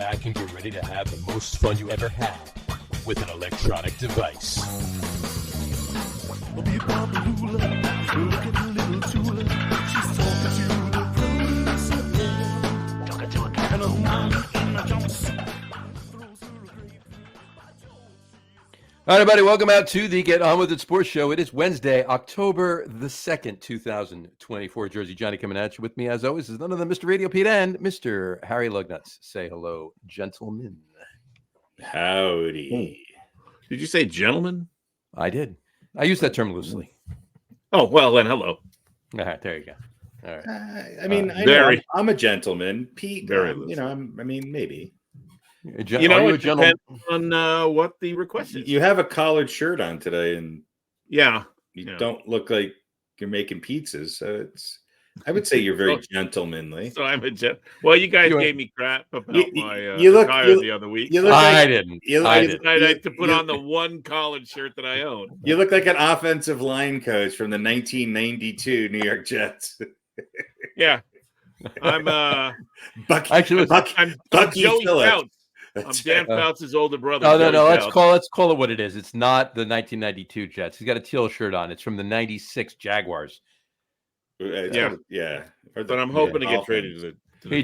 back and get ready to have the most fun you ever had with an electronic device. All right, everybody, welcome out to the Get On With It Sports Show. It is Wednesday, October the 2nd, 2024. Jersey Johnny coming at you. With me, as always, is none other than Mr. RadioPete and Mr. Harry Lug Nutz. Say hello, gentlemen. Howdy. Did you say gentlemen? I did. I use that term loosely. Oh, well, then hello. All right, there you go. All right. I mean, I'm a gentleman. Pete, maybe. It depends on what the request is. You have a collared shirt on today, and you don't look like you're making pizzas. So I would say you're very gentlemanly. So I'm a Well, you guys gave me crap about my attire the other week. I didn't. I decided to put on the one collared shirt that I own. You look like an offensive line coach from the 1992 New York Jets. Yeah, I'm Bucky Joey Phillips. Fouts. I'm Dan Fouts' older brother. No. Let's call it what it is. It's not the 1992 Jets. He's got a teal shirt on. It's from the 96 Jaguars. Yeah. But I'm hoping to get traded to the He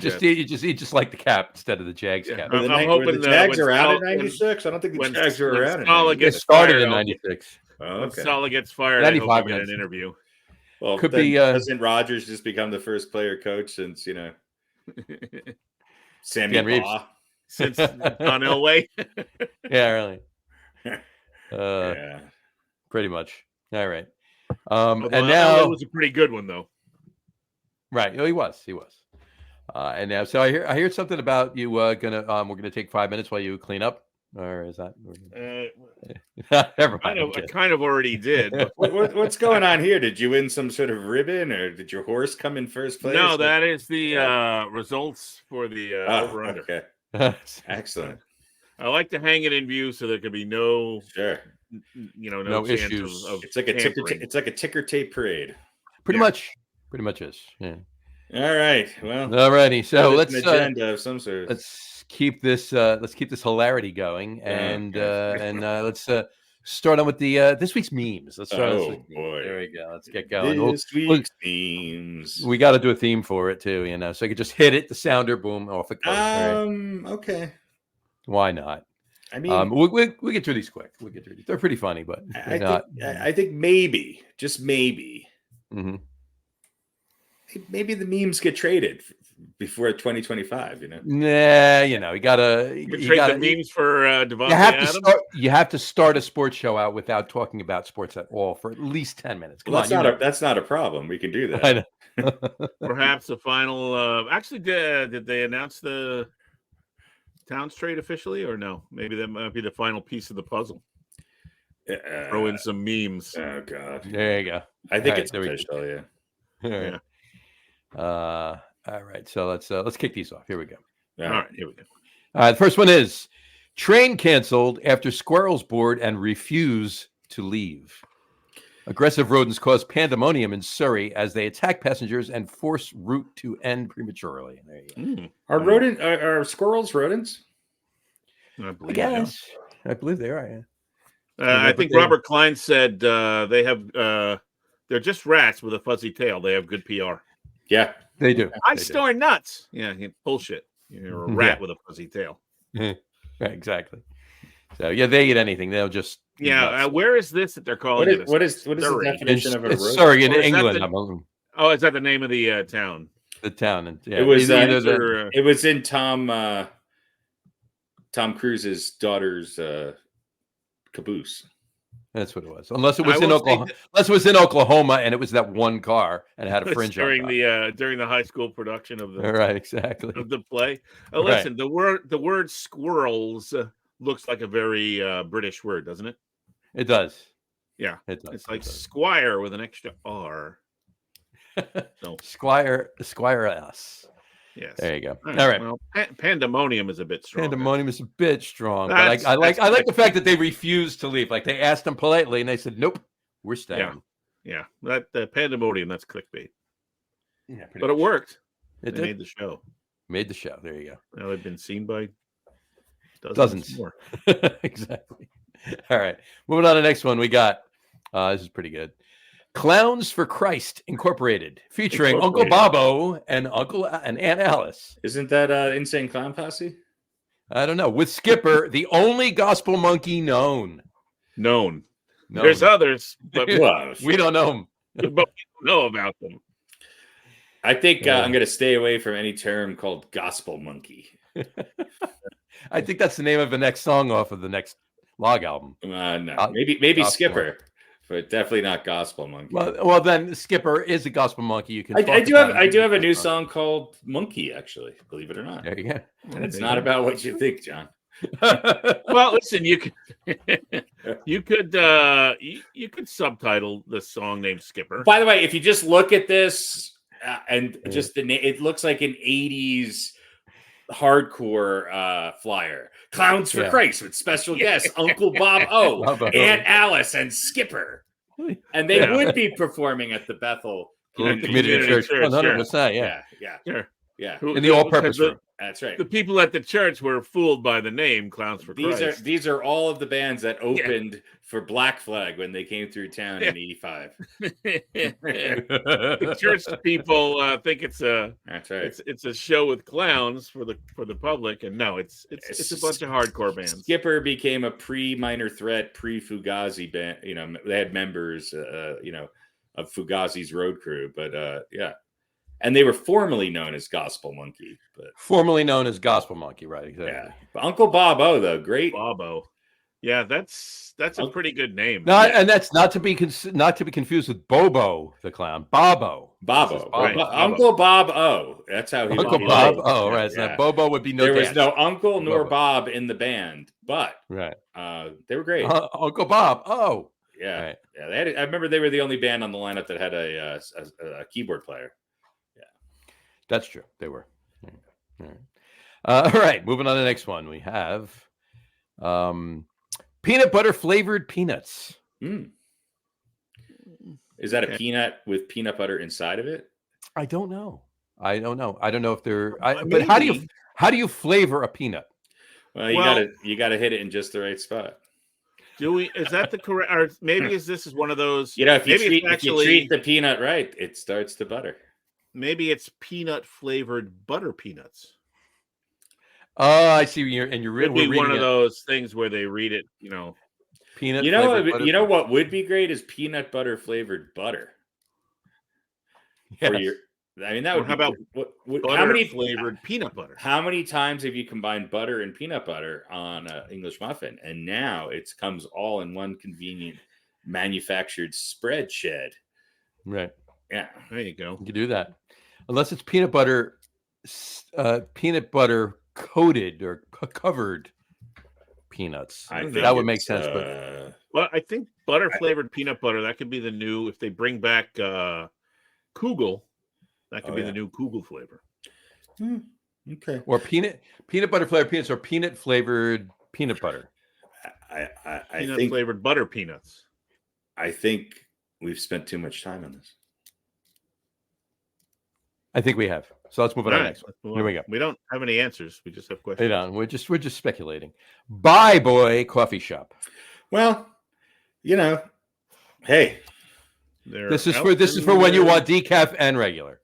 just liked the cap instead of the Jags cap. I'm hoping the Jags are out in 96. I don't think the Jags are around. It started in 96. When Saleh gets fired, I hope I get an interview. Well, could be. Doesn't Rodgers just become the first player coach since Sammy Baugh? Since Don Elway? Yeah, really. Yeah, pretty much. All right. And now it was a pretty good one, though. Right. Oh, he was. And now, so I hear something about you we're gonna take 5 minutes while you clean up, or is that? Never mind. I kind of already did. What's going on here? Did you win some sort of ribbon, or did your horse come in first place? No, that is the results for the over-under. Okay. Excellent. I like to hang it in view so there can be no no issues. It's like a ticker tape parade. Pretty much is. Yeah. All right. Well. Alrighty. So let's agenda of some sort. Let's keep this hilarity going, and let's start on with the this week's memes. Let's start. Boy. There we go. Let's get going. This week's memes. We got to do a theme for it too, so I could just hit it, the sounder, boom, off it goes. Okay. Why not? I mean, we'll get through these quick. We'll get through these. They're pretty funny, but I think maybe, just maybe, maybe the memes get traded before 2025. Nah, you gotta trade the memes for Devontae Adams. You have to start a sports show out without talking about sports at all for at least 10 minutes. That's not a problem. We can do that. I know. Perhaps the final. Actually, did they announce the Towns trade officially, or no? Maybe that might be the final piece of the puzzle. Throw in some memes. Oh God, there you go. I think it's official. Yeah. Yeah. All right. So let's kick these off. Here we go. All right. Here we go. All right. The first one is train canceled after squirrels board and refuse to leave. Aggressive rodents cause pandemonium in Surrey as they attack passengers and force route to end prematurely. There you go. Are squirrels rodents? I believe they are. Yeah. I think Robert Klein said they have. They're just rats with a fuzzy tail. They have good PR. Yeah, they do. I store nuts. Yeah, bullshit. You're a rat with a fuzzy tail. Right, exactly. So they eat anything. They'll just where is this that they're calling it? What is the definition of a rodent? Surrey in England. Is that the name of the town? The town, and it was. It was in Tom Cruise's daughter's caboose. That's what it was. Unless it was in Oklahoma. Unless it was in Oklahoma, and it was that one car and it had a fringe during the high school production of the right, exactly of the play. Listen, the word squirrels looks like a very British word, doesn't it? It does. Yeah, it does. It's like Squire with an extra R. No. Squire S. Yes. There you go. All right. Well, pandemonium is a bit strong. Pandemonium is a bit strong. But I like the fact that they refused to leave. Like they asked them politely, and they said, "Nope, we're staying." Yeah. That pandemonium. That's clickbait. Yeah, but it worked. It made the show. Made the show. There you go. Now they've been seen by Dozens. more. Exactly. All right. Moving on to the next one. We got this is pretty good. Clowns for Christ Incorporated, featuring Uncle Bobo and Aunt Alice. Isn't that Insane Clown Posse? I don't know. With Skipper, the only gospel monkey known. Known. There's others, but we don't know them. But we don't know about them. I think I'm going to stay away from any term called gospel monkey. I think that's the name of the next song off of the next Log album. No, maybe Skipper, monkey. but definitely not gospel monkey. Well, then Skipper is a gospel monkey. You can. I do have a new song called Monkey, actually. Believe it or not. There you go. And it's not about what you think, John. Well, listen, you could subtitle the song named Skipper. By the way, if you just look at this and just the name, it looks like an 80s hardcore flyer. Clowns for Christ with special guests Uncle Bob O, Aunt Alice, and Skipper. And they would be performing at the Bethel Community Church. 100%, yeah. Yeah. In the all-purpose room. That's right. The people at the church were fooled by the name Clowns for Christ. These are all of the bands that opened for Black Flag when they came through town in '85. The church people think it's a it's a show with clowns for the public, and no, it's a bunch of hardcore bands. Skipper became a pre-Minor Threat, pre-Fugazi band. You know, they had members, of Fugazi's road crew, but and they were formerly known as Gospel Monkey, but formerly known as Gospel Monkey, right? Exactly. Yeah, but Uncle Bobo, though, great. Bobo, yeah, that's a pretty good name. No, and that's not to be confused with Bobo the clown. Bobo. Right. Uncle Bob O. That's how he. Uncle Bob O. Right. So Bobo would be no. There was no Uncle nor Bob in the band, but right. They were great. Uncle Bob. Oh. Yeah. Right. Yeah. I remember they were the only band on the lineup that had a keyboard player. That's true. They were. All right. Moving on to the next one. We have peanut butter flavored peanuts. Is that a peanut with peanut butter inside of it? I don't know. I don't know if they're. But how do you flavor a peanut? Well, you gotta hit it in just the right spot. Is that the correct? Or maybe this is one of those. If you treat the peanut right, it starts to butter. Maybe it's peanut flavored butter peanuts. Oh, I see. You're Could be one of those things where they read it, peanut. What would be great is peanut butter flavored butter. Yes. That would. How about how many flavored peanut butter? How many times have you combined butter and peanut butter on an English muffin, and now it comes all in one convenient manufactured spread shed? Right. Yeah, there you go. You can do that, unless it's peanut butter coated or covered peanuts. That would make sense. But I think butter flavored peanut butter, that could be the new. If they bring back Kugel, that could be the new Kugel flavor. Okay. Or peanut butter flavored peanuts, or peanut flavored peanut butter. I peanut think flavored butter peanuts. I think we've spent too much time on this. I think we have. So let's move on to the next one. Here we go. We don't have any answers. We just have questions. We're just speculating. Bye Boy Coffee Shop. Well, hey, this is for when you want decaf and regular.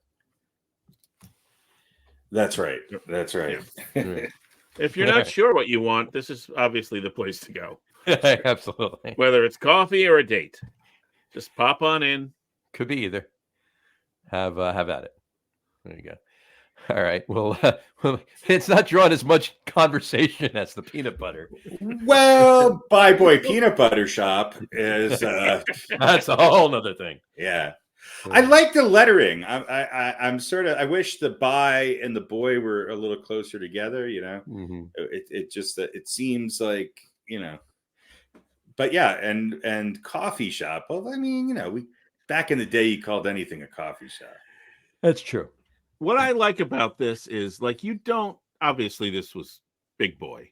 That's right. Yeah. If you're not sure what you want, this is obviously the place to go. Absolutely. Whether it's coffee or a date, just pop on in. Could be either. Have at it. There you go. All right. Well, it's not drawing as much conversation as the peanut butter. Well, Bye Boy Peanut Butter Shop is that's a whole nother thing. Yeah. I like the lettering. I'm I wish the Bye and the Boy were a little closer together, Mm-hmm. It seems like, but yeah, and coffee shop. Well, I mean, back in the day you called anything a coffee shop. That's true. What I like about this is, you don't, obviously this was Big Boy.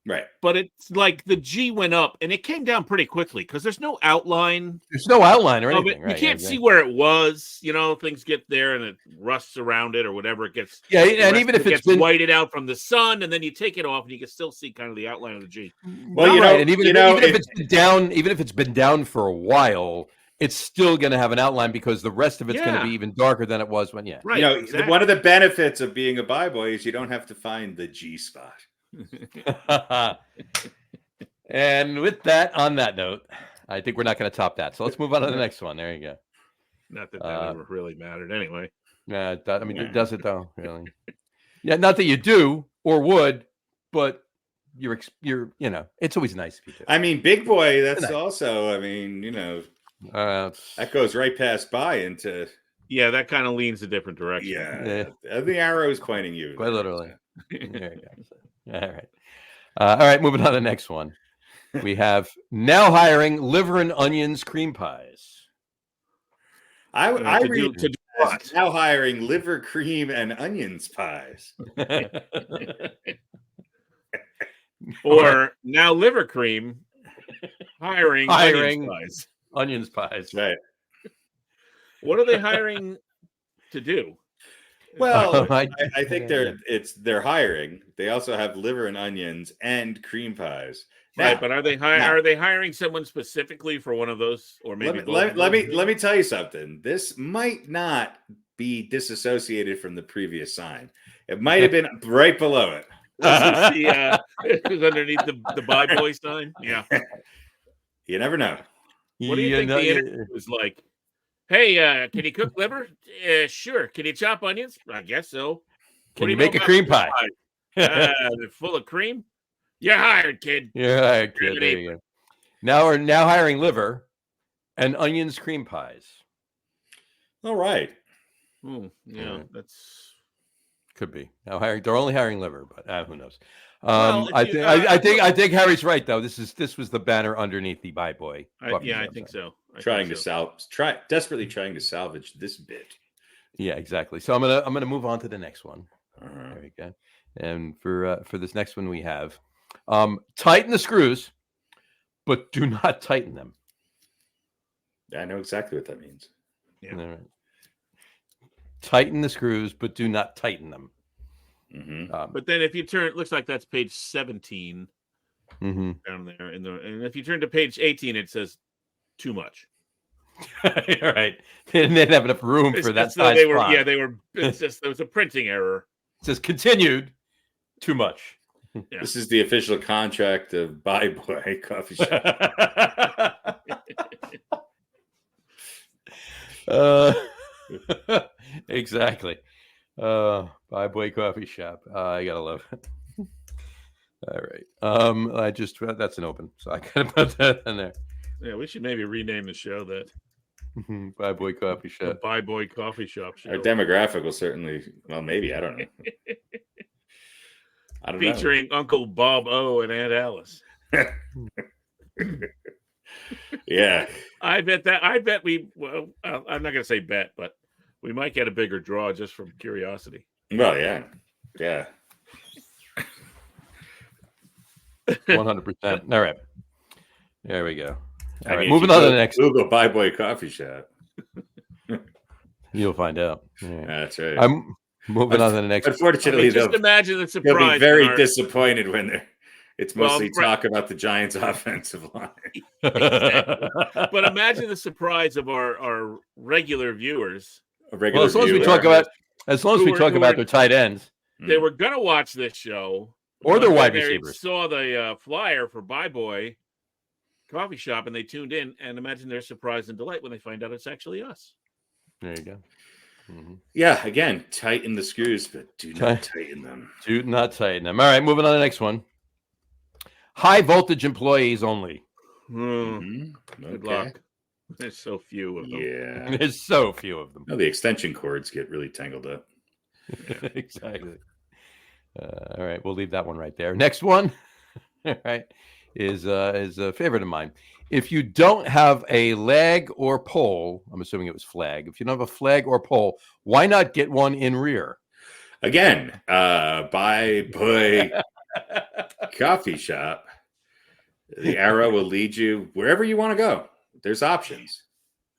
Right. But it's like the G went up and it came down pretty quickly because there's no outline. There's no outline or of it. anything, right? You can't see where it was. Things get there and it rusts around it or whatever. It gets and even if it it's gets whited out from the sun, and then you take it off and you can still see kind of the outline of the G. Well, and even if it's been down, even if it's been down for a while, it's still going to have an outline because the rest of it's going to be even darker than it was when. Right. Exactly. One of the benefits of being a bi boy is you don't have to find the G spot. And with that, on that note, I think we're not going to top that. So let's move on to the next one. There you go. Not that ever really mattered anyway. Yeah, does it though? Really? Yeah, not that you do or would, but you're it's always nice if you do. I mean, big boy. That's also. I mean, that goes right past bi into. Yeah, that kind of leans a different direction. Yeah. The arrow is pointing you. Quite literally. There you go. All right. All right, moving on to the next one. We have now hiring liver and onions cream pies. I read to do what? Now hiring liver cream and onions pies. Or now liver cream hiring onions pies. Right. What are they hiring to do? Well, I think they're hiring. They also have liver and onions and cream pies. Now, right, but are they hiring someone specifically for one of those, or maybe let me tell you something. This might not be disassociated from the previous sign. It might have been right below it. It was underneath the bi boy sign. Yeah, you never know. What do you think the interview was like? Hey, can you cook liver? Sure. Can you chop onions? I guess so. Can you make a cream pie? They're full of cream. You're hired, kid. You're hired, kid. There you go. Now we're hiring liver and onions cream pies. All right. That's could be now hiring. They're only hiring liver, but who knows? I think Harry's right though. This was the banner underneath the bi boy. I think so. Desperately trying to salvage this bit. Yeah, exactly. So I'm gonna move on to the next one. There we go. And for this next one we have tighten the screws, but do not tighten them. I know exactly what that means. Yeah. All right. Tighten the screws, but do not tighten them. Mm-hmm. But then if you turn, it looks like that's page 17 down there. And if you turn to page 18, it says too much. All right. They didn't have enough room for that size font. Yeah, they were. It's just there was a printing error. It says continued too much. Yeah. This is the official contract of Bi Boy Coffee Shop. Exactly. Bi Boy Coffee Shop. I gotta love it. All right. That's an open, so I gotta put that in there. Yeah, we should maybe rename the show that. Bi Boy Coffee Shop. The Bi Boy Coffee Shop show. Our demographic will certainly. Well, maybe I don't know. Featuring Uncle Bob O and Aunt Alice. Yeah. I bet we. Well, I'm not gonna say bet, but we might get a bigger draw just from curiosity. Well, yeah. 100%. All right. There we go. All right. Moving on to the next. Google Bi Boy Coffee Shop. You'll find out. Yeah. That's right. I'm moving on to the next. Unfortunately, just imagine the surprise. They'll be very disappointed when it's mostly talk about the Giants' offensive line. Exactly. But imagine the surprise of our regular viewers. As long as we talk about their tight ends, they were gonna watch this show or their wide receivers. Saw the flyer for Bi Boy Coffee Shop and they tuned in, and imagine their surprise and delight when they find out it's actually us. There you go. Yeah, again, tighten the screws, but do not tighten them. Do not tighten them. All right, moving on to the next one. High voltage employees only. Good luck. There's so few of them. Yeah. There's so few of them. No, the extension cords get really tangled up. Yeah. Exactly. All right, we'll leave that one right there. Next one, all right, is a favorite of mine. If you don't have a lag or pole, I'm assuming it was flag. If you don't have a flag or pole, why not get one in rear? Again, Bi Boy coffee shop. The arrow will lead you wherever you want to go. There's options.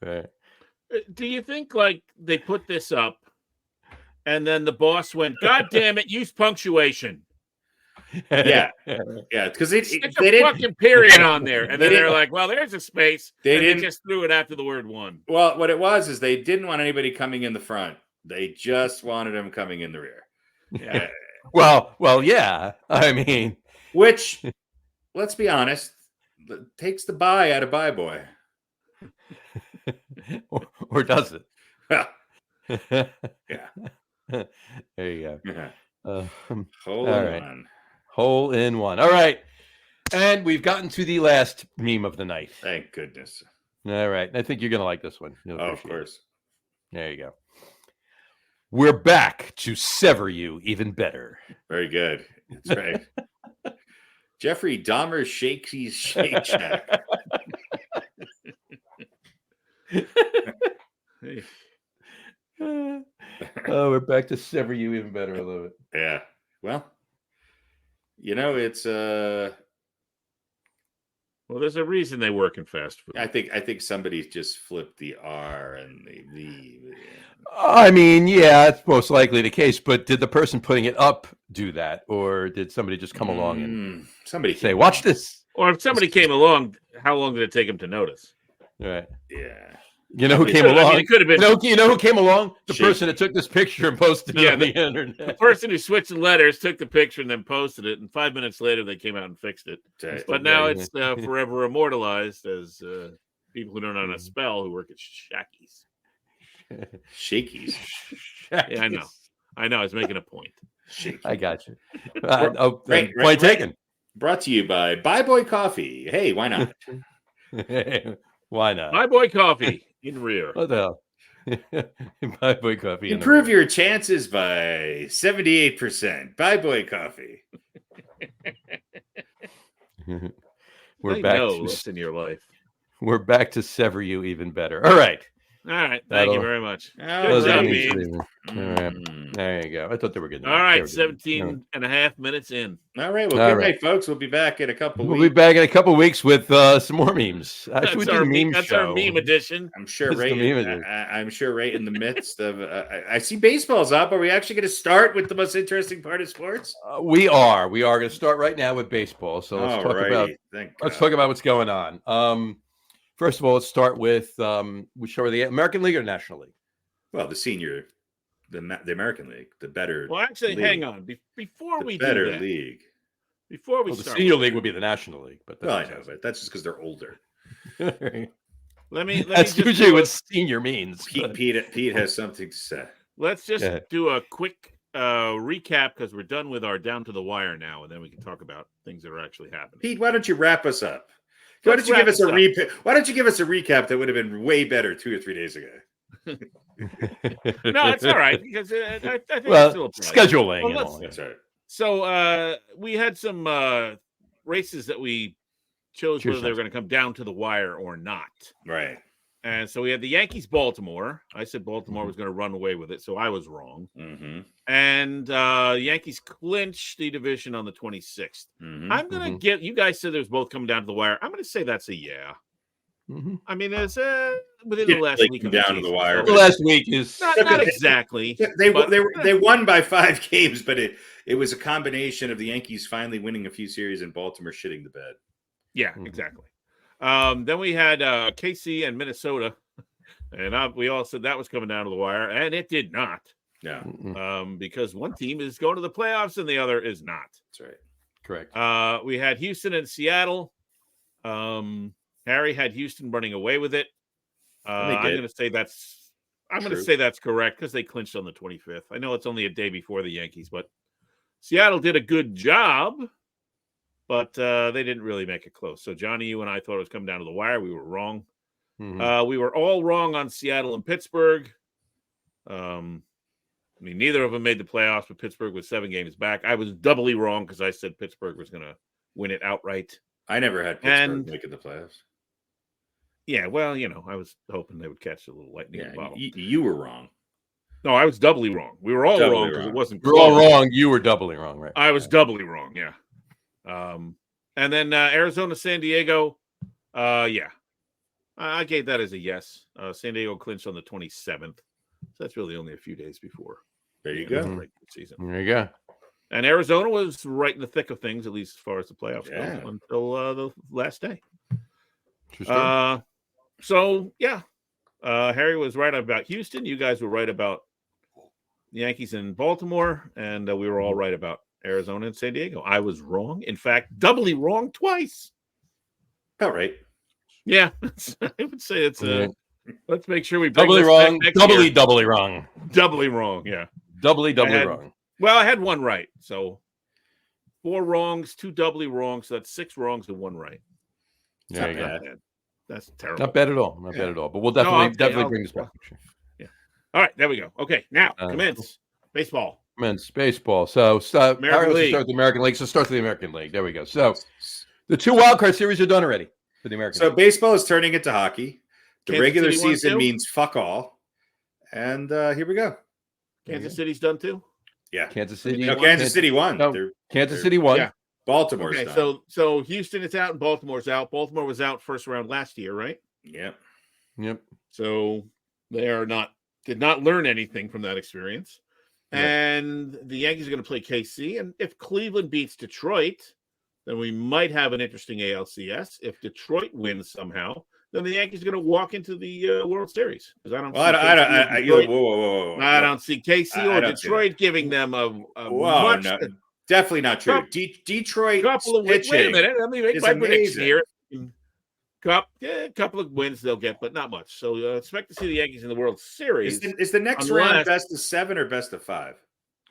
Right. Do you think like they put this up and then the boss went, God damn it, use punctuation. Yeah, because they Stick a didn't. fucking period on there. And then They they're didn't- like, well, there's a space. They and didn't- just threw it after the word one. Well, what it was is they didn't want anybody coming in the front. They just wanted them coming in the rear. Yeah. Well, yeah. I mean, Which, let's be honest, takes the buy out of Buy Boy. or does it? Well, There you go. yeah. all Hold on. right. Hole in one. All right. And we've gotten to the last meme of the night. Thank goodness. All right. I think you're going to like this one. You'll Oh, of appreciate it. course. There you go. We're back to sever you even better. Very good. That's right. Jeffrey Dahmer's Shakey's Shake Shack. Hey. Oh, we're back to sever you even better. I love it. Yeah. Well, it's Well, there's a reason they work in fast food. I think somebody just flipped the R and the I mean, yeah, it's most likely the case. But did the person putting it up do that, or did somebody just come along and somebody say, came "Watch along. this"? Or if somebody came along, how long did it take them to notice? Right. Yeah. You know who It came I along? mean, it could have been You know who came along? The Shaky. person that took this picture and posted it Yeah, on the internet. the person who switched the letters, took the picture, and then posted it. And 5 minutes later, they came out and fixed it. Okay. But now it's forever immortalized as people who don't know how to spell who work at Shackies. Shakey's. Yeah, I know. I know. I was making a point. Shaky. I got you. Right, Point taken. Brought to you by Buy Boy Coffee. Hey, why not? Why not? My boy coffee in rear. What the hell? Buy Boy Coffee. in the Improve rear. your chances by 78%. Buy Boy Coffee. We're I back. know what's in your life. We're back to sever you even better. All right. All right. Thank That'll- you very much. Those Good are job, the Ian. memes. All right. There you go. I thought they were good. All They right. were good. 17 and a half minutes in. All right. Well, All good right. night, folks. We'll be back in a couple We'll weeks. be back in a couple weeks with some more memes. Actually, we That's did our a meme That's show. our meme edition. I'm sure It's the right. meme edition. I'm sure right in the midst of. I see baseball's up. Are we actually going to start with the most interesting part of sports? We are going to start right now with baseball. So let's talk about Let's talk about what's going on. First of all, let's start with which show are the American League or National League? Well, the senior, the American League, the better. Well, actually, league. hang on. Before The we better do that, league. before we Well, the start, Senior with League that, would be the National League, but Well, I know, but that's just because they're older. let me That's just usually do what a- senior means. but- Pete has something to say. let's just Yeah. do a quick recap because we're done with our down to the wire now, and then we can talk about things that are actually happening. Pete, why don't you wrap us up? Why Let's don't you give wrap us a this up. Why don't you give us a recap that would have been way better 2 or 3 days ago? No, it's all right because I think well, it still applies. scheduling. Well, and let's- all, That's right. So we had some races that we chose Cheers, whether they were Seth. going to come down to the wire or not. Right. And so we had the Yankees Baltimore. I said Baltimore was going to run away with it, so I was wrong. Mm-hmm. And the Yankees clinched the division on the 26th. Mm-hmm. I'm going to give you guys said there's both coming down to the wire. I'm going to say that's a yeah. Mhm. I mean, it's within Didn't the last really week come of the down to the season, wire, so- The last week is Not exactly. but- They won by 5 games, but it was a combination of the Yankees finally winning a few series and Baltimore shitting the bed. Yeah, Mhm. exactly. Then we had KC and Minnesota, and we all said that was coming down to the wire, and it did not, Yeah, Mhm. because one team is going to the playoffs and the other is not. that's right. correct. We had Houston and Seattle. Harry had Houston running away with it. They I'm did. going to say that's. I'm going to True. say that's correct because they clinched on the 25th. I know it's only a day before the Yankees, but Seattle did a good job, but they didn't really make it close. So Johnny, you and I thought it was coming down to the wire. We were wrong. Mhm. We were all wrong on Seattle and Pittsburgh. I mean, neither of them made the playoffs, but Pittsburgh was 7 games back. I was doubly wrong because I said Pittsburgh was going to win it outright. I never had Pittsburgh And- making the playoffs. Yeah, well, I was hoping they would catch a little lightning in Yeah, the bottle. you were wrong. No, I was doubly wrong. We were all Doubly wrong because wrong. it wasn't You're all close. wrong. You were doubling wrong, right? I was doubly wrong, yeah. And then Arizona, San Diego. Yeah, I gave that as a yes. San Diego clinched on the 27th, so that's really only a few days before. There you the go. regular season. There you go. And Arizona was right in the thick of things, at least as far as the playoffs Yeah. go, until the last day. Interesting. So yeah, Harry was right about Houston. You guys were right about the Yankees in Baltimore, and we were all right about Arizona and San Diego. I was wrong. In fact, doubly wrong twice. All right. Yeah, I would say it's Yeah. Let's make sure we bring Doubly this wrong. back next year. Doubly wrong. Doubly wrong. Yeah. Doubly had- wrong. Well, I had one right, so 4 wrongs, 2 doubly wrongs. So that's 6 wrongs and 1 right. There you go. bad. Bad. That's terrible. Not bad at all. Not bad at all. But we'll I'll definitely bring this back. All right, there we go. Okay, now Uh, commence baseball. Men's baseball. So start American League. start the American League. So start the American League. There we go. So the 2 wild card series are done already for the American So League. baseball is turning into hockey. The Kansas regular City won season too? means fuck all. And here we go. Kansas City's done too. Yeah. Kansas City. No, Kansas City won. No, Kansas City won. Yeah. Baltimore's Okay, done. so Houston is out and Baltimore's out. Baltimore was out first round last year, right? Yeah. Yep. So they did not learn anything from that experience. Yeah. And the Yankees are going to play KC. And if Cleveland beats Detroit, then we might have an interesting ALCS. If Detroit wins somehow, then the Yankees are going to walk into the World Series. Because I don't. Well, whoa. I don't see KC I or don't see Detroit giving them a Whoa, much no, definitely not true. couple Detroit of wins. Wait a pitching minute. Let me make is my prediction amazing. here. A couple of wins they'll get, but not much. So expect to see the Yankees in the World Series. Is the next Unless- round best of 7 or best of 5?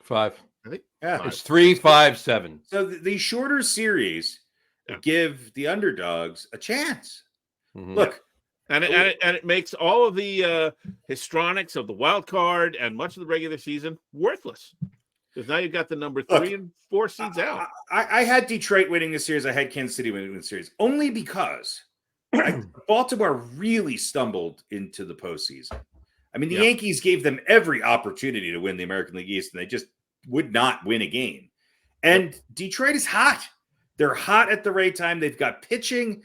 5. I think Yeah. Five. It's 3, 5, 7. So these shorter series Yeah. give the underdogs a chance. Mhm. Look, And it makes all of the histrionics of the wild card and much of the regular season worthless. Because now you've got the number 3 and 4 seeds out. I had Detroit winning the series. I had Kansas City winning the series only because Baltimore really stumbled into the postseason. I mean, the Yeah. Yankees gave them every opportunity to win the American League East, and they just would not win a game. And Detroit is hot. They're hot at the right time. They've got pitching.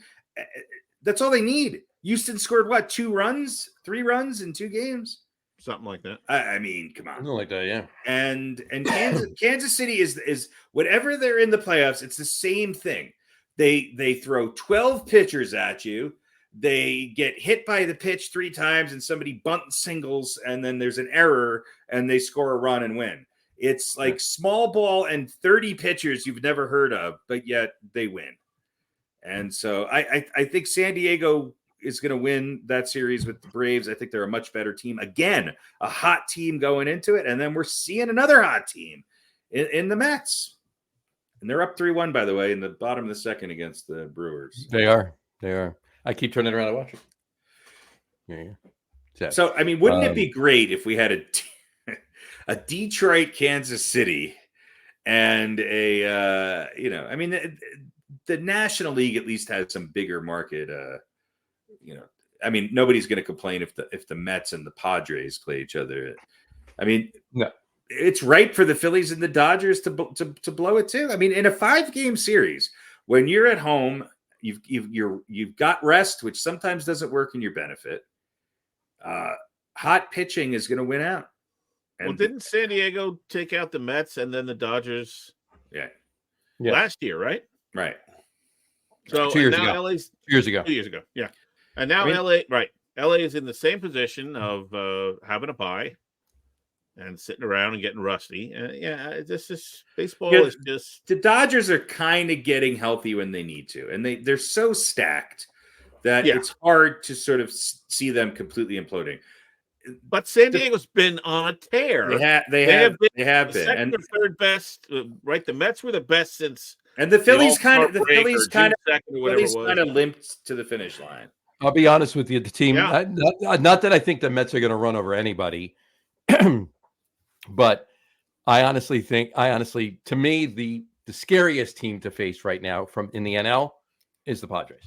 That's all they need. Houston scored what? 2 runs, 3 runs in 2 games. Something like that. I mean, come Something on. like that, yeah. And Kansas City is whatever they're in the playoffs. It's the same thing. They throw 12 pitchers at you. They get hit by the pitch 3 times, and somebody bunt singles, and then there's an error, and they score a run and win. It's like small ball and 30 pitchers you've never heard of, but yet they win. And so I think San Diego is going to win that series with the Braves. I think they're a much better team. Again, a hot team going into it. And then we're seeing another hot team in the Mets. And they're up 3-1, by the way, in the bottom of the second against the Brewers. They are. I keep turning around and watching. Yeah. So, I mean, wouldn't it be great if we had a Detroit, Kansas City, and the National League at least has some bigger market. I mean, nobody's going to complain if the Mets and the Padres play each other. I mean, No. It's right for the Phillies and the Dodgers to blow it too. I mean, in a 5-game series, when you're at home, you've got rest, which sometimes doesn't work in your benefit. Hot pitching is going to win out. And Well, didn't San Diego take out the Mets and then the Dodgers yeah, last year, right? right. So 2 years and now ago. LA's 2 years ago. 2 years ago. Yeah. And now I mean- LA is in the same position of having a bye and sitting around and getting rusty. This is baseball Yeah. is just The Dodgers are kind of getting healthy when they need to, and they're so stacked that Yeah. it's hard to sort of see them completely imploding. but San Diego's been on a tear. They have the been, second or third best, right? The Mets were the best since and the Phillies All-Star kind of break or June 2nd or whatever it was. limped to the finish line. I'll be honest with you. The team, Yeah. not that I think the Mets are going to run over anybody, but I honestly, to me, the scariest team to face right now in the NL is the Padres.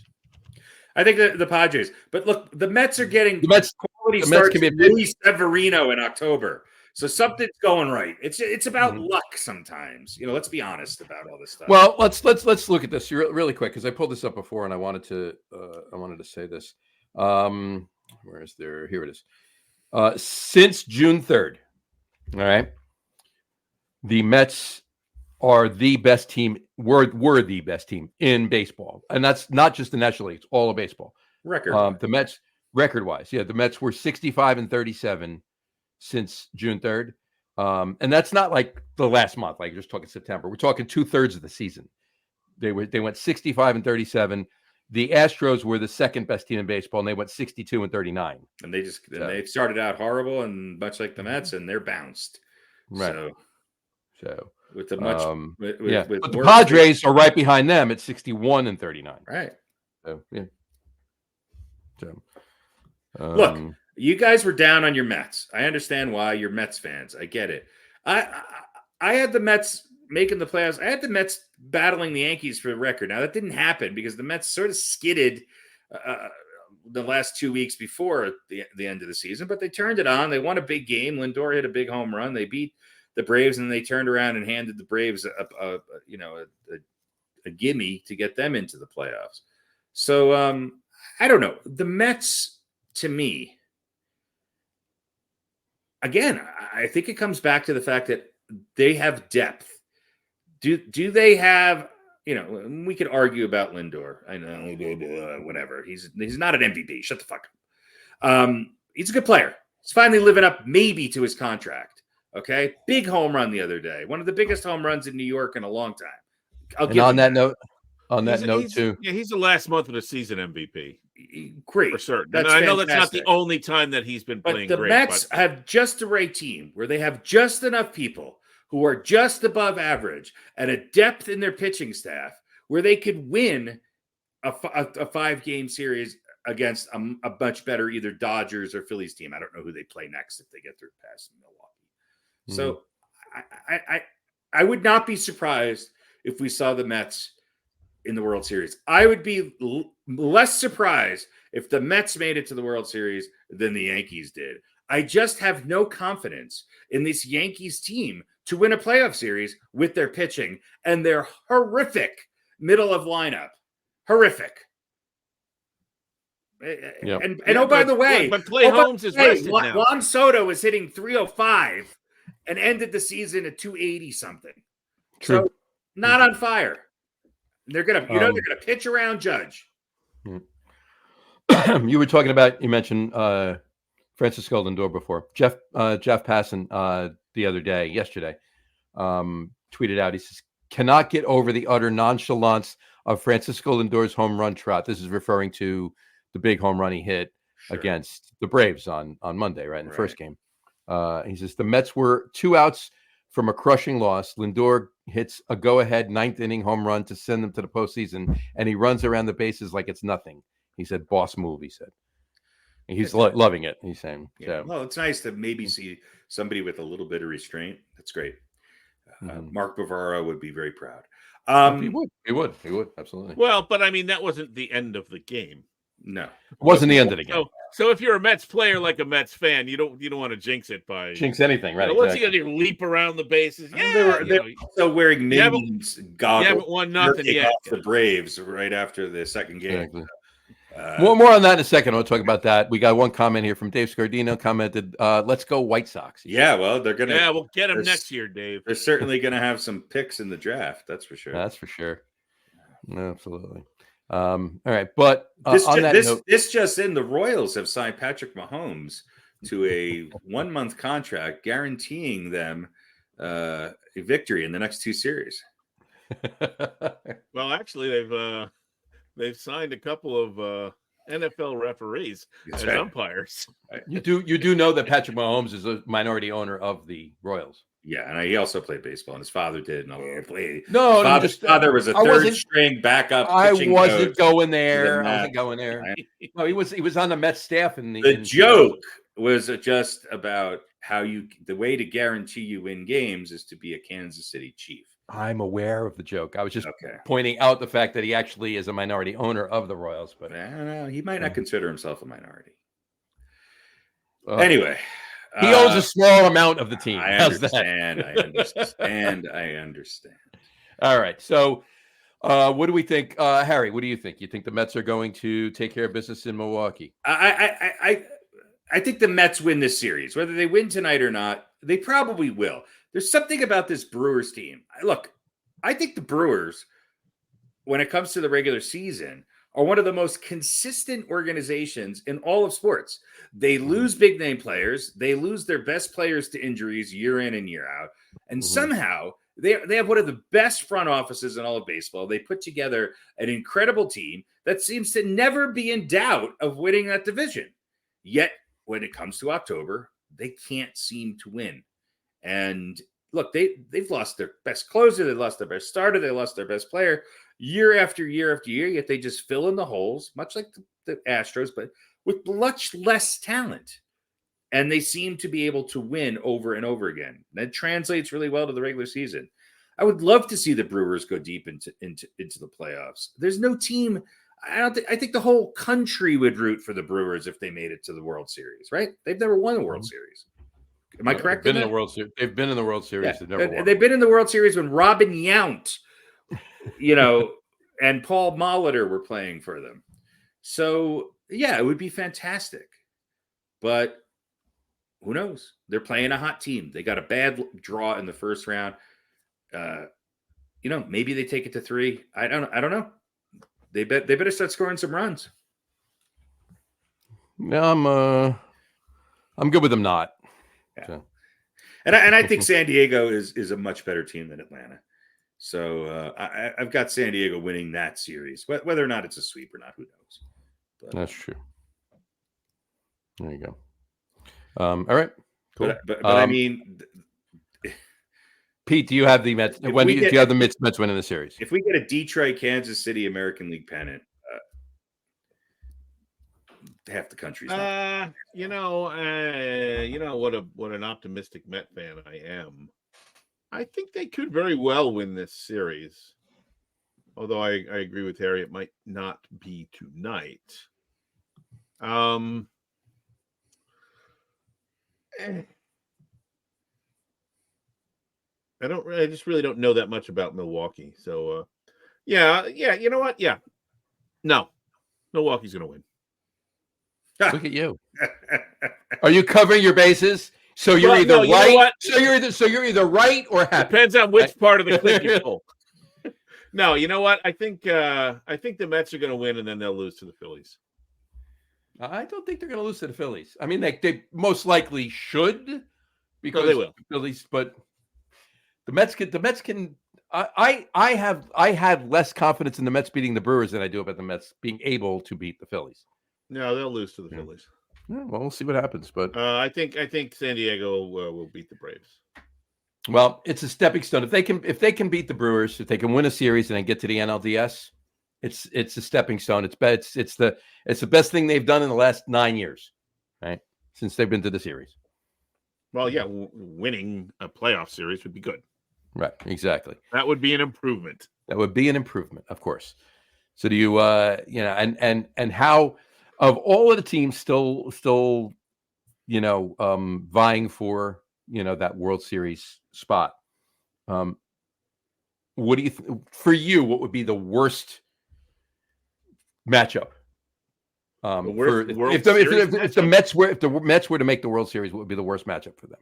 I think the Padres, but look, the Mets are getting The Mets quality the Mets starts can be a from Luis Severino in October. So something's going right. It's about luck sometimes. Let's be honest about all this stuff. Well, let's look at this really quick because I pulled this up before and I wanted to say this. Where is there? Here it is. Since June 3rd, all right, the Mets are the best team. Were the best team in baseball, and that's not just the National League; it's all of baseball. Record. The Mets, record-wise, the Mets were 65-37 since June 3rd, and that's not like the last month. Like you're just talking September. We're talking 2/3 of the season. They went 65-37. The Astros were the second best team in baseball, and they went 62-39. And they started out horrible, and much like the Mets, and they're bounced. Right. So with the much, but the Padres are right behind them at 61-39. Right. So yeah. So look, you guys were down on your Mets. I understand why. You're Mets fans. I get it. I had the Mets making the playoffs. I had the Mets battling the Yankees for the record. Now that didn't happen because the Mets sort of skidded the last 2 weeks before the end of the season, but they turned it on. They won a big game. Lindor hit a big home run. They beat the Braves, and they turned around and handed the Braves a gimme to get them into the playoffs. So I don't know. The Mets, to me, again, I think it comes back to the fact that they have depth. Do they have? We could argue about Lindor. I know, whatever. He's not an MVP. Shut the fuck up. He's a good player. He's finally living up maybe to his contract. Okay, big home run the other day. One of the biggest home runs in New York in a long time. On that note, too. Yeah, he's the last month of the season MVP. Great. For certain. That's I know fantastic. That's not the only time that he's been playing great. But the Mets have just the right team where they have just enough people who are just above average and a depth in their pitching staff where they could win a 5-game series against a much better either Dodgers or Phillies team. I don't know who they play next if they get through past Milwaukee. So I would not be surprised if we saw the Mets in the World Series. I would be less surprised if the Mets made it to the World Series than the Yankees did. I just have no confidence in this Yankees team to win a playoff series with their pitching and their horrific middle of lineup. Horrific. Yep. And by the way, Clay Holmes is rested now. Juan Soto was hitting 305 and ended the season at 280 something. True. So not on fire. They're gonna, they're gonna pitch around Judge. You were talking about. You mentioned Francisco Lindor before. Jeff Passan yesterday, tweeted out. He says, "Cannot get over the utter nonchalance of Francisco Lindor's home run trot." This is referring to the big home run he hit against the Braves on Monday, right in the first game. He says the Mets were 2 outs from a crushing loss. Lindor hits a go-ahead 9th inning home run to send them to the postseason, and he runs around the bases like it's nothing. He said, "Boss move," he said. And he's loving it, he's saying. Yeah. So. Well, it's nice to maybe see somebody with a little bit of restraint. That's great. Mark Bavaro would be very proud. He would. Absolutely. Well, but I mean, that wasn't the end of the game. No, it wasn't the end of the game. So if you're a Mets player, like a Mets fan, you don't want to jinx it by anything, right? What's he gonna do? Leap around the bases? Yeah, they're also wearing Minions goggles. You haven't won nothing yet. Off the Braves right after the second game. Exactly. More on that in a second. I'll talk about that. We got one comment here from Dave Scardino. Commented, "Let's go White Sox." Yeah, well, they're gonna. Yeah, we'll get them next year, Dave. They're certainly gonna have some picks in the draft. That's for sure. That's for sure. Absolutely. All right, but this just in, the Royals have signed Patrick Mahomes to a 1-month contract, guaranteeing them a victory in the next 2 series. Well, actually, they've signed a couple of NFL referees as umpires. You do know that Patrick Mahomes is a minority owner of the Royals. Yeah, and he also played baseball, and his father did. And his father was a third-string backup. I wasn't going there. No, he was on the Mets staff. The joke was just about how the way to guarantee you win games is to be a Kansas City Chief. I'm aware of the joke. I was just pointing out the fact that he actually is a minority owner of the Royals. But I don't know. He might not consider himself a minority. Anyway. He owns a small amount of the team. I How's that? I understand. All right. So, what do we think, Harry? What do you think? You think the Mets are going to take care of business in Milwaukee? I think the Mets win this series. Whether they win tonight or not, they probably will. There's something about this Brewers team. Look, I think the Brewers, when it comes to the regular season, are one of the most consistent organizations in all of sports. They lose big name players. They lose their best players to injuries year in and year out. And somehow they have one of the best front offices in all of baseball. They put together an incredible team that seems to never be in doubt of winning that division. Yet when it comes to October, they can't seem to win. And look, they've lost their best closer. They lost their best starter. They lost their best player year after year after year, yet they just fill in the holes, much like the Astros, but with much less talent. And they seem to be able to win over and over again. That translates really well to the regular season. I would love to see the Brewers go deep into the playoffs. There's no team. I think the whole country would root for the Brewers if they made it to the World Series, right? They've never won the World Series. Am I correct? They've been in the World Series. They've been in the World Series. Yeah. They've been in the World Series when Robin Yount, and Paul Molitor were playing for them. So, yeah, it would be fantastic. But who knows? They're playing a hot team. They got a bad draw in the first round. Maybe they take it to 3. I don't know. They better start scoring some runs. No, I'm good with them not. Yeah. So. And I think San Diego is a much better team than Atlanta. So I've got San Diego winning that series. Whether or not it's a sweep or not, who knows? But, that's true. There you go. All right. Cool. But I mean, Pete, do you have the Mets? Do you have the Mets winning the series? If we get a Detroit, Kansas City American League pennant, half the country's not. What an optimistic Met fan I am. I think they could very well win this series. Although I agree with Harry, it might not be tonight. I just really don't know that much about Milwaukee. So, yeah. You know what? Yeah. No. Milwaukee's going to win. Look at you. Are you covering your bases? So you're either right. So you're either right or happy. Depends on which part of the clip you pull. No, you know what? I think the Mets are going to win, and then they'll lose to the Phillies. I don't think they're going to lose to the Phillies. I mean, they most likely should, because they will. The Phillies, but the Mets can. I have less confidence in the Mets beating the Brewers than I do about the Mets being able to beat the Phillies. No, they'll lose to the Phillies. Yeah, well, we'll see what happens, but I think San Diego will beat the Braves. Well, it's a stepping stone. If they can beat the Brewers, if they can win a series and then get to the NLDS, it's a stepping stone. It's the best thing they've done in the last 9 years, right? Since they've been to the series. Well, yeah, winning a playoff series would be good. Right, exactly. That would be an improvement. That would be an improvement, of course. So do you, and how of all of the teams still, vying for, that World Series spot. What do you for you? What would be the worst matchup? If the Mets were to make the World Series, what would be the worst matchup for them?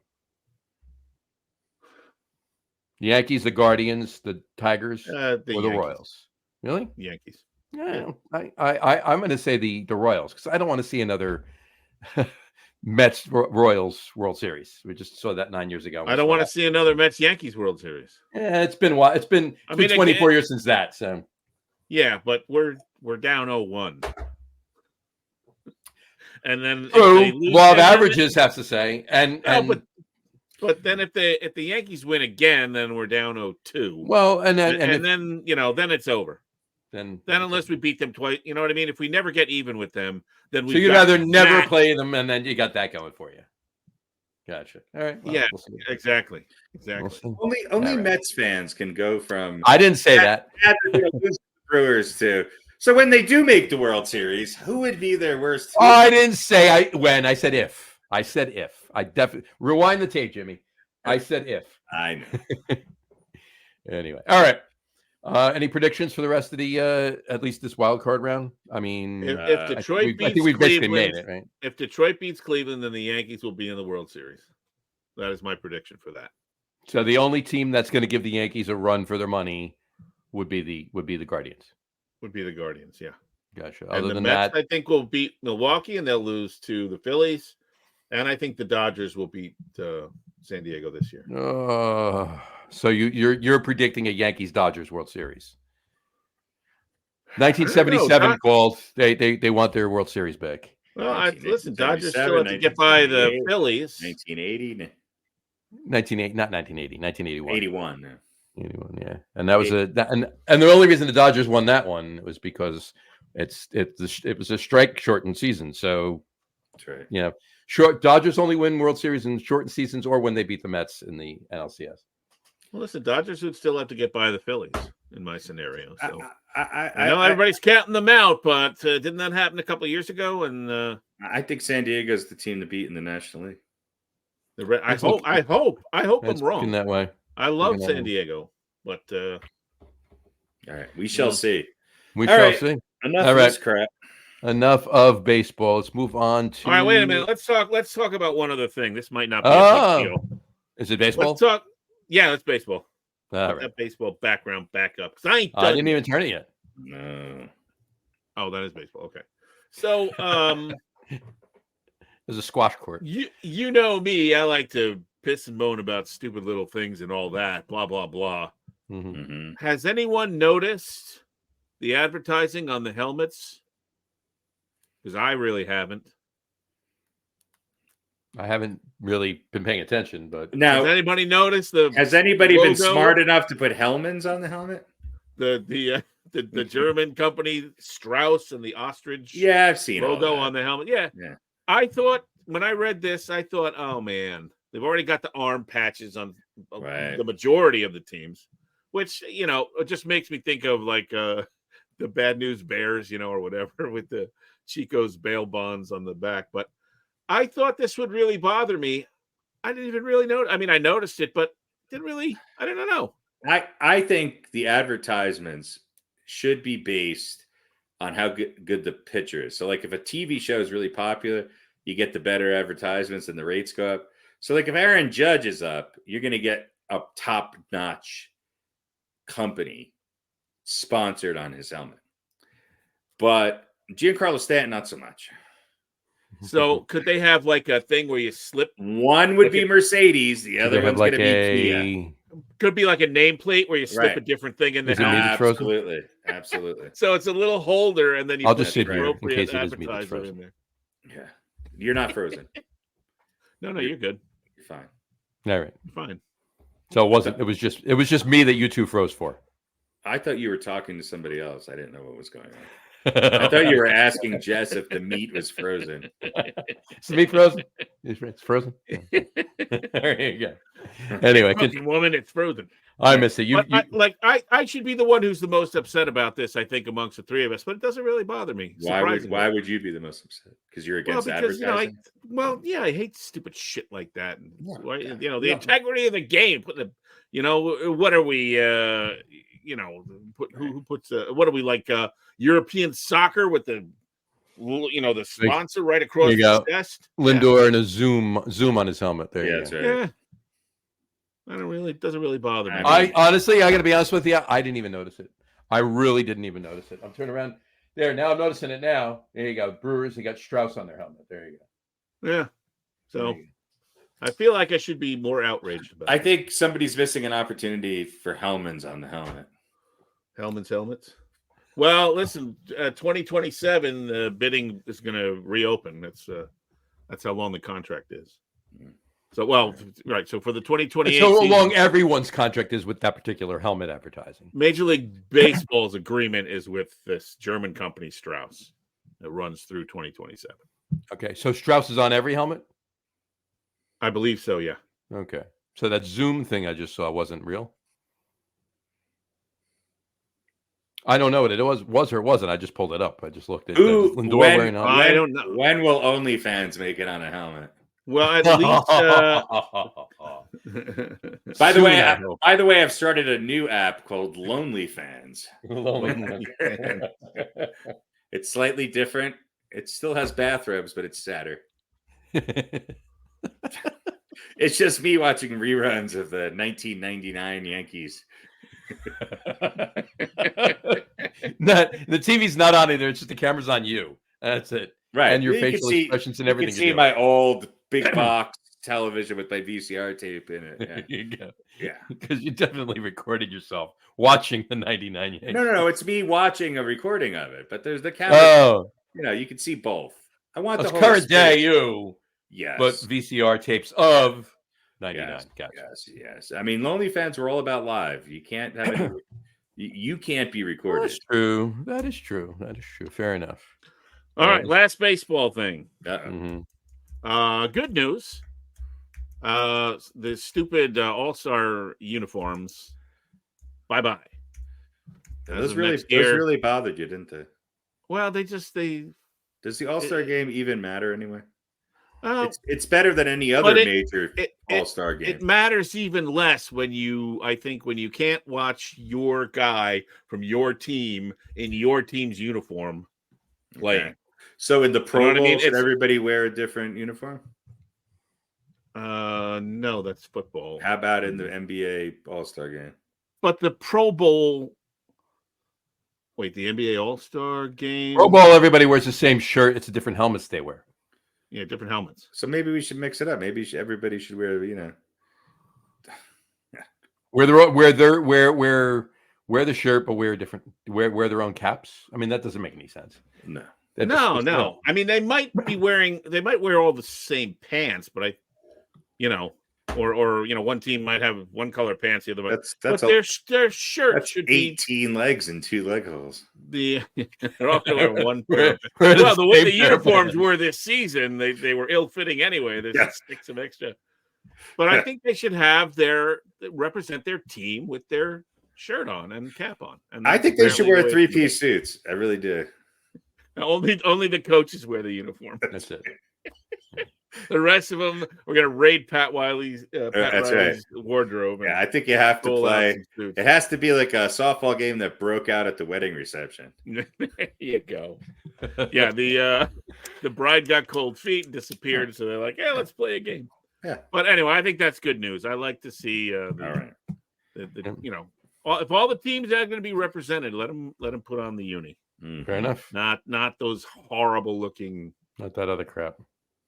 The Yankees, the Guardians, the Tigers, or the Royals? Really? Yankees. Yeah, I'm going to say the Royals, because I don't want to see another Mets Royals World Series. We just saw that 9 years ago. I don't want to see another Mets Yankees World Series. Yeah, it's been a while. It's been 24 years since that. So yeah, but we're down 0-1. And then law of averages has to say, but then if the Yankees win again, then we're down 0-2. Well, then then it's over. Then unless we beat them twice, you know what I mean? If we never get even with them, then we. So you'd rather never play them, and then you got that going for you. Gotcha. All right. Well, yeah. We'll exactly. Only Mets fans can go from. I didn't say that. Brewers too. So when they do make the World Series, who would be their worst? I didn't say when. I said if. I said if. I definitely rewind the tape, Jimmy. I said if. I know. Anyway, all right. Any predictions for the rest of the at least this wild card round? I mean, If Detroit I beats think we've basically Cleveland, made it, right? if Detroit beats Cleveland, then the Yankees will be in the World Series. That is my prediction for that. So the only team that's going to give the Yankees a run for their money would be the Guardians. Would be the Guardians, yeah. Gotcha. And Other the than Mets, that, I think, will beat Milwaukee, and they'll lose to the Phillies. And I think the Dodgers will beat San Diego this year. so you're predicting a Yankees Dodgers World Series. 1977 called. They want their World Series back. Well, listen, Dodgers still have to get by the Phillies. 1980. 1980, not 1980, 1981. 81. 81, yeah. And that was and the only reason the Dodgers won that one was because it was a strike shortened season. So that's right. You know, Dodgers only win World Series in shortened seasons or when they beat the Mets in the NLCS. Well, listen, Dodgers would still have to get by the Phillies in my scenario. So I know everybody's counting them out, but didn't that happen a couple of years ago? And I think San Diego's the team to beat in the National League. I hope I'm wrong. In that way, I love San Diego, but all right, we shall see. We shall see. Enough of this crap. Enough of baseball. Let's move on to. All right, wait a minute. Let's talk about one other thing. This might not be a big deal. Is it baseball? Let's talk. Yeah, it's baseball. All right. That baseball background back up because I didn't even turn it yet. No. Oh, that is baseball. Okay. So there's a squash court. You know me. I like to piss and moan about stupid little things and all that. Blah blah blah. Mm-hmm. Mm-hmm. Has anyone noticed the advertising on the helmets? Because I really haven't. I haven't really been paying attention, but now has anybody noticed Has anybody been smart enough to put Hellmann's on the helmet? The German company Strauss and the ostrich. Yeah, I've seen logo on the helmet. Yeah. I thought when I read this, oh man, they've already got the arm patches on the majority of the teams, which it just makes me think of like the Bad News Bears, or whatever with the Chico's bail bonds on the back. But I thought this would really bother me. I didn't even really know. I mean, I noticed it, but I didn't know. I think the advertisements should be based on how good the picture is. So like if a TV show is really popular, you get the better advertisements and the rates go up. So like if Aaron Judge is up, you're going to get a top-notch company sponsored on his helmet. But Giancarlo Stanton, not so much. So could they have like a thing where you slip? One would be Mercedes, the other one's going to be Kia. Could be like a nameplate where you slip a different thing in the helmet. Absolutely. So it's a little holder, and then you I'll just sit here in case it is me that's frozen. In there. Yeah, you're not frozen. No, you're good. You're fine. All right, you're fine. So it wasn't. It was just me that you two froze for. I thought you were talking to somebody else. I didn't know what was going on. I thought you were asking Jess if the meat was frozen. Is the meat frozen? It's frozen. There you go. Anyway, woman, it's frozen. I miss it. I should be the one who's the most upset about this. I think amongst the three of us, but it doesn't really bother me. Why would you be the most upset? Because you're against advertising. I hate stupid shit like that. And, the integrity of the game. Putting what are we? Who puts? What are we like? European soccer with the sponsor right across the chest. Lindor and a zoom on his helmet. There you go. That's right. Yeah. It doesn't really bother me. I honestly, I got to be honest with you. I didn't even notice it. I really didn't even notice it. I'm turning around there now. I'm noticing it now. There you go. Brewers. They got Strauss on their helmet. There you go. Yeah. So I feel like I should be more outraged about it. I think somebody's missing an opportunity for Hellmann's on the helmet. Hellmann's helmets. Well, listen, 2027 bidding is going to reopen. That's how long the contract is. So, right. So for the 2028 so long everyone's contract is with that particular helmet advertising. Major League Baseball's agreement is with this German company Strauss that runs through 2027. Okay, so Strauss is on every helmet? I believe so, yeah. Okay. So that Zoom thing I just saw wasn't real? I don't know what it was or wasn't. I just pulled it up. I just looked at Lindor wearing. I don't know. When will OnlyFans make it on a helmet? Well, at least. By the Soon, way, I hope. I've started a new app called Lonely Fans. It's slightly different. It still has bathrobes, but it's sadder. It's just me watching reruns of the 1999 Yankees. The TV's not on either. It's just the camera's on you. That's it. Right. And your You can facial see- expressions and You everything. can see you're my old big box television with my VCR tape in it. doing. Yeah. You go. Yeah. Because you definitely recorded yourself watching the 99 Yankees. No. It's me watching a recording of it, but there's the camera. Oh, You can see both. I want it's the whole current day experience. you, Yes. but VCR tapes of 99. Yes, Gotcha. yes. I mean, Lonely Fans were all about live. You can't have any. You can't be recorded. That's true. That is true. Fair enough. All right, last baseball thing. Mm-hmm. Good news. The stupid All-Star uniforms. Bye-bye. Those really bothered you, didn't they? Well, they Does the All-Star game even matter anyway? It's better than any other major All-Star game. It matters even less when you can't watch your guy from your team in your team's uniform playing. Okay. So in the Pro Bowl, should It's- everybody wear a different uniform? No, that's football. How about in the NBA All-Star game? But the Pro Bowl. Wait, the NBA All-Star game. Pro Bowl, everybody wears the same shirt. It's a different helmets they wear. Yeah, different helmets. So maybe we should mix it up. Maybe everybody should wear, Wear the shirt, but wear their own caps. I mean, that doesn't make any sense. No. No. I mean, they might wear all the same pants, but one team might have one color pants, the other one. Their shirt That's should 18 legs and 2 leg holes. they're all going to wear one pair. Well, the way the uniforms were this season, they were ill-fitting anyway. There's 6 of extra. But I think they should have represent their team with their shirt on and cap on. And I think they should wear 3-piece suits. I really do. Only the coaches wear the uniform. That's it. The rest of them, we're going to raid Pat Riley's wardrobe. Yeah, I think you have to play. It has to be like a softball game that broke out at the wedding reception. There you go. Yeah, the bride got cold feet and disappeared, so they're like, "Yeah, let's play a game." Yeah. But anyway, I think that's good news. I like to see. All right. If all the teams are going to be represented, let them put on the uni. Fair enough. Not those horrible looking. Not that other crap.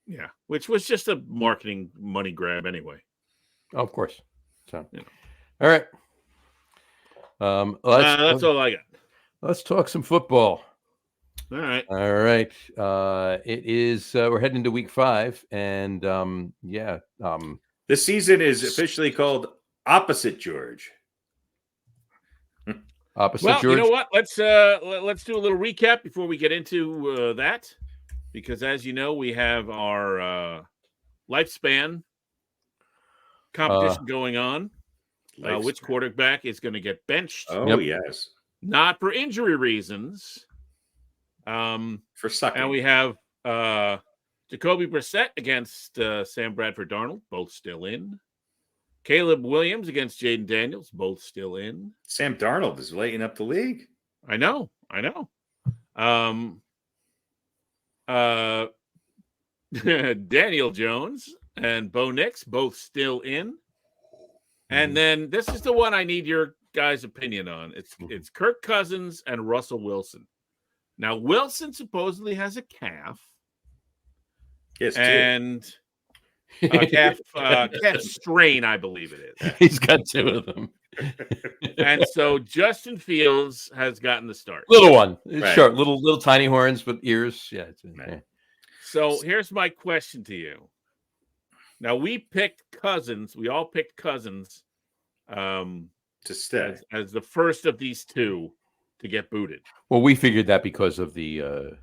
Yeah, which was just a marketing money grab anyway. Oh, of course. So, all right. That's all I got. Let's talk some football. All right. It is. We're heading into week 5, and this season is officially called Opposite George. Opposite George. You know what? Let's do a little recap before we get into that. Because as you know, we have our lifespan competition going on. Which quarterback is going to get benched? Oh, yes. Not for injury reasons. For sucking. And we have Jacoby Brissett against Sam Bradford-Darnold, both still in. Caleb Williams against Jaden Daniels, both still in. Sam Darnold is lighting up the league. I know. Daniel Jones and Bo Nix both still in. And then this is the one I need your guys' opinion on. It's Kirk Cousins and Russell Wilson. Now, Wilson supposedly has a calf. Yes, and a calf strain, I believe it is. He's got 2 of them. And so Justin Fields has gotten the start. Little one. Right. Short, little tiny horns with ears. Yeah. So here's my question to you. Now, we picked Cousins. We all picked Cousins to stay as the first of these 2 to get booted. Well, we figured that because of them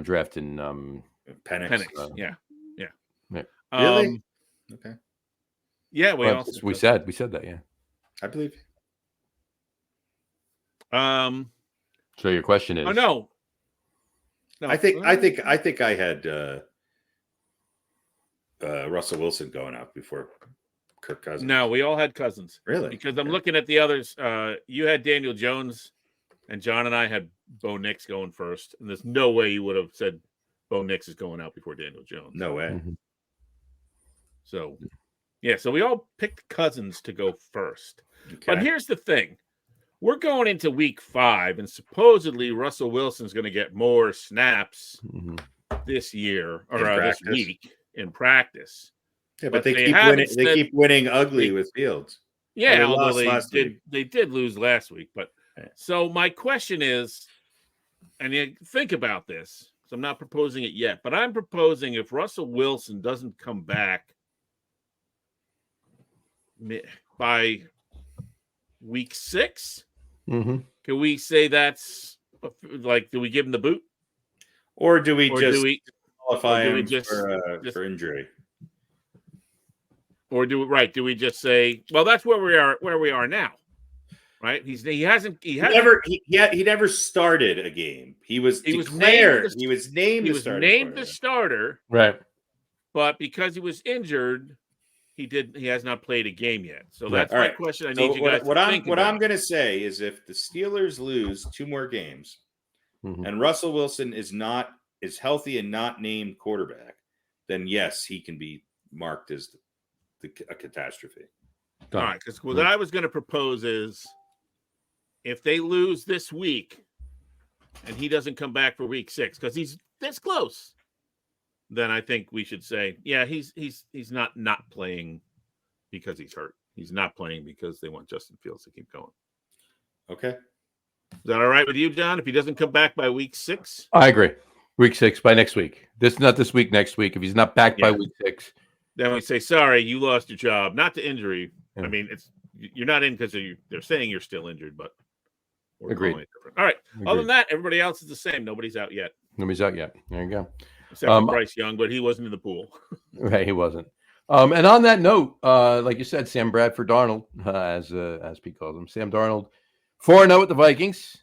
drafting Penix. Yeah. Really? Okay. Yeah, we said that. Yeah, I believe. So your question is? Oh no. I think I had Russell Wilson going out before Kirk Cousins. No, we all had Cousins. Really? Because I'm looking at the others. You had Daniel Jones, and John and I had Bo Nix going first. And there's no way you would have said Bo Nix is going out before Daniel Jones. No way. Mm-hmm. So, yeah, so we all picked Cousins to go first. Okay. But here's the thing. We're going into week 5, and supposedly Russell Wilson's going to get more snaps this year or this week in practice. Yeah, but they keep winning. They keep winning ugly with Fields. Yeah, although they did lose last week. But so my question is, and you think about this. So I'm not proposing it yet, but I'm proposing if Russell Wilson doesn't come back by week 6, can we say that's like, do we give him the boot? Or do we qualify him for injury? Or do we just say, well, that's where we are now, right? He never started a game. He was declared. He was named the starter, right? But because he was injured, he has not played a game yet. So that's my question. I need you guys. What I'm going to say is, if the Steelers lose 2 more games, and Russell Wilson is healthy and not named quarterback, then yes, he can be marked as a catastrophe. All right, because what I was going to propose is, if they lose this week and he doesn't come back for week 6 because he's this close, then I think we should say, yeah, he's not playing because he's hurt. He's not playing because they want Justin Fields to keep going. Okay. Is that all right with you, John? If he doesn't come back by week 6? I agree. Week 6 by next week. Not this week, next week. If he's not back by week 6. Then we say, sorry, you lost your job. Not to injury. Yeah. I mean, you're not in because they're saying you're still injured, but we're agreed. All right. Agreed. Other than that, everybody else is the same. Nobody's out yet. There you go. Except for Bryce Young, but he wasn't in the pool. Right, he wasn't. And on that note, like you said, Sam Bradford Darnold, as Pete calls him, Sam Darnold, 4-0 with the Vikings.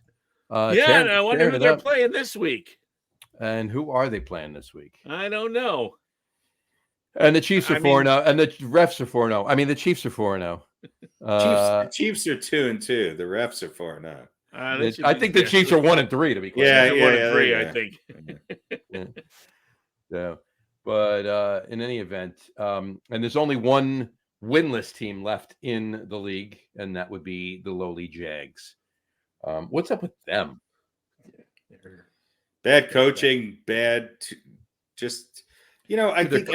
And I wonder who they're playing this week. And who are they playing this week? I don't know. And the Chiefs are 4-0, and the refs are 4-0. I mean, the Chiefs are 4-0. The Chiefs are 2-2. The refs are 4-0. I think the Chiefs are 1-3, to be clear. Yeah, 1-3, I think. So, but in any event, and there's only one winless team left in the league, and that would be the lowly Jags. What's up with them? Bad coaching, I think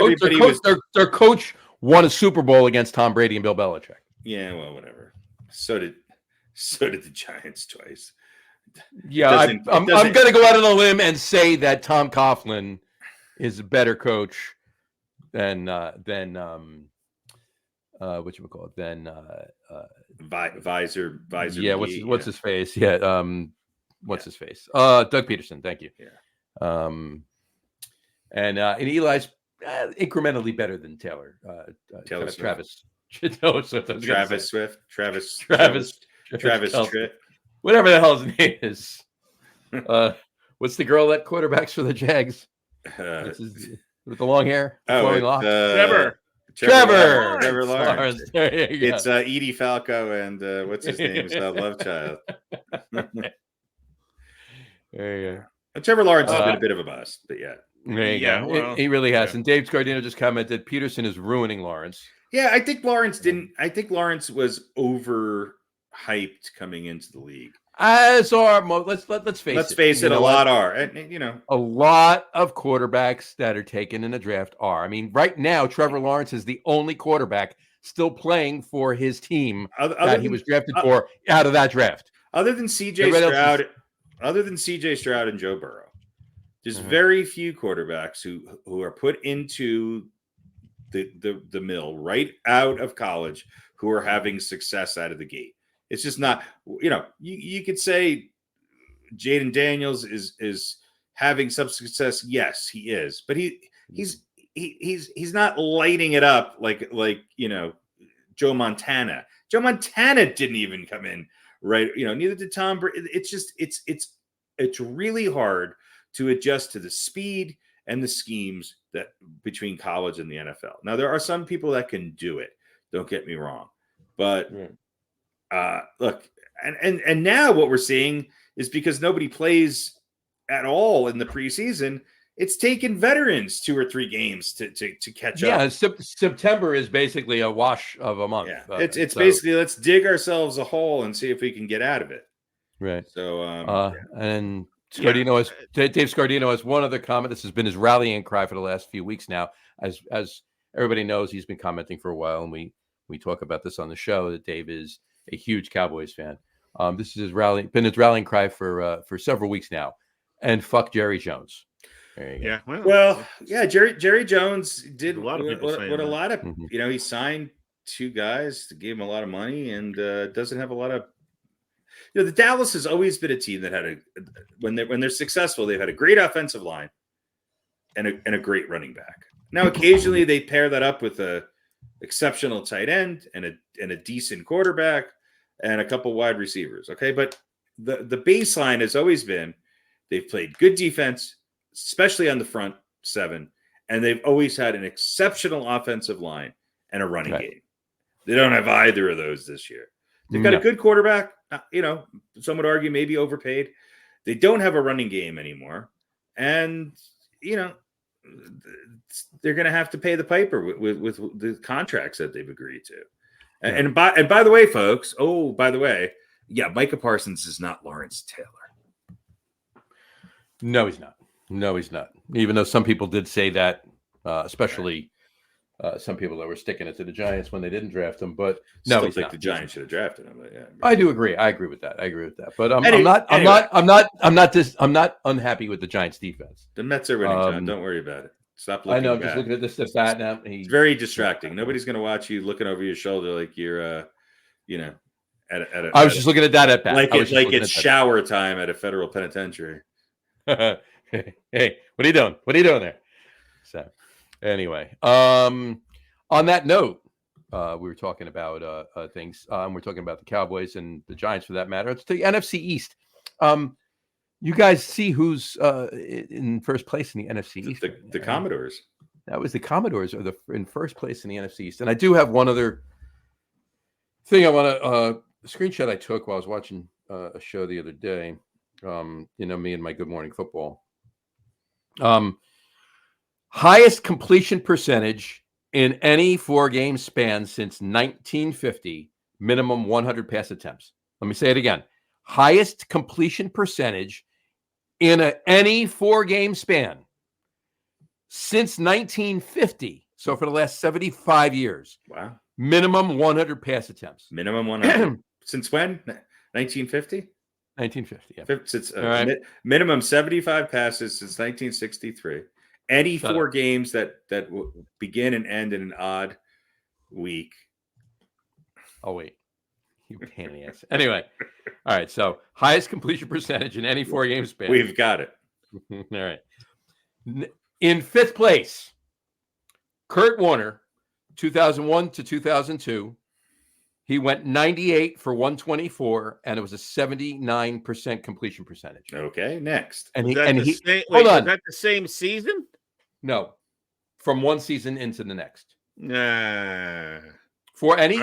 their coach won a Super Bowl against Tom Brady and Bill Belichick. Yeah, well, whatever. So did the Giants twice. Yeah, I'm going to go out on a limb and say that Tom Coughlin is a better coach than whatchamacallit, than Visor. Yeah, what's his face? Yeah, what's his face? Doug Peterson. Thank you. Yeah. And Eli's incrementally better than Taylor. Travis Swift. Whatever the hell his name is. What's the girl that quarterbacks for the Jags? With the long hair, flowing locks. Trevor Lawrence. It's Edie Falco and what's his name? Love Child. There you go. Trevor Lawrence has been a bit of a bust, but yeah. There you go. Well, he really has. And Dave Scardino just commented, Peterson is ruining Lawrence. Yeah, I think Lawrence was overhyped coming into the league. As are let's face it. A lot are. A lot of quarterbacks that are taken in the draft are. I mean, right now, Trevor Lawrence is the only quarterback still playing for his team that he was drafted for out of that draft. Other than CJ Stroud and Joe Burrow. There's very few quarterbacks who are put into the mill right out of college who are having success out of the gate. It's just not, you could say Jaden Daniels is having some success. Yes, he is, but he's not lighting it up like Joe Montana. Joe Montana didn't even come in right. Neither did Tom Brady. It's just it's really hard to adjust to the speed and the schemes that between college and the NFL. Now, there are some people that can do it. Don't get me wrong, but look, and now what we're seeing is because nobody plays at all in the preseason. It's taken veterans 2 or 3 games to catch up. Yeah, September is basically a wash of a month. Yeah, it's basically let's dig ourselves a hole and see if we can get out of it. Right. So, and Scardino has Dave Scardino has one other comment. This has been his rallying cry for the last few weeks now. As everybody knows, he's been commenting for a while, and we talk about this on the show that Dave is a huge Cowboys fan. This is his rallying cry for several weeks now. And fuck Jerry Jones. There you go. Yeah. Well, yeah. Jerry Jones did a lot of people what a lot of Mm-hmm. he signed 2 guys to give him a lot of money and doesn't have a lot of. The Dallas has always been a team that had when they're successful, they've had a great offensive line and a great running back. Now, occasionally they pair that up with a exceptional tight end and a decent quarterback and a couple wide receivers. Okay, but the baseline has always been they've played good defense, especially on the front 7, and they've always had an exceptional offensive line and a running game. They don't have either of those this year. They've got a good quarterback. Some would argue maybe overpaid. They don't have a running game anymore, and they're going to have to pay the piper with the contracts that they've agreed to. Yeah. And by the way, folks. Oh, by the way, Micah Parsons is not Lawrence Taylor. No, he's not. No, he's not. Even though some people did say that, especially some people that were sticking it to the Giants when they didn't draft him. But no, I think the Giants should have drafted him. But I do agree. I agree with that. But Anyway. I'm not unhappy with the Giants defense. The Mets are winning, John. Don't worry about it. Stop looking. I know. I'm back. just looking at this stat now. It's very distracting. Nobody's going to watch you looking over your shoulder like you're, I was just looking at that at bat. Like it's shower time at a federal penitentiary. Hey, what are you doing? What are you doing there? So, anyway, on that note, we were talking about things. We're talking about the Cowboys and the Giants, for that matter. It's the NFC East. You guys see who's in first place in the NFC East? The Commodores. That was the Commodores are in first place in the NFC East. And I do have one other thing I want to screenshot I took while I was watching a show the other day. Me and my Good Morning Football. Highest completion percentage in any 4-game span since 1950, minimum 100 pass attempts. Let me say it again. Highest completion percentage in any 4-game span since 1950. So for the last 75 years. Wow. Minimum 100 pass attempts. Minimum 100. Since when? 1950? 1950, yeah. Since minimum 75 passes since 1963. Any 4 games that begin and end in an odd week. Oh, wait. You pain in the ass. Anyway. All right. So highest completion percentage in any 4-game span. We've got it. All right. In 5th place, Kurt Warner, 2001 to 2002. He went 98 for 124, and it was a 79% completion percentage. Okay, next. And was that the same season? No, from one season into the next. Nah. For any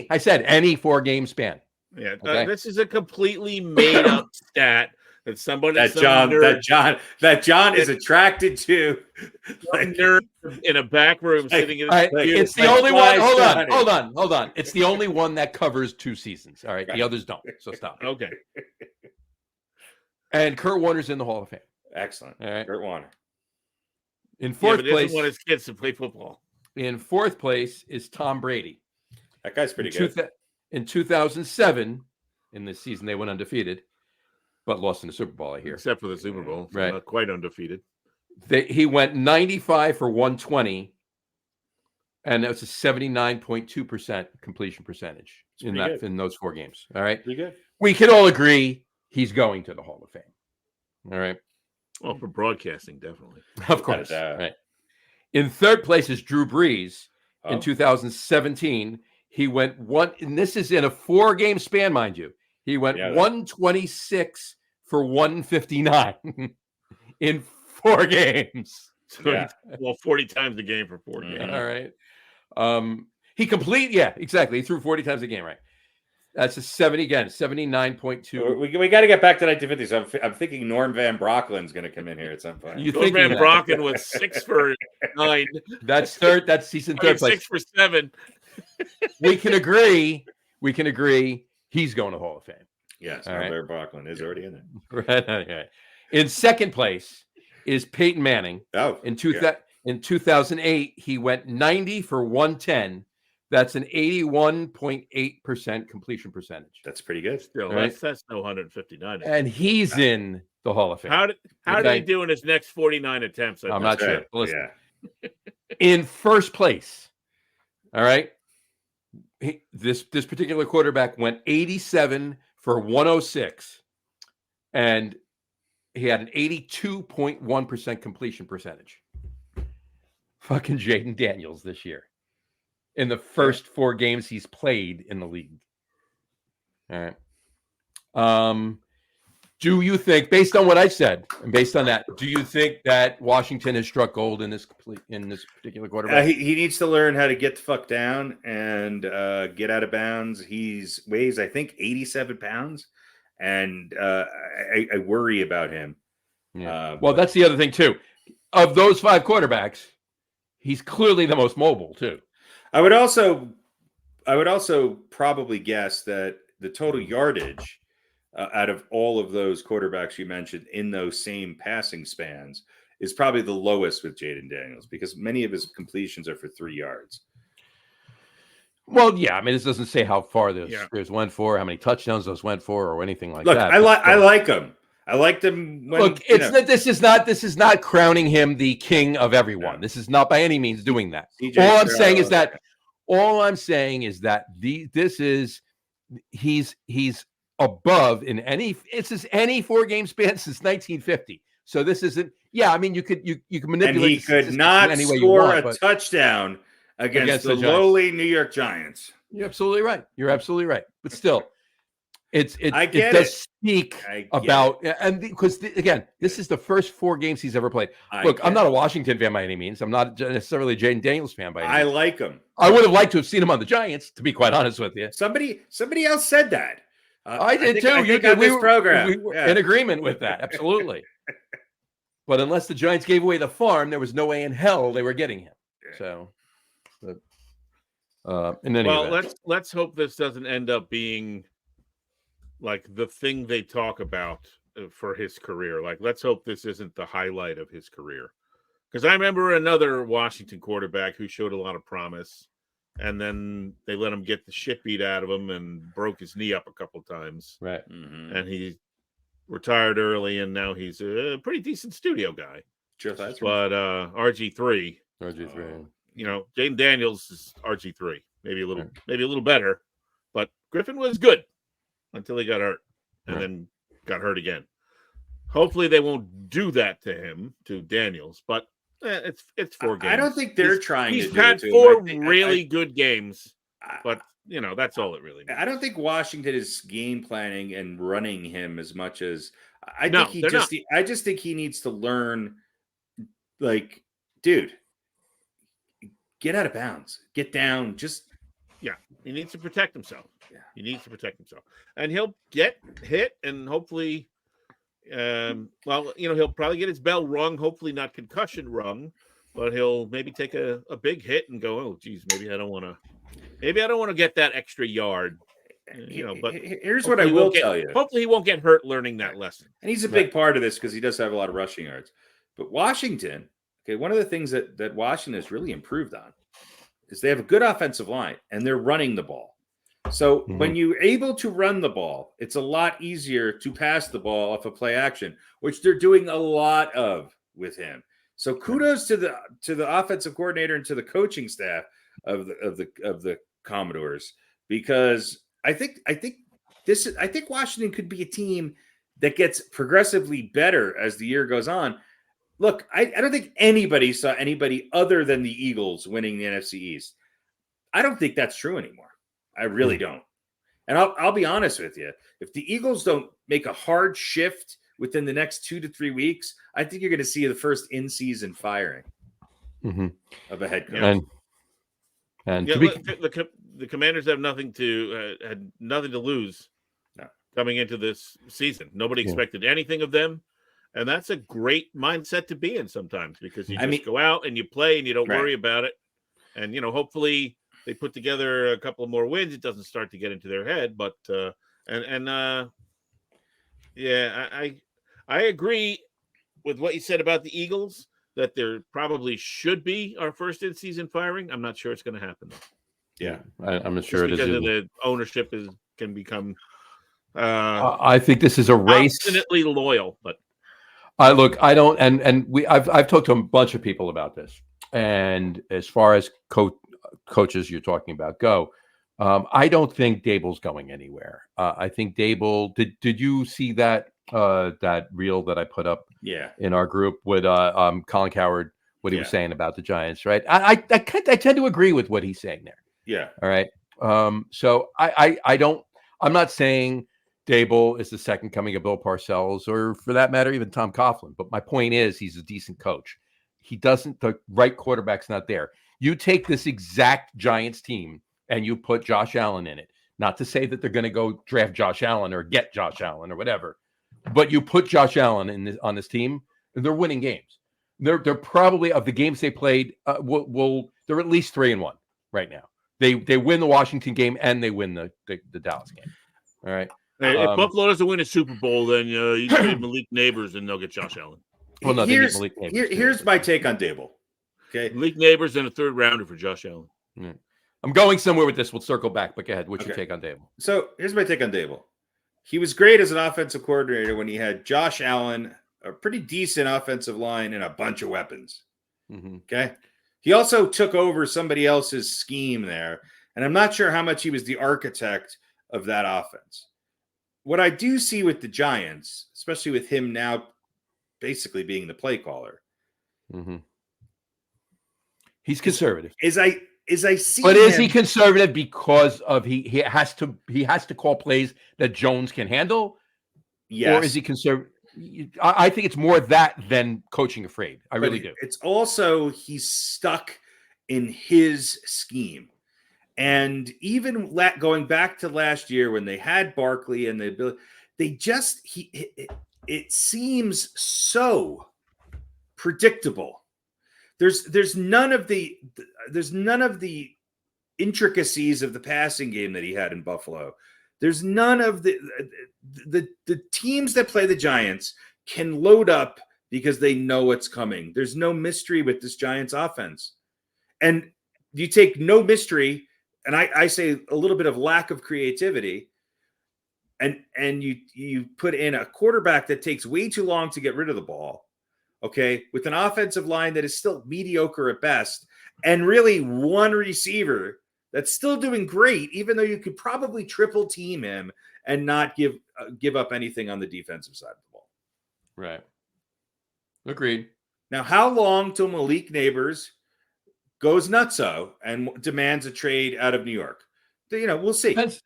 4-game span. Yeah, okay? This is a completely made up stat that somebody that John is attracted to. Like nerd in a back room sitting in it's the only one. Hold on. It's the only one that covers 2 seasons. All right. The others don't. So stop. Okay. And Kurt Warner's in the Hall of Fame. Excellent. All right. Kurt Warner. In 4th place. He doesn't want his kids to play football. In 4th place is Tom Brady. That guy's pretty good. In 2007, in this season, they went undefeated, but lost in the Super Bowl, I hear. Except for the Super Bowl. Right. Not quite undefeated. He went 95 for 120, and that was a 79.2% completion percentage in those 4 games. All right. Pretty good. We could all agree he's going to the Hall of Fame. All right. Well, for broadcasting, definitely. Of course. Right. In 3rd place is Drew Brees. In 2017, he went and this is in a 4-game span, mind you. He went 126 for 159 in 4 games. So Yeah. 40 times a game for 4 Mhm. games. All right. Yeah, exactly. He threw 40 times a game, right? That's a 70 again, 79.2. We got to get back to 1950s. I'm thinking Norm Van Brocken's going to come in here at some point. You Norm thinking Van that? Brocken was 6 for 9. That's third. He's in third place. 6 for 7. We can agree. He's going to Hall of Fame. Yes, All Norm right. Van Brocken is already in there. Right. Okay. In second place is Peyton Manning. Oh, In 2008, he went 90 for 110. That's an 81.8% completion percentage. that's pretty good. Still, Right. that's no 159. And he's in the Hall of Fame. How did Okay. he do in his next 49 attempts? I'm not sure. Right. Listen. Yeah. In first place, all right, this particular quarterback went 87 for 106, and he had an 82.1% completion percentage. Fucking Jaden Daniels this year in the first 4 games he's played in the league. All right. Do you think, based on what I said and based on that, do you think that Washington has struck gold in this particular quarterback? He needs to learn how to get the fuck down and get out of bounds. He's weighs, I think, 87 pounds, and I worry about him. Yeah. Well, that's the other thing too. Of those 5 quarterbacks, he's clearly the most mobile too. I would also probably guess that the total yardage out of all of those quarterbacks you mentioned in those same passing spans is probably the lowest with Jaden Daniels, because many of his completions are for 3 yards. Well, yeah, I mean, this doesn't say how far those screws went for, how many touchdowns those went for, or anything like that. I like him. I liked him. When, this is not crowning him the king of everyone. No. This is not by any means doing that. All I'm saying is that he's above in any 4-game span since 1950. So this isn't. Yeah, I mean, you can manipulate. And he could not score a touchdown against the lowly New York Giants. You're absolutely right. But still, it does speak about, and because again, this is the first 4 games he's ever played. Look, I'm not a Washington fan by any means. I'm not necessarily a Jaden Daniels fan by any means. I like him. I would have liked to have seen him on the Giants, to be quite honest with you. Somebody else said that. I did too. You did. We were in agreement with that. Absolutely. But unless the Giants gave away the farm, there was no way in hell they were getting him. So, in any event. let's hope this doesn't end up being like the thing they talk about for his career. Like, let's hope this isn't the highlight of his career. Because I remember another Washington quarterback who showed a lot of promise, and then they let him get the shit beat out of him and broke his knee up a couple times. Right. Mm-hmm. And he retired early, and now he's a pretty decent studio guy. Sure, that's but RG3. Jaden Daniels is RG3. Maybe a little better. But Griffin was good until he got hurt, and then got hurt again. Hopefully they won't do that to Daniels, but it's 4 games. I don't think they're trying to do it. He's had 4 really good games, but that's all it really means. I don't think Washington is game planning and running him as much as I just think he needs to learn, like, dude, get out of bounds, get down, he needs to protect himself. Yeah. He needs to protect himself, and he'll get hit, and hopefully, he'll probably get his bell rung. Hopefully, not concussion rung, but he'll maybe take a big hit and go, "Oh, geez, maybe I don't want to get that extra yard." But here's what I will tell you: hopefully, he won't get hurt learning that lesson. And he's a big part of this because he does have a lot of rushing yards. But Washington, one of the things that Washington has really improved on is they have a good offensive line, and they're running the ball. So when you're able to run the ball, it's a lot easier to pass the ball off of play action, which they're doing a lot of with him. So kudos to the offensive coordinator and to the coaching staff of the Commodores, because I think Washington could be a team that gets progressively better as the year goes on. Look, I don't think anybody saw anybody other than the Eagles winning the NFC East. I don't think that's true anymore. I really don't. And I'll be honest with you. If the Eagles don't make a hard shift within the next 2 to 3 weeks, I think you're going to see the first in-season firing of a head coach. And Yeah, to be, the Commanders have nothing to had nothing to lose coming into this season. Nobody expected anything of them, and that's a great mindset to be in sometimes, because you just go out and you play and you don't worry about it. And hopefully they put together a couple of more wins. It doesn't start to get into their head, but I agree with what you said about the Eagles, that there probably should be our first in-season firing. I'm not sure it's going to happen, though. Yeah, I'm not sure it is. Because of the ownership can become. I think this is a race. Obstinately loyal, but look, I don't, and I've talked to a bunch of people about this, and as far as coaches you're talking about go, I don't think Dable's going anywhere. I think Dable. Did you see that that reel that I put up? In our group with Colin Coward, what he was saying about the Giants, right? I tend to agree with what he's saying there. Yeah. All right. So I'm not saying Dable is the second coming of Bill Parcells, or for that matter, even Tom Coughlin. But my point is, he's a decent coach. The right quarterback's not there. You take this exact Giants team and you put Josh Allen in it. Not to say that they're going to go draft Josh Allen or get Josh Allen or whatever, but you put Josh Allen on this team, and they're winning games. They're probably, of the games they played, they're at least 3-1 right now. They win the Washington game and they win the Dallas game. All right. Hey, if Buffalo doesn't win a Super Bowl, then you trade Malik Neighbors and they'll get Josh Allen. Well, no, here's my take on Dable. Okay, Malik Neighbors and a third rounder for Josh Allen. Yeah. I'm going somewhere with this. We'll circle back, but go ahead. What's your take on Dable? So here's my take on Dable. He was great as an offensive coordinator when he had Josh Allen, a pretty decent offensive line, and a bunch of weapons. Okay. He also took over somebody else's scheme there, and I'm not sure how much he was the architect of that offense. What I do see with the Giants, especially with him now basically being the play caller, he's conservative. Is I see, but is he conservative because of he has to call plays that Jones can handle? Yes. Or is he conservative? I think it's more that than coaching afraid. I really do. It's also he's stuck in his scheme. And even going back to last year when they had Barkley and it seems so predictable. There's none of the intricacies of the passing game that he had in Buffalo. There's none of the teams that play the Giants can load up because they know what's coming. There's no mystery with this Giants offense. And you take no mystery, and I say a little bit of lack of creativity, and you put in a quarterback that takes way too long to get rid of the ball, okay, with an offensive line that is still mediocre at best, and really one receiver that's still doing great, even though you could probably triple team him and not give up anything on the defensive side of the ball. Right. Agreed. Now, how long till Malik Neighbors goes nutso and demands a trade out of New York? We'll see. It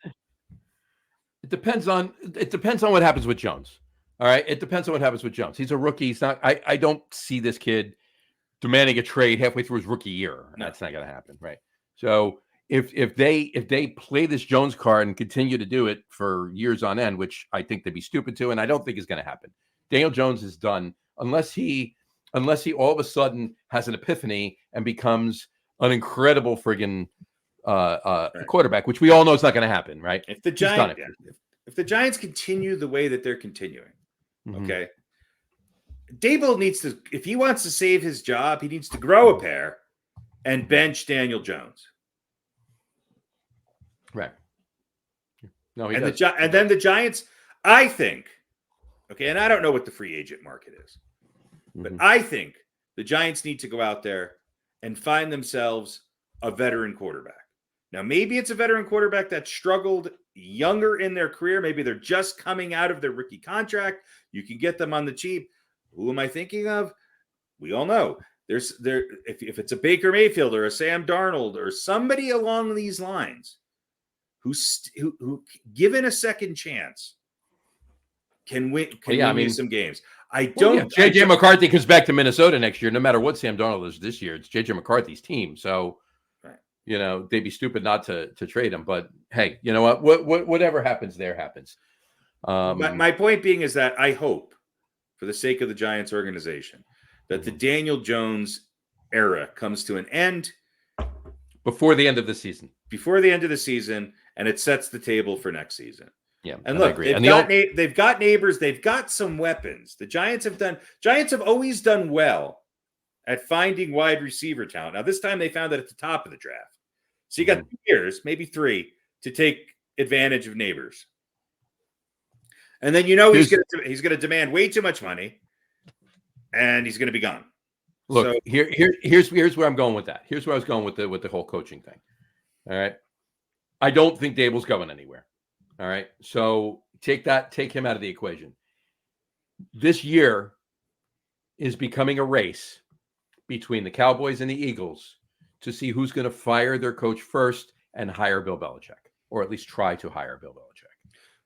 depends on what happens with Jones. All right. It depends on what happens with Jones. He's a rookie. He's not. I don't see this kid demanding a trade halfway through his rookie year. No. That's not going to happen, right? So if they play this Jones card and continue to do it for years on end, which I think they'd be stupid to, and I don't think is going to happen. Daniel Jones is done unless he all of a sudden has an epiphany and becomes an incredible friggin' quarterback, which we all know is not going to happen, right? If the Giants continue the way that they're continuing, okay, Dable needs to, if he wants to save his job, he needs to grow a pair and bench Daniel Jones. Right. No, he and does. And then the Giants, I think, okay, and I don't know what the free agent market is, but I think the Giants need to go out there and find themselves a veteran quarterback. Now, maybe it's a veteran quarterback that struggled younger in their career. Maybe they're just coming out of their rookie contract. You can get them on the cheap. Who am I thinking of? We all know. If it's a Baker Mayfield or a Sam Darnold or somebody along these lines who given a second chance, can win you some games. I Well, don't. JJ McCarthy comes back to Minnesota next year. No matter what Sam Darnold is this year, it's JJ McCarthy's team. So, they'd be stupid not to trade him. But hey, you know what? Whatever happens there happens. My point being is that I hope, for the sake of the Giants organization, that the Daniel Jones era comes to an end before the end of the season. And it sets the table for next season. Yeah, and look, they've got neighbors, they've got some weapons. The Giants have always done well at finding wide receiver talent. Now, this time they found it at the top of the draft. So you got 2 years, maybe 3, to take advantage of neighbors. And then he's going to demand way too much money, and he's going to be gone. Look, here's where I'm going with that. Here's where I was going with the whole coaching thing. All right, I don't think Dable's going anywhere. All right, so take him out of the equation. This year is becoming a race between the Cowboys and the Eagles to see who's going to fire their coach first and hire Bill Belichick, or at least try to hire Bill Belichick.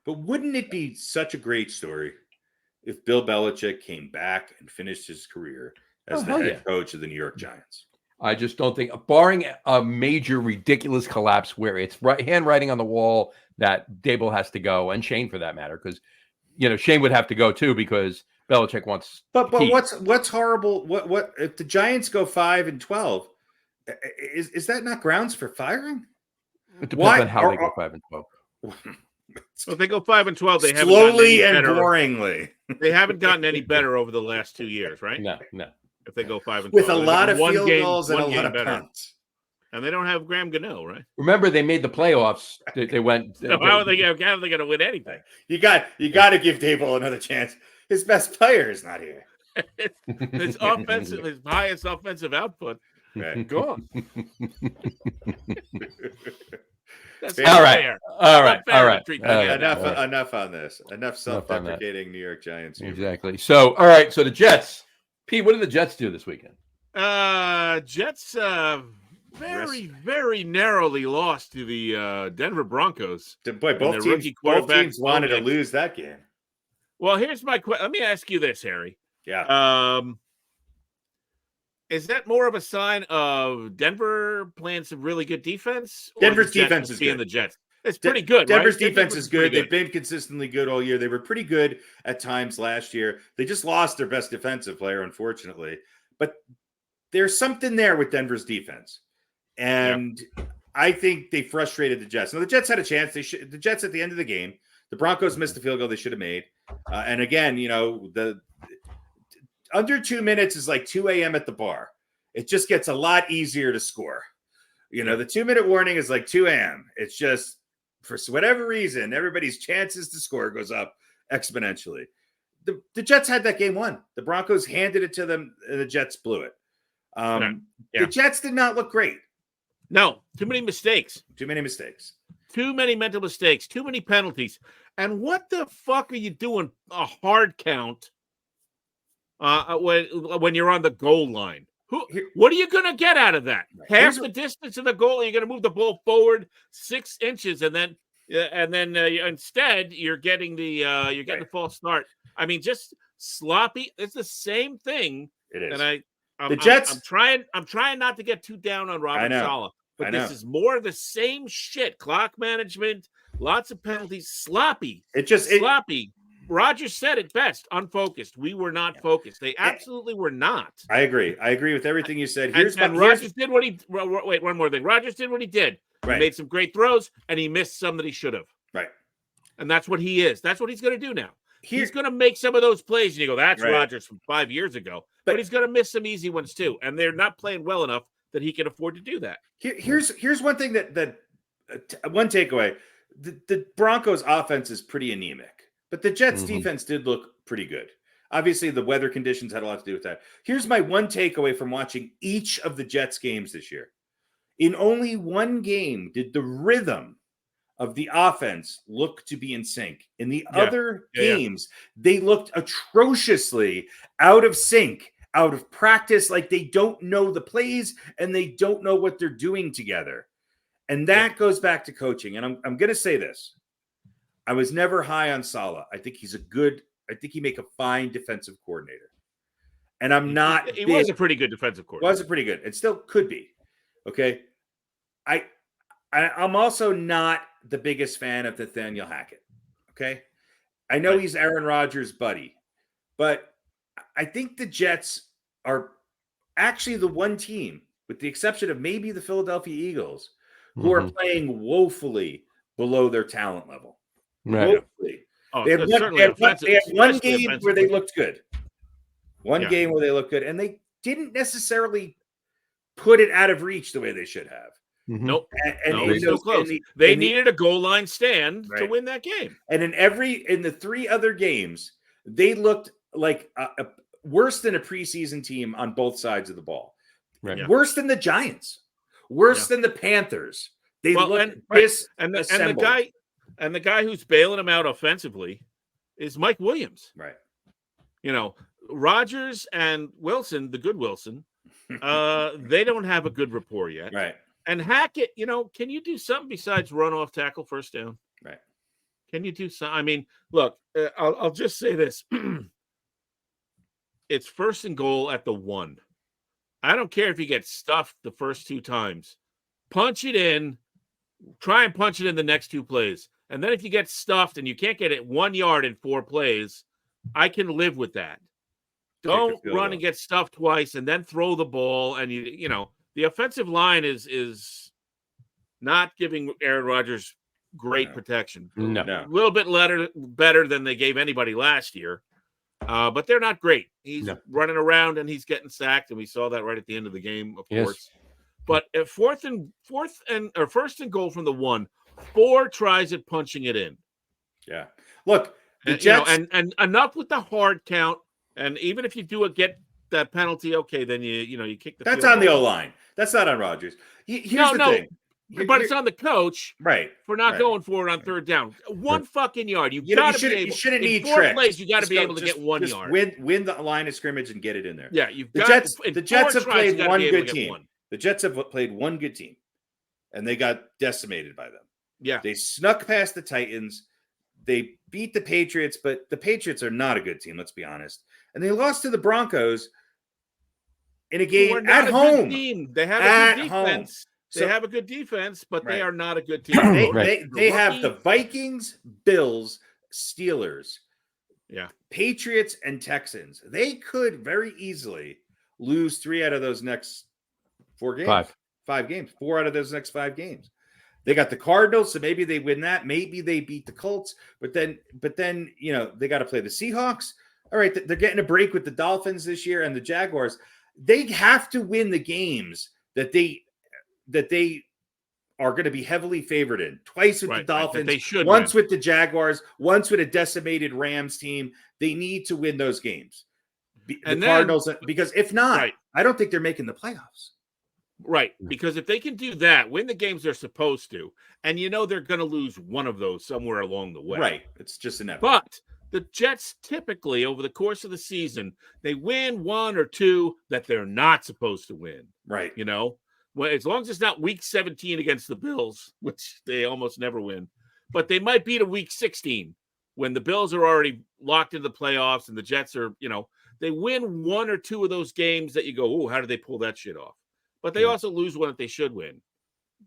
But wouldn't it be such a great story if Bill Belichick came back and finished his career as the head coach of the New York Giants? I just don't think, barring a major ridiculous collapse where it's handwriting on the wall that Dable has to go, and Shane for that matter, because Shane would have to go too because Belichick wants. But what's horrible? What if the Giants go 5-12? Is that not grounds for firing? It depends on how they go 5-12. Well, if they go 5-12, they haven't slowly and boringly. They haven't gotten any better over the last 2 years, right? No. If they go 5-12, with a lot of field goals and a lot of punts, and they don't have Graham Gano, right? Remember, they made the playoffs. They went. So how are they going to win anything? You got to give Dable another chance. His best player is not here. His highest offensive output. Right. Gone. All right. Enough on this. Enough self-deprecating New York Giants. Exactly. So, all right. So the Jets. Pete, what did the Jets do this weekend? Jets very, very narrowly lost to the Denver Broncos. Boy, both teams wanted to lose that game. Well, here's my question. Let me ask you this, Harry. Yeah. Is that more of a sign of Denver playing some really good defense? Denver's defense is good. The Jets. It's pretty good. Denver's defense is good. They've been consistently good all year. They were pretty good at times last year. They just lost their best defensive player, unfortunately. But there's something there with Denver's defense. And I think they frustrated the Jets. Now, the Jets had a chance. The Jets at the end of the game, the Broncos missed the field goal they should have made. And again, the under 2 minutes is like 2 a.m. at the bar. It just gets a lot easier to score. The 2-minute warning is like 2 a.m. It's just, for whatever reason, everybody's chances to score goes up exponentially. The Jets had that game won. The Broncos handed it to them, and the Jets blew it. The Jets did not look great. No, too many mistakes. Too many mental mistakes. Too many penalties. And what the fuck are you doing a hard count when you're on the goal line? What are you going to get out of that? Half the distance of the goal, you're going to move the ball forward 6 inches, and then instead you're getting the false start. I mean, just sloppy. It's the same thing. It is. And the Jets. I'm trying not to get too down on Robert Saleh, but this is more of the same shit. Clock management, lots of penalties, sloppy. Sloppy. Rodgers said it best, unfocused. We were not focused. They absolutely were not. I agree with everything you said. Rodgers did what he – wait, one more thing. Rodgers did what he did. Right. He made some great throws, and he missed some that he should have. Right. And that's what he is. That's what he's going to do now. He's going to make some of those plays, and you go, that's Rodgers from 5 years ago. But he's going to miss some easy ones too, and they're not playing well enough that he can afford to do that. Here's one thing that one takeaway. The Broncos' offense is pretty anemic. But the Jets' defense did look pretty good. Obviously, the weather conditions had a lot to do with that. Here's my one takeaway from watching each of the Jets' games this year. In only one game did the rhythm of the offense look to be in sync. In the other games, they looked atrociously out of sync, out of practice, like they don't know the plays and they don't know what they're doing together. And that goes back to coaching. And I'm going to say this. I was never high on Saleh. I think he's a good I think he make a fine defensive coordinator. And I'm not. He was a pretty good defensive coordinator. Was a pretty good. It still could be. Okay. I'm also not the biggest fan of Nathaniel Hackett. Okay. I know he's Aaron Rodgers' buddy, but I think the Jets are actually the one team, with the exception of maybe the Philadelphia Eagles, who are playing woefully below their talent level. Right. Woefully. They had one game where they looked good. One game where they looked good, and they didn't necessarily put it out of reach the way they should have. Nope. And so close. They needed a goal line stand to win that game. And in the 3 other games, they looked like worse than a preseason team on both sides of the ball. Right. Yeah. Worse than the Giants. Worse than the Panthers. They looked disassembled. And the guy who's bailing them out offensively is Mike Williams. Right. Rodgers and Wilson, the good Wilson, they don't have a good rapport yet. Right. And Hackett, can you do something besides run off tackle first down? Right. Can you do something? I mean, look, I'll just say this. It's 1st and goal at the 1. I don't care if you get stuffed the first 2 times. Punch it in. Try and punch it in the next 2 plays. And then if you get stuffed and you can't get it 1 yard in 4 plays, I can live with that. Don't run and get stuffed twice and then throw the ball. And the offensive line is not giving Aaron Rodgers great protection. No. A little bit better than they gave anybody last year. But they're not great. He's running around and he's getting sacked, and we saw that right at the end of the game, of course. But at 1st and goal from the 1, 4 tries at punching it in. Yeah. Look, the Jets, and enough with the hard count. And even if you get that penalty, okay, then you kick the. That's on the O-line. That's not on Rodgers. Here's the thing. But it's on the coach, right, for not going for it on 3rd down. 1 fucking yard. You shouldn't need 4 plays. You got to be able to get 1 yard. Win the line of scrimmage and get it in there. Yeah, the Jets have played one good team. The Jets have played one good team, and they got decimated by them. Yeah, they snuck past the Titans. They beat the Patriots, but the Patriots are not a good team. Let's be honest. And they lost to the Broncos in a game at home. They have a good defense. They have a good defense, but they are not a good team. They have the Vikings, Bills, Steelers, Patriots, and Texans. They could very easily lose 3 out of those next 4 games. 5 games. 4 out of those next 5 games. They got the Cardinals, so maybe they win that. Maybe they beat the Colts, but then they got to play the Seahawks. All right, they're getting a break with the Dolphins this year and the Jaguars. They have to win the games that they are going to be heavily favored in. Twice with the Dolphins, they should once with the Jaguars, once with a decimated Rams team. They need to win those games. Cardinals, because if not, I don't think they're making the playoffs. Right, because if they can do that, win the games they're supposed to, and they're going to lose one of those somewhere along the way. Right, it's just inevitable. But the Jets typically, over the course of the season, they win 1 or 2 that they're not supposed to win. Right. Well, as long as it's not week 17 against the Bills, which they almost never win, but they might beat a week 16 when the Bills are already locked into the playoffs and the Jets are, they win 1 or 2 of those games that you go, oh, how did they pull that shit off? But they also lose one that they should win.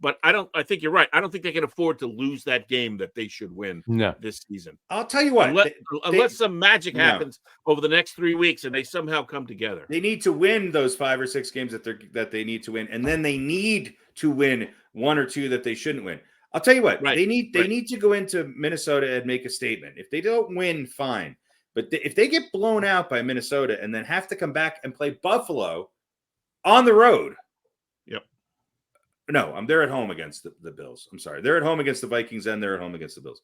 But I think you're right. I don't think they can afford to lose that game that they should win this season. I'll tell you what. Unless some magic happens over the next 3 weeks and they somehow come together. They need to win those 5 or 6 games that they need to win. And then they need to win 1 or 2 that they shouldn't win. I'll tell you what. They need to go into Minnesota and make a statement. If they don't win, fine. But if they get blown out by Minnesota and then have to come back and play Buffalo on the road. No, they're at home against the Bills. I'm sorry. They're at home against the Vikings and they're at home against the Bills.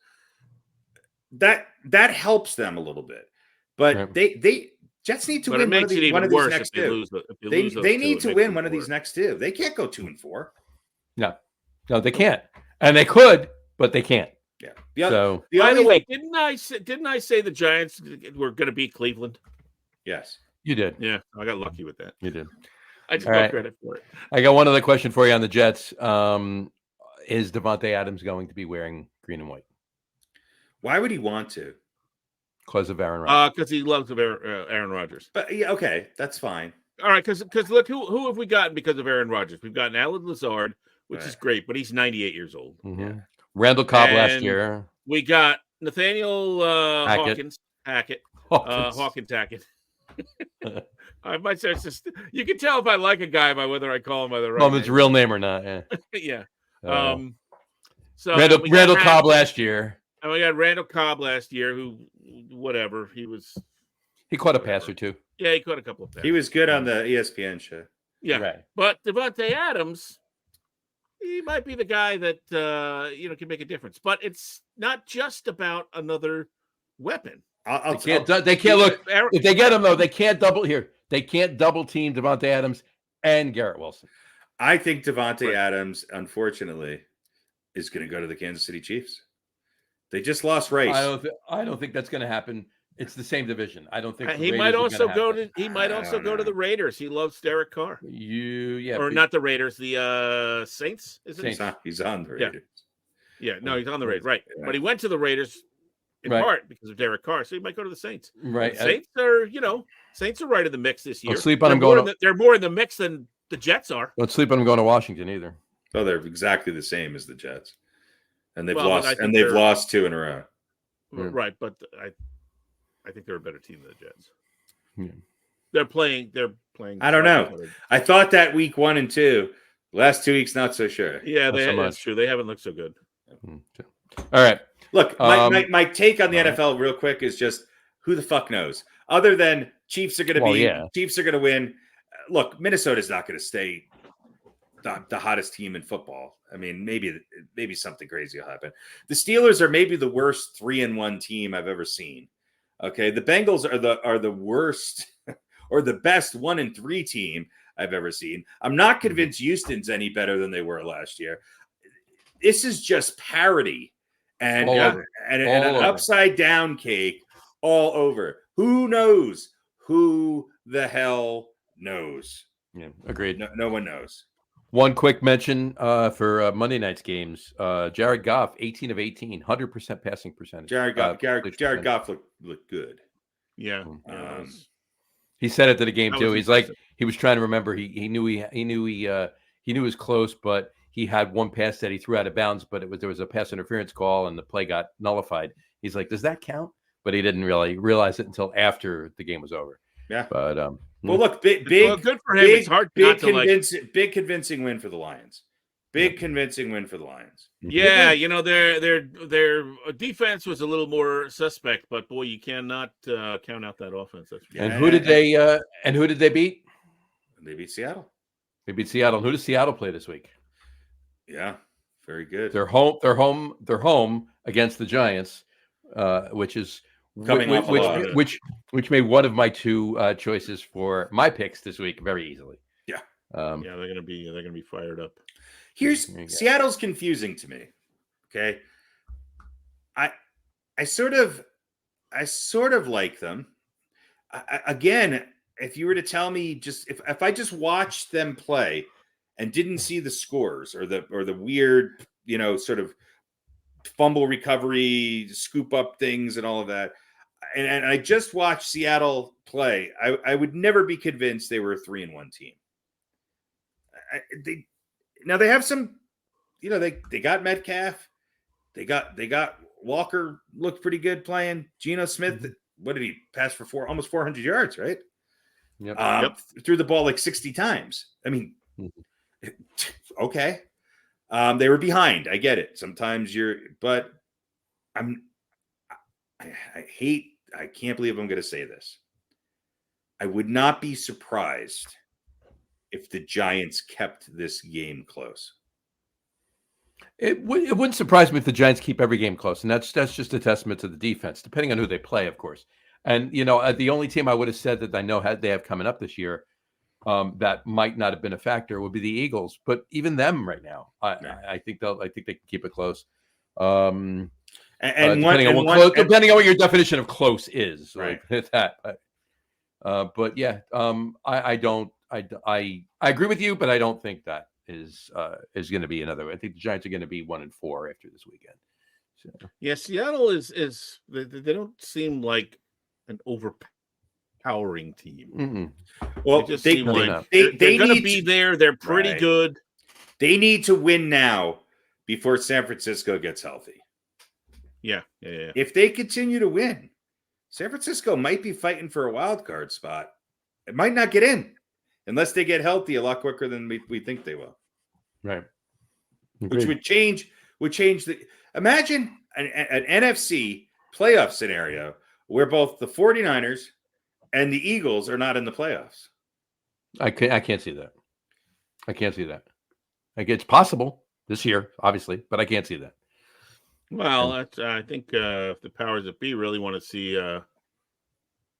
That helps them a little bit. But they Jets need to win one of these next 2. They need to win one of these next 2. They can't go 2-4. No, they can't. And they could, but they can't. Yeah. By the way, didn't I say the Giants were going to beat Cleveland? Yes. You did. Yeah, I got lucky with that. You did. I just got credit for it. I got one other question for you on the Jets. Is Devontae Adams going to be wearing green and white? Why would he want to? Because of Aaron Rodgers. Because he loves Aaron Rodgers. But yeah, okay, that's fine. All right, because look, who have we gotten because of Aaron Rodgers? We've gotten Alan Lazard, which is great, but he's 98 years old. Mm-hmm. Yeah. Randall Cobb last year. We got Nathaniel Hawkins. Hackett. I might say it's just, you can tell if I like a guy by whether I call him by the right name. His real name or not. Yeah. Yeah. So Randall Cobb last year. And we got Randall Cobb last year, who, whatever, he caught a pass or two. Yeah, he caught a couple of passes. He was good on the ESPN show. Yeah, right. But Devontae Adams, he might be the guy that can make a difference. But it's not just about another weapon. They can't look. If they get him though, they can't double here. They can't double team Devontae Adams and Garrett Wilson. I think Devontae Adams, unfortunately, is going to go to the Kansas City Chiefs. They just lost Rice. I don't think that's going to happen. It's the same division. I don't think he might also go to. He might also go to the Raiders. He loves Derek Carr. Not the Raiders. The Saints. He's on the Raiders. Yeah, no, he's on the Raiders. Right, but he went to the Raiders in part because of Derek Carr. So he might go to the Saints. Right. Saints are Saints are right in the mix this year. Don't sleep on him they're more in the mix than the Jets are. Don't sleep on him going to Washington either. Oh, they're exactly the same as the Jets, and they've lost 2 in a row. Right, but I think they're a better team than the Jets. Yeah. They're playing. I don't know. I thought that week 1 and 2, last 2 weeks, not so sure. Yeah, that's true. They haven't looked so good. All right. Look, my take on the NFL real quick is just who the fuck knows? Other than Chiefs are going to Chiefs are going to win. Look, Minnesota's not going to stay the hottest team in football. I mean, maybe something crazy will happen. The Steelers are maybe the worst 3-1 team I've ever seen. Okay, the Bengals are the worst or the best 1-3 team I've ever seen. I'm not convinced Houston's any better than they were last year. This is just parity and an upside down cake all over. Who knows? Who the hell knows? Yeah, agreed. No one knows. One quick mention for Monday night's games. Jared Goff, 18 of 18, 100% passing percentage. Jared Goff looked good. Yeah. He said it to the game too. He's like, he was trying to remember. He knew he was close, but he had one pass that he threw out of bounds, but there was a pass interference call and the play got nullified. He's like, does that count? But he didn't really realize it until after the game was over. Yeah. But well, look, good for him. It's hard big convincing win for the Lions. Convincing win for the Lions. Yeah, their defense was a little more suspect, but boy, you cannot count out that offense. And who did they beat? They beat Seattle. They beat Seattle. Who does Seattle play this week? Yeah, very good. They're home against the Giants, which is which made one of my 2 choices for my picks this week very easily. Yeah. They're gonna be fired up. Seattle's confusing to me. Okay. I sort of like them. Again, if you were to tell me if I just watched them play and didn't see the scores or the weird, sort of fumble recovery, scoop up things and all of that, and I just watched Seattle play, I would never be convinced they were a 3-1 team. They have some, they got Metcalf, they got Walker, looked pretty good playing. Geno Smith, what did he pass for almost 400 yards, right? Yep. Threw the ball like 60 times. I mean, okay. They were behind. I get it. Sometimes but I can't believe I'm going to say this. I would not be surprised if the Giants kept this game close. It wouldn't surprise me if the Giants keep every game close, and that's just a testament to the defense, depending on who they play, of course. And the only team I would have said that I know they have coming up this year that might not have been a factor would be the Eagles. But even them right now, I think they can keep it close. Depending on what your definition of close is, right? Like that. But yeah, I agree with you, but I don't think that is going to be another. I think the Giants are going to be 1-4 after this weekend. So. Yeah, Seattle is they don't seem like an overpowering team. Well, they just seem like they're going to be there. They're pretty good. They need to win now before San Francisco gets healthy. Yeah. If they continue to win, San Francisco might be fighting for a wild card spot. It might not get in unless they get healthy a lot quicker than we think they will. Right. Agreed. Which would change the. Imagine an NFC playoff scenario where both the 49ers and the Eagles are not in the playoffs. I can't see that. I can't see that. Like, it's possible this year, obviously, but I can't see that. Well, I think if the powers that be really want to see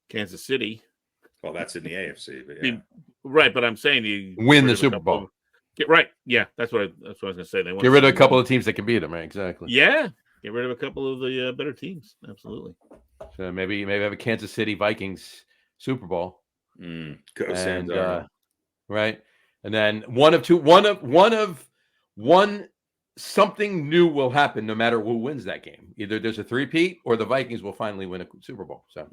Kansas City. Well, that's in the AFC, but yeah. Right, but I'm saying you win the Super Bowl. Right, yeah, that's what I was going to say. They want get rid of a couple of teams that can beat them, right? Exactly. Yeah, get rid of a couple of the better teams. Absolutely. So maybe have a Kansas City Vikings Super Bowl. Right, and then something new will happen no matter who wins that game. Either there's a three-peat or the Vikings will finally win a Super Bowl. So,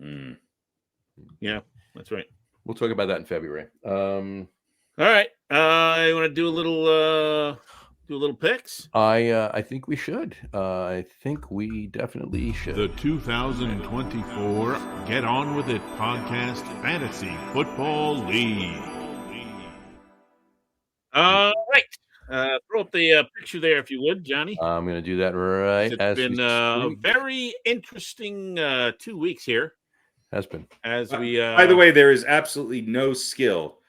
yeah, that's right. We'll talk about that in February. All right. You want to do a little picks? I think we should. I think we definitely should. The 2024 Get On With It Podcast Fantasy Football League. Right. Throw up the picture there, if you would, Johnny. I'm going to do that right. It's been a very interesting 2 weeks here. Has been. As we. By the way, there is absolutely no skill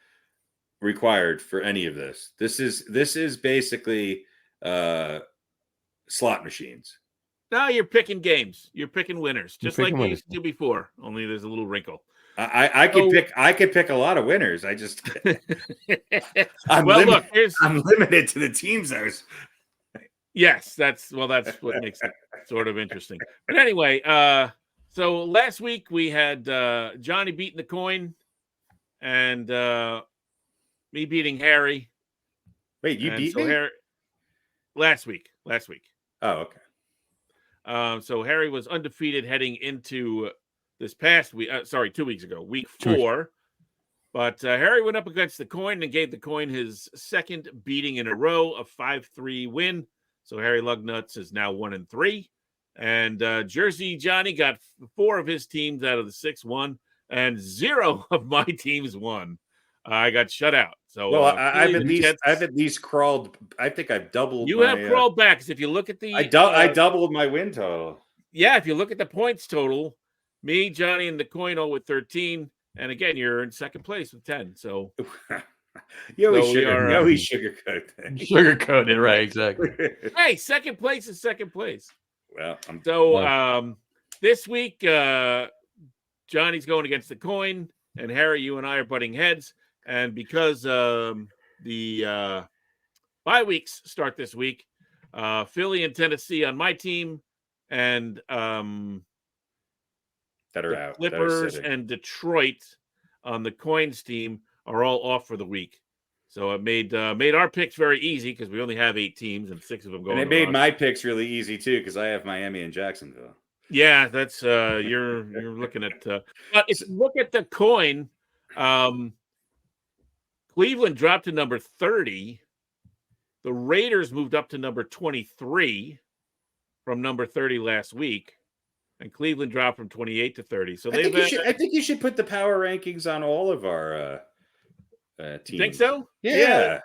required for any of this. This is basically slot machines. No, you're picking games. You're picking winners, just like we used to do before. Only there's a little wrinkle. I could pick a lot of winners. I just I'm limited to the teams there's. Yes, that's what makes it sort of interesting. But anyway, so last week we had Johnny beating the coin and me beating Harry. Wait, you beat me? Harry, last week. Oh, okay. So Harry was undefeated heading into this past week. 2 weeks ago, week 4. But Harry went up against the coin and gave the coin his second beating in a row, a 5-3 win. So Harry Lug Nutz is now 1-3. And Jersey Johnny got 4 of his teams out of the 6 won, and 0 of my teams won. I got shut out. So I've at least crawled. I think I've doubled. You have crawled back, because if you look at the, I doubled my win total. Yeah, if you look at the points total, me, Johnny, and the coin all with 13, and again, you're in second place with 10. So you always sugarcoat things. Sugarcoat it, right? Exactly. Hey, second place is second place. Well, this week, Johnny's going against the coin, and Harry, you and I are butting heads. And because the bye weeks start this week, Philly and Tennessee on my team, and Clippers and Detroit on the coins team are all off for the week. So it made our picks very easy, because we only have 8 teams and 6 of them going. And it made my picks really easy too, because I have Miami and Jacksonville. Yeah, that's you're looking at. But if you look at the coin, Cleveland dropped to number 30. The Raiders moved up to number 23 from number 30 last week, and Cleveland dropped from 28 to 30. So I think you should put the power rankings on all of our teams. Think so? Yeah.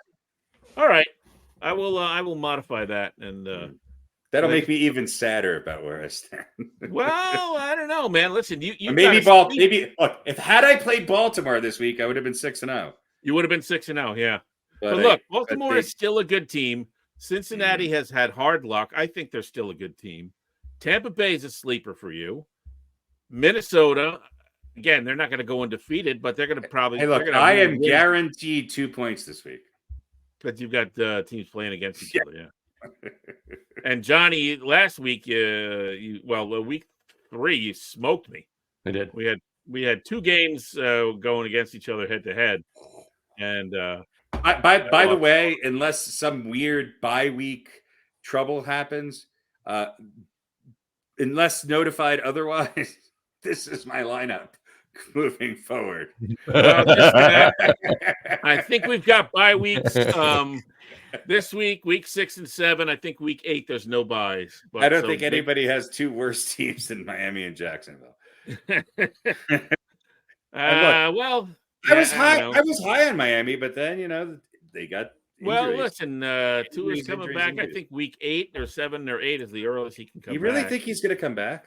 All right. I will modify that, and that'll make me even sadder about where I stand. Well, I don't know, man. Listen, you maybe look, had I played Baltimore this week, I would have been 6-0. You would have been 6-0, yeah. But look, Baltimore is still a good team. Cincinnati has had hard luck. I think they're still a good team. Tampa Bay is a sleeper for you. Minnesota, again, they're not going to go undefeated, but they're going to probably. Hey, look, I am guaranteed 2 points this week. But you've got teams playing against each other, yeah. And Johnny, last week, week 3, you smoked me. I did. We had 2 games going against each other head to head, and by the way, unless some weird bye week trouble happens, unless notified otherwise, this is my lineup moving forward. Well, I think we've got bye weeks. This week, week 6 and 7. I think week 8, there's no buys. But I don't think anybody has two worse teams than Miami and Jacksonville. Well, I was high on Miami, but then they got injuries. Well, listen, Tua's coming injuries, back. injuries. I think week 8 or 7 or 8 is the earliest he can come back. You really think he's going to come back?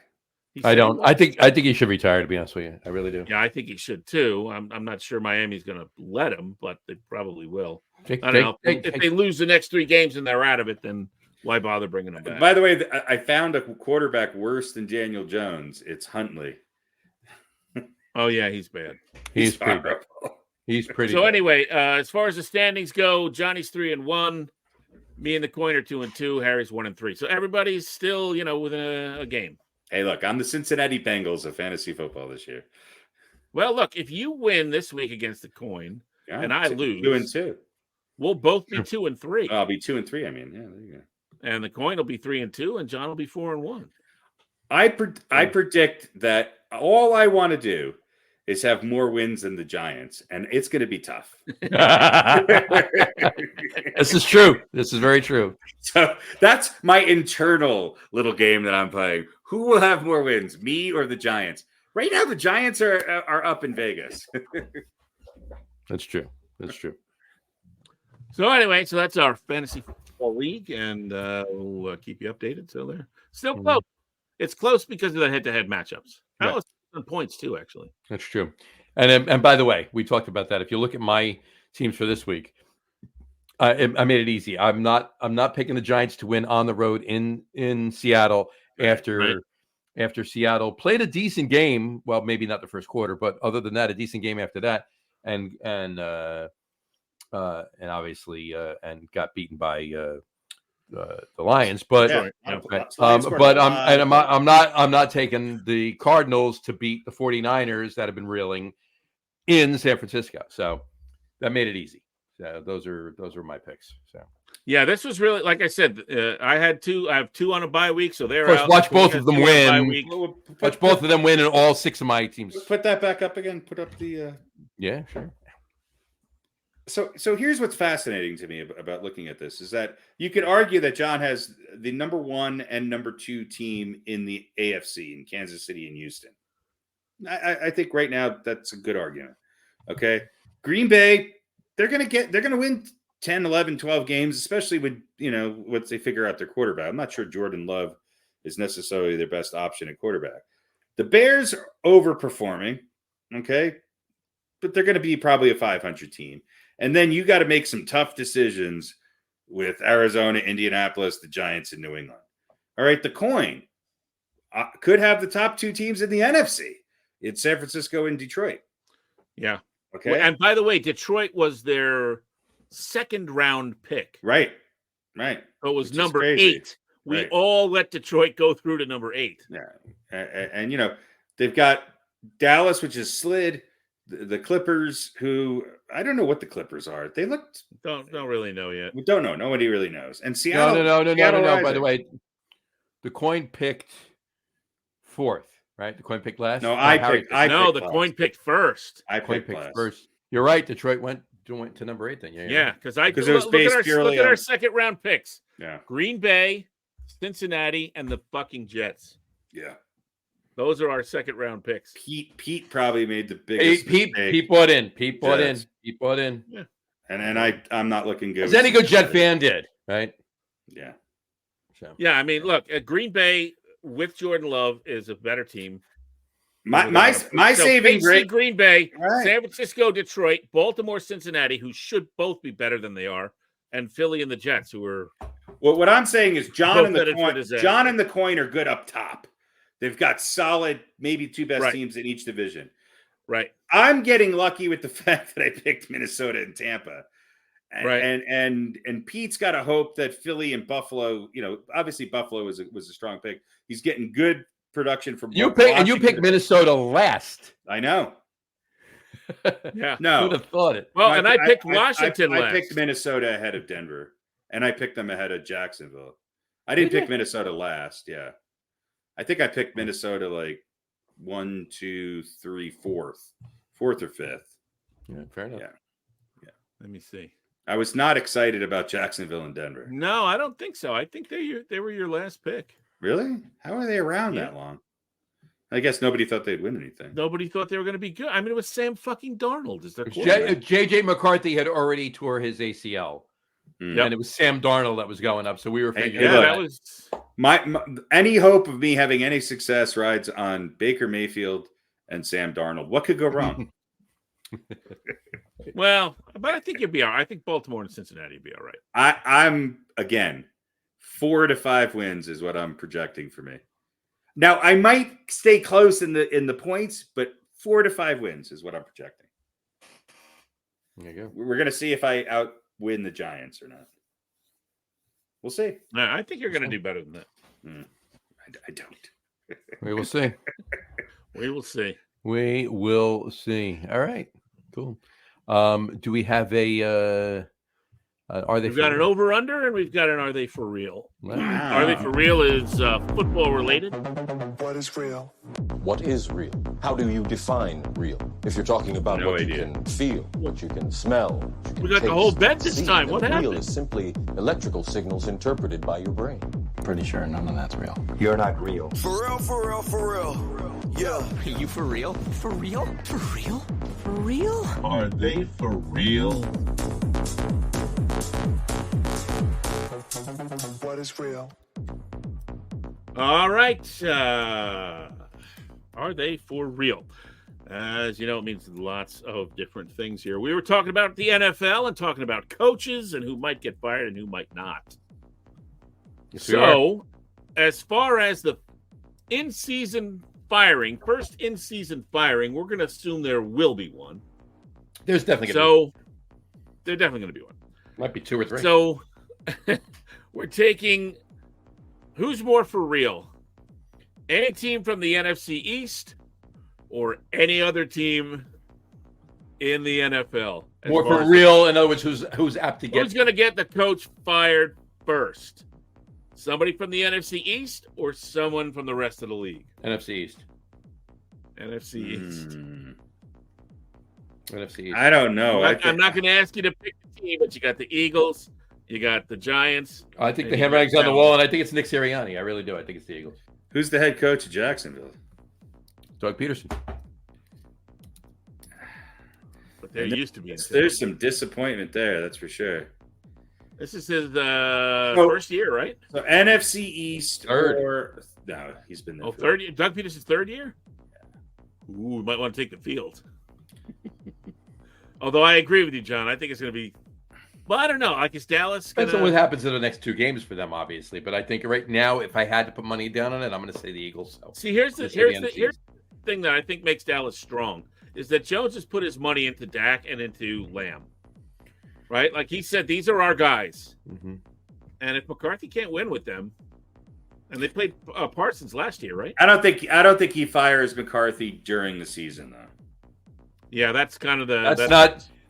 I don't. I think he should retire, to be honest with you. I really do. Yeah, I think he should too. I'm not sure Miami's going to let him, but they probably will. I don't know. If they lose the next 3 games and they're out of it, then why bother bringing him back? By the way, I found a quarterback worse than Daniel Jones. It's Huntley. Oh yeah, he's bad. He's pretty bad. He's pretty. So bad. Anyway, as far as the standings go, Johnny's 3-1. Me and the Coin are 2-2. Harry's 1-3. So everybody's still, within a game. Hey, look, I'm the Cincinnati Bengals of fantasy football this year. Well, look, if you win this week against the Coin and I lose, 2-2, we'll both be 2-3. I'll be 2-3. I mean, yeah, there you go. And the Coin will be 3-2, and John will be 4-1. I predict that all I want to do is have more wins than the Giants, and it's going to be tough. This is true. This is very true. So that's my internal little game that I'm playing. Who will have more wins, me or the Giants? Right now, the Giants are up in Vegas. That's true. That's true. So anyway, that's our fantasy football league, and we'll keep you updated. So they're still close. It's close because of the head-to-head matchups. That was on points too, actually. That's true. And by the way, we talked about that. If you look at my teams for this week, I made it easy. I'm not picking the Giants to win on the road in Seattle after Seattle played a decent game. Well, maybe not the first quarter, but other than that, a decent game after that, and obviously and got beaten by the Lions. But I'm not taking the Cardinals to beat the 49ers that have been reeling in San Francisco. So that made it easy. So those are my picks. So yeah, this was really, like I said, I have 2 on a bye week, so they're out. Watch both of them win. Watch both of them win, and all 6 of my teams. Put that back up again. Put up the. Yeah, sure. So here's what's fascinating to me about looking at this is that you could argue that John has the number 1 and number 2 team in the AFC in Kansas City and Houston. I think right now that's a good argument. Okay. Green Bay, they're going to win 10, 11, 12 games, especially with, once they figure out their quarterback. I'm not sure Jordan Love is necessarily their best option at quarterback. The Bears are overperforming. Okay. But they're going to be probably a 500 team. And then you got to make some tough decisions with Arizona, Indianapolis, the Giants, and New England. All right, the Coin could have the top 2 teams in the NFC. It's San Francisco and Detroit. Yeah. Okay. Well, and by the way, Detroit was their 2nd round pick. Right. So it was number 8. We all let Detroit go through to number 8. Yeah. And they've got Dallas, which is slid. The Clippers, who I don't know what the Clippers are. They looked don't really know yet. We don't know. Nobody really knows. And Seattle. No. By the way, the Coin picked 4th, right? The Coin picked last. No, the Coin picked first. I picked first. You're right. Detroit went to number 8 then. Yeah, because it was based purely look at our 2nd round picks. Yeah. Green Bay, Cincinnati, and the fucking Jets. Yeah. Those are our 2nd round picks. Pete probably made the biggest mistake. Pete bought in. Yeah. And I'm not looking good. As any good Jet fan did, right? Yeah. So. Yeah, I mean, look, Green Bay with Jordan Love is a better team. My saving grace. Green Bay, right. San Francisco, Detroit, Baltimore, Cincinnati, who should both be better than they are, and Philly and the Jets, who are. Well, what I'm saying is John and the Coin are good up top. They've got solid, maybe 2 best teams in each division. Right. I'm getting lucky with the fact that I picked Minnesota and Tampa. And Pete's got to hope that Philly and Buffalo, obviously Buffalo was a strong pick. He's getting good production from you picked Minnesota last. I know. Yeah. No. Who'd have thought it? Well, I picked Washington last. I picked Minnesota ahead of Denver, and I picked them ahead of Jacksonville. I didn't pick Minnesota last. Yeah. I think I picked Minnesota like 1, 2, 3, fourth or fifth. Yeah, fair enough. Yeah. Let me see. I was not excited about Jacksonville and Denver. No, I don't think so. I think they were your last pick. Really? How are they around that long? I guess nobody thought they'd win anything. Nobody thought they were going to be good. I mean, it was Sam fucking Darnold. Is their quarterback? J.J. McCarthy had already tore his ACL. And it was Sam Darnold that was going up. So we were figuring that was my any hope of me having any success rides on Baker Mayfield and Sam Darnold. What could go wrong? Well, but I think you'll be all right. I think Baltimore and Cincinnati will be all right. I'm again 4 to 5 wins is what I'm projecting for me. Now I might stay close in the points, but 4 to 5 wins is what I'm projecting. There you go. We're gonna see if I outwin the Giants or not. We'll see. I think you're going to do better than that. I don't. We will see. We will see. We will see. All right. Cool. Do we have a are they We've got an over-under and we've got an are they for real? Wow. Are they for real is football related. What is real? What is real? How do you define real? If you're talking about No what idea. you can feel, what you can smell, what you can We got the taste, whole bed this see, time. then What real happened? is simply electrical signals interpreted by your brain. Pretty sure none of that's real. You're not real. For real, for real, for real. Yeah. Are you for real? For real? For real? For real? Are they for real? What is real? All right. Are they for real? As you know, it means lots of different things here. We were talking about the NFL and talking about coaches and who might get fired and who might not. Yes, we are. So, as far as the in-season firing, first in-season firing, we're going to assume there will be one. There's definitely going to So, there's definitely going to be one. might be 2 or 3. So, we're taking who's more for real? Any team from the NFC East or any other team in the NFL? As More far for as real. In other words, who's apt to get who's going to get the coach fired first? Somebody from the NFC East or someone from the rest of the league? NFC East. NFC East. NFC East. I don't know. I'm not going to ask you to pick the team, but you got the Eagles, you got the Giants. I think and the you handwriting's got on the Dallas. wall, and I think it's Nick Sirianni. I really do. I think it's the Eagles. Who's the head coach of Jacksonville? Doug Peterson. But there used to be. There's some disappointment there, that's for sure. This is his first year, right? So NFC East Third. or no, he's been there. Oh, for- third year. Doug Peterson's third year? Ooh, we might want to take the field. Although I agree with you, John. I think it's going to be. Well, I don't know. Like, is Dallas going Depends on what happens in the next 2 games for them, obviously. But I think right now, if I had to put money down on it, I'm going to say the Eagles. So. See, here's the Just say the here's NFC. the thing that I think makes Dallas strong is that Jones has put his money into Dak and into Lamb, right? Like he said, these are our guys, Mm-hmm. and if McCarthy can't win with them, and they played Parsons last year, right? I don't think he fires McCarthy during the season though. Yeah, that's kind of the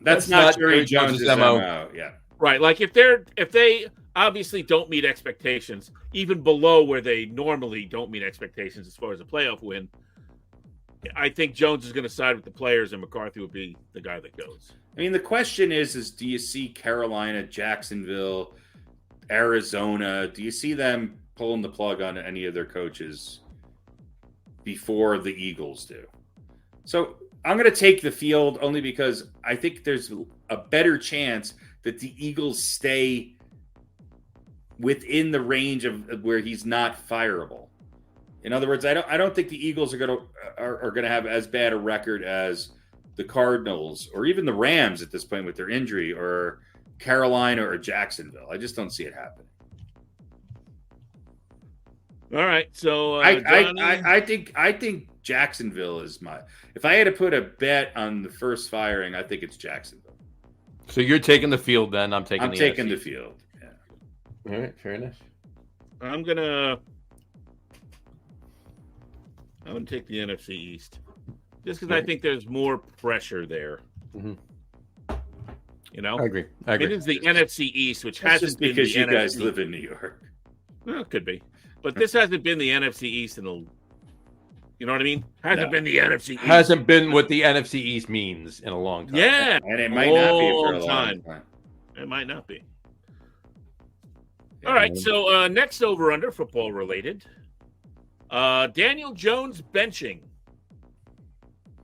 That's not Jerry Jones' MO. Yeah. right. Like if they obviously don't meet expectations, even below where they normally don't meet expectations as far as a playoff win, I think Jones is going to side with the players, and McCarthy would be the guy that goes. I mean, the question is do you see Carolina, Jacksonville, Arizona? Do you see them pulling the plug on any of their coaches before the Eagles do? So I'm going to take the field only because I think there's a better chance that the Eagles stay within the range of where he's not fireable. In other words, I don't think the Eagles are going to have as bad a record as the Cardinals or even the Rams at this point with their injury, or Carolina or Jacksonville. I just don't see it happening. All right, so I think Jacksonville is my. If I had to put a bet on the first firing, I think it's Jacksonville. So you're taking the field, then I'm taking. I'm taking the field. Yeah. All right, fair enough. I'm gonna take the NFC East just because I think there's more pressure there. Mhm. You know, I agree. It is the NFC East, which That's hasn't just been because the you guys NFC. live in New York. Well, it could be. But this hasn't been the NFC East in a, you know what I mean? Hasn't been the NFC East. Hasn't been what the NFC East means in a long time. Yeah, And it might not be for a long time. time. It might not be. All right, so next over-under, football related. Daniel Jones benching.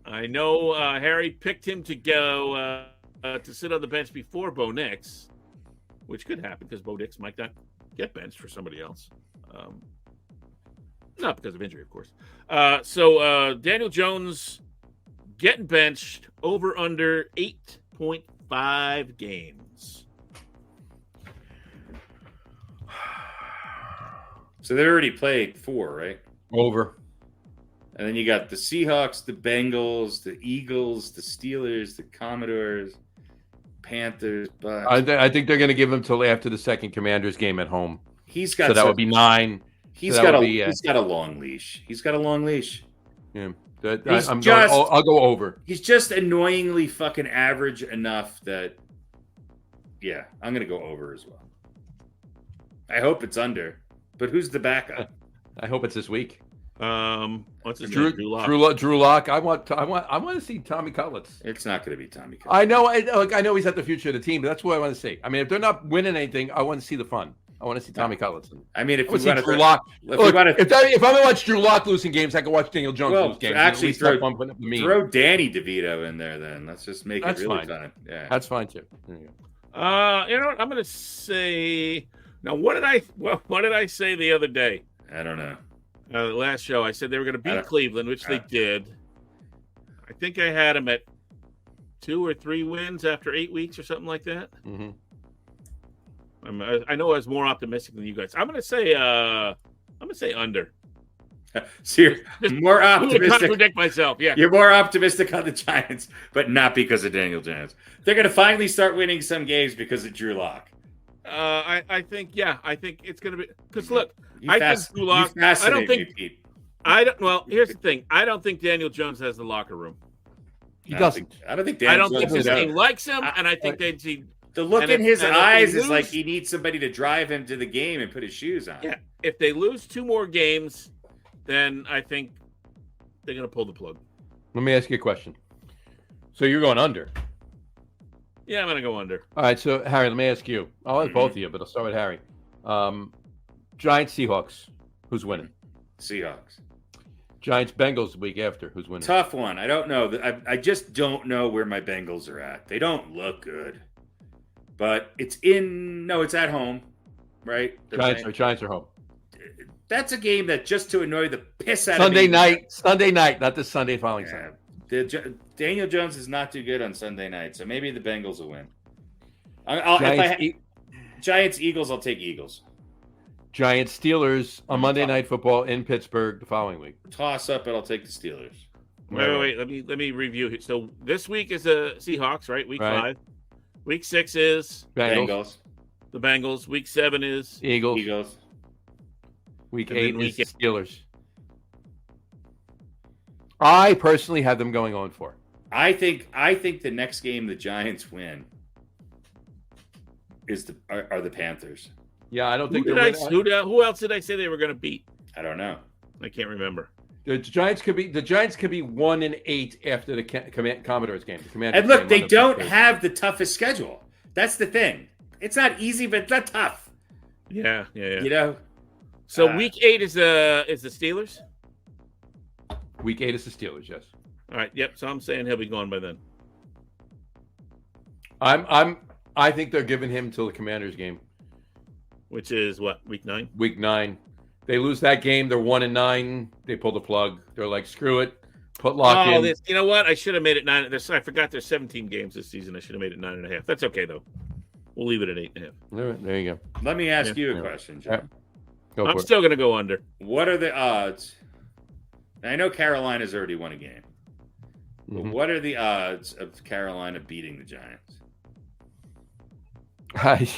I know Harry picked him to go to sit on the bench before Bo Nix, which could happen because Bo Nix might not get benched for somebody else. Not because of injury, of course. So Daniel Jones getting benched over under 8.5 games. So they already played 4, right? Over. And then you got the Seahawks, the Bengals, the Eagles, the Steelers, the Commodores, Panthers. Bucks. I think they're going to give him till after the second Commanders game at home. He's got So that would be 9. He's got a long leash. He's got a long leash. Yeah. I'll go over. He's just annoyingly fucking average enough that, yeah, I'm going to go over as well. I hope it's under. But who's the backup? I hope it's this week. What's his Drew name? Drew Lock. Drew Lock. I want to see Tommy Cutlets. It's not going to be Tommy Cutlets. I know. I know he's at the future of the team, but that's what I want to see. I mean, if they're not winning anything, I want to see the fun. I want to see Tommy Cutlets. I mean, if I we want to want see Drew to, Lock. if I'm going to watch Drew Lock losing games, I can watch Daniel Jones lose games. Actually, throw Danny DeVito in there. Then let's just make it really fun. Yeah, that's fine too. There you go. You know what? I'm going to say. Now, what did I say the other day? I don't know. The last show, I said they were going to beat Cleveland, which they did. I think I had them at 2 or 3 wins after 8 weeks or something like that. Mm-hmm. I know I was more optimistic than you guys. I'm going to say under. So you're more optimistic. I'm contradict myself. Yeah, you're more optimistic on the Giants, but not because of Daniel Jones. They're going to finally start winning some games because of Drew Lock. I think it's going to be because look, I think Drew Lock. Here's the thing. I don't think Daniel Jones has the locker room. He doesn't. I don't think his team likes him, and I think they'd see. The look in his eyes is like he needs somebody to drive him to the game and put his shoes on. Yeah, if they lose 2 more games, then I think they're going to pull the plug. Let me ask you a question. So you're going under? Yeah, I'm going to go under. All right, so Harry, let me ask you. I'll ask both of you, but I'll start with Harry. Giants, Seahawks. Who's winning? Seahawks. Giants, Bengals the week after. Who's winning? Tough one. I don't know. I just don't know where my Bengals are at. They don't look good. But it's at home, right? Giants are home. That's a game that just to annoy the piss out Sunday of me. Sunday night, not this Sunday following Sunday. Daniel Jones is not too good on Sunday night, so maybe the Bengals will win. Giants, Eagles, I'll take Eagles. Giants, Steelers on Monday Night Football in Pittsburgh the following week. Toss up, but I'll take the Steelers. Wait. Let me review it. So this week is the Seahawks, right? Week 5. Week 6 is Bengals. The Bengals. Week 7 is Eagles. Week 8 is Steelers. I personally have them going on 4. I think the next game the Giants win are the Panthers. Yeah, I don't think who else did I say they were going to beat? I don't know. I can't remember. The Giants could be 1-8 after the Commodores game. And look, they don't have the toughest schedule. That's the thing. It's not easy, but it's not tough. Yeah. You know. So week 8 is the Steelers. Week 8 is the Steelers. Yes. All right. Yep. So I'm saying he'll be gone by then. I think they're giving him till the Commanders game, which is what, week 9. Week 9. They lose that game. They're 1-9. They pull the plug. They're like, screw it. Put Lock in. You know what? I should have made it 9. I forgot there's 17 games this season. I should have made it 9.5. That's okay though. We'll leave it at 8.5. All right, there you go. Let me ask you a question, John. I'm still going to go under. What are the odds? I know Carolina's already won a game. But what are the odds of Carolina beating the Giants?